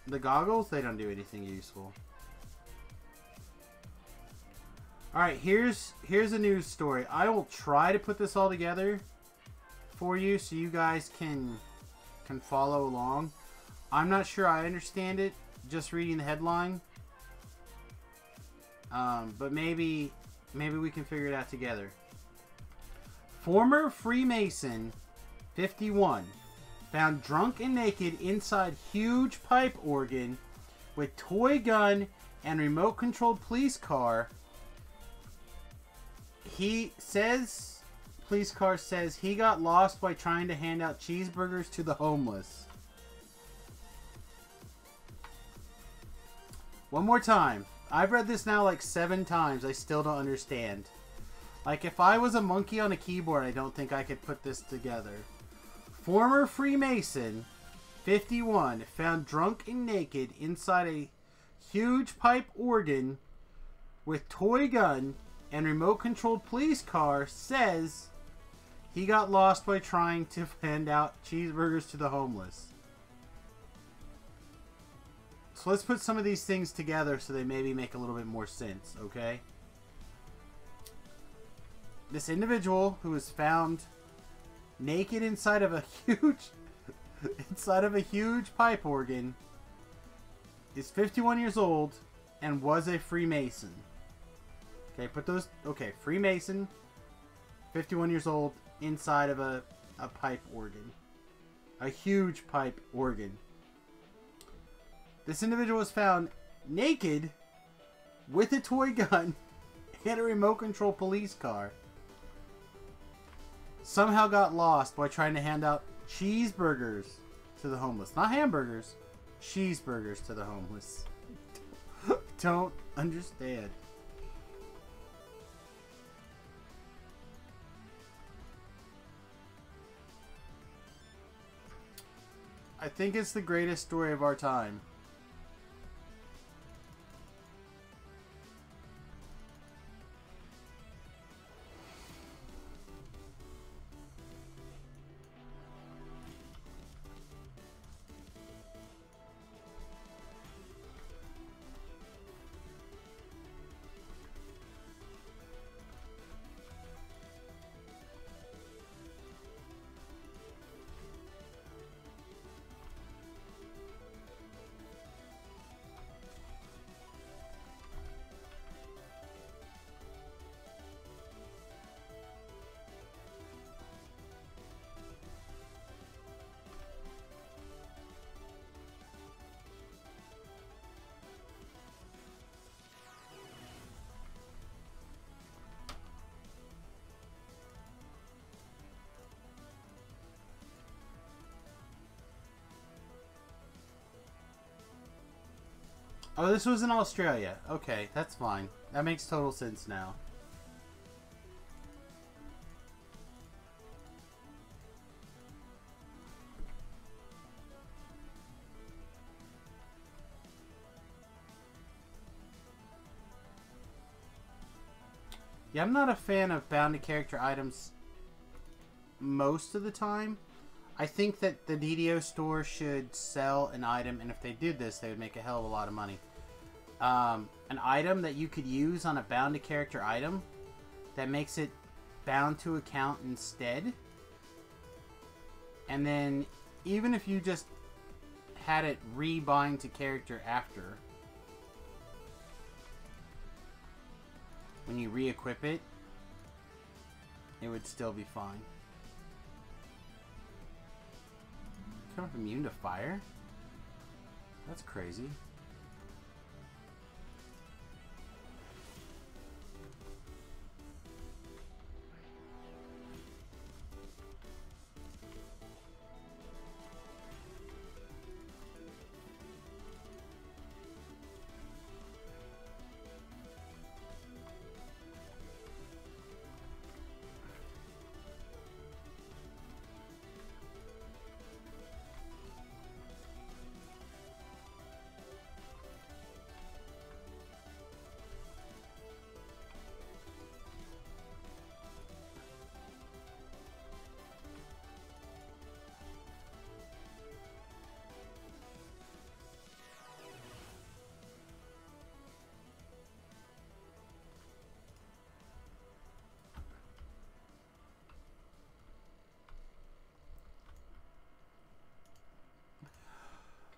The goggles, they don't do anything useful. Alright, here's a news story. I will try to put this all together for you so you guys can follow along. I'm not sure I understand it just reading the headline. But maybe we can figure it out together. Former Freemason 51 found drunk and naked inside huge pipe organ with toy gun and remote controlled police car. Police car says he got lost by trying to hand out cheeseburgers to the homeless. One more time. I've read this now like 7 times. I still don't understand. Like, if I was a monkey on a keyboard, I don't think I could put this together. Former Freemason 51 found drunk and naked inside a huge pipe organ with toy gun and remote controlled police car says He got lost by trying to hand out cheeseburgers to the homeless. So let's put some of these things together so they maybe make a little bit more sense, okay? This individual who was found naked inside of a huge pipe organ is 51 years old and was a Freemason. Okay, put those... Okay, Freemason, 51 years old, inside of a pipe organ. A huge pipe organ. This individual was found naked with a toy gun and a remote control police car. Somehow got lost by trying to hand out cheeseburgers to the homeless. Not hamburgers. Cheeseburgers to the homeless. Don't understand. I think it's the greatest story of our time. Oh, this was in Australia. Okay, that's fine. That makes total sense now. Yeah, I'm not a fan of bound to character items most of the time. I think that the DDO store should sell an item, and if they did this, they would make a hell of a lot of money. An item that you could use on a bound to character item that makes it bound to account instead. And then even if you just had it rebind to character after, when you re-equip it, it would still be fine. Become immune to fire? That's crazy.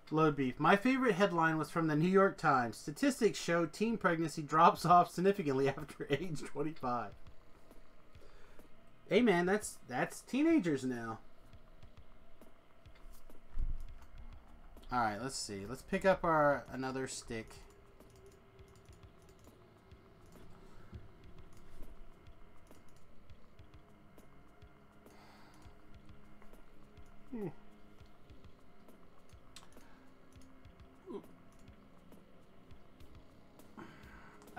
Load beef. My favorite headline was from the New York Times. Statistics show teen pregnancy drops off significantly after age 25. Hey man, that's teenagers now. Alright, let's see. Let's pick up our another stick.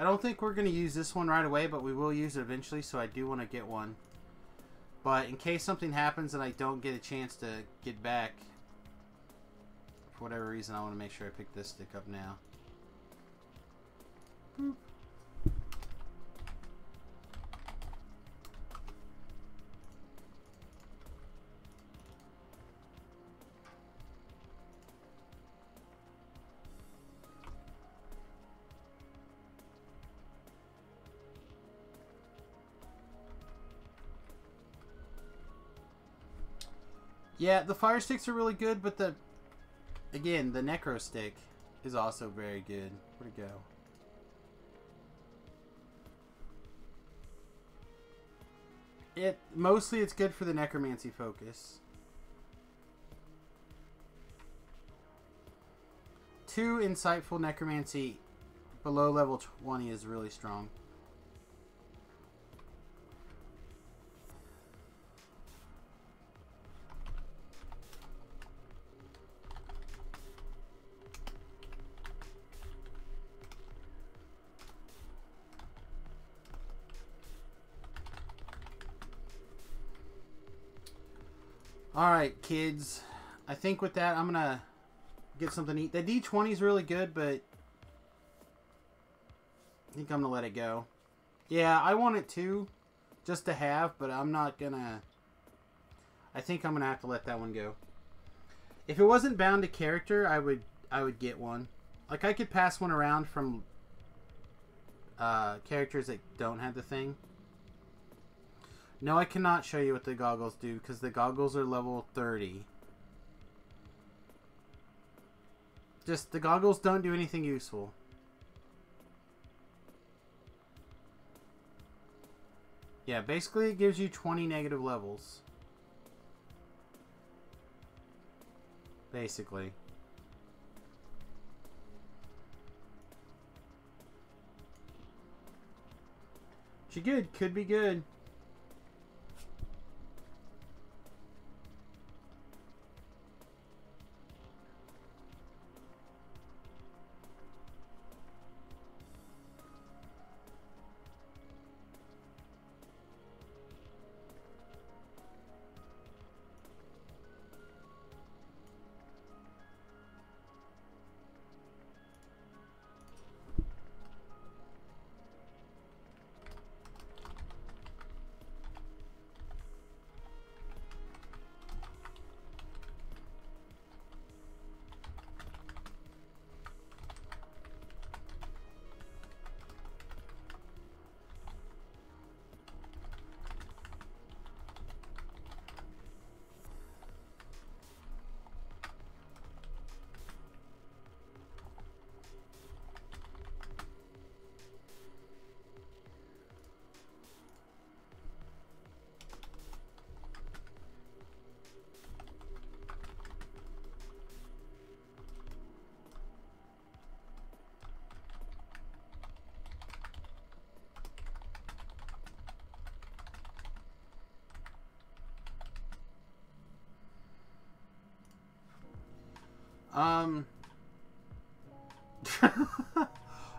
I don't think we're going to use this one right away, but we will use it eventually, so I do want to get one. But in case something happens and I don't get a chance to get back, for whatever reason, I want to make sure I pick this stick up now. Boop. Yeah, the fire sticks are really good, but again, the necro stick is also very good. Where'd it go? Mostly it's good for the necromancy focus. 2 insightful necromancy below level 20 is really strong. Alright, kids. I think with that, I'm going to get something to eat. The D20 is really good, but I think I'm going to let it go. Yeah, I want it too, just to have, but I'm not going to... I think I'm going to have to let that one go. If it wasn't bound to character, I would get one. Like, I could pass one around from characters that don't have the thing. No, I cannot show you what the goggles do, because the goggles are level 30. Just, the goggles don't do anything useful. Yeah, basically it gives you 20 negative levels. Basically. She good. Could be good.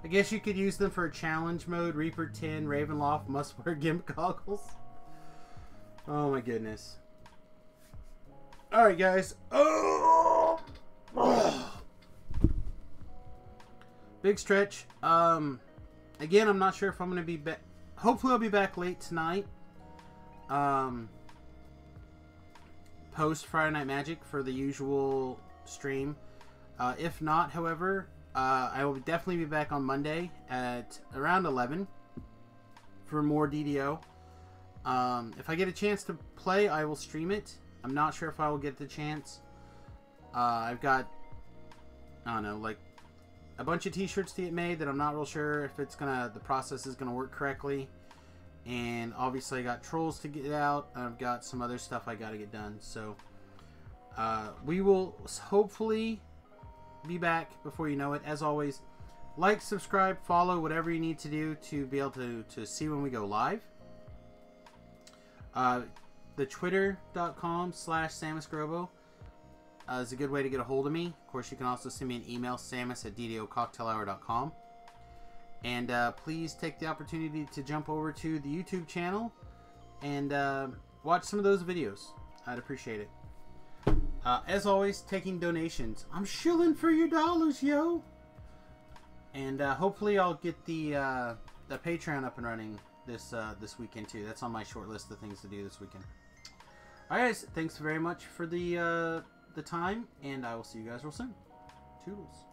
I guess you could use them for challenge mode. Reaper 10, Ravenloft must wear GIMP goggles. Oh my goodness. Alright guys. Oh! Big stretch. Again, I'm not sure if I'm going to be back. Hopefully I'll be back late tonight. Post Friday Night Magic for the usual stream. If not, however, I will definitely be back on Monday at around 11 for more DDO. If I get a chance to play, I will stream it. I'm not sure if I will get the chance. I've got, I don't know, like a bunch of t-shirts to get made that I'm not real sure if it's gonna, the process is gonna work correctly. And obviously I got trolls to get out. I've got some other stuff I gotta get done. So we will hopefully be back before you know it. As always, like, subscribe, follow, whatever you need to do to be able to see when we go live. The twitter.com/SamusGrobo is a good way to get a hold of me. Of course, you can also send me an email, samus@ddococktailour.com. And please take the opportunity to jump over to the YouTube channel and watch some of those videos. I'd appreciate it. As always, taking donations. I'm shilling for your dollars, yo. And hopefully I'll get the Patreon up and running this weekend too. That's on my short list of things to do this weekend. Alright guys, thanks very much for the time, and I will see you guys real soon. Toodles.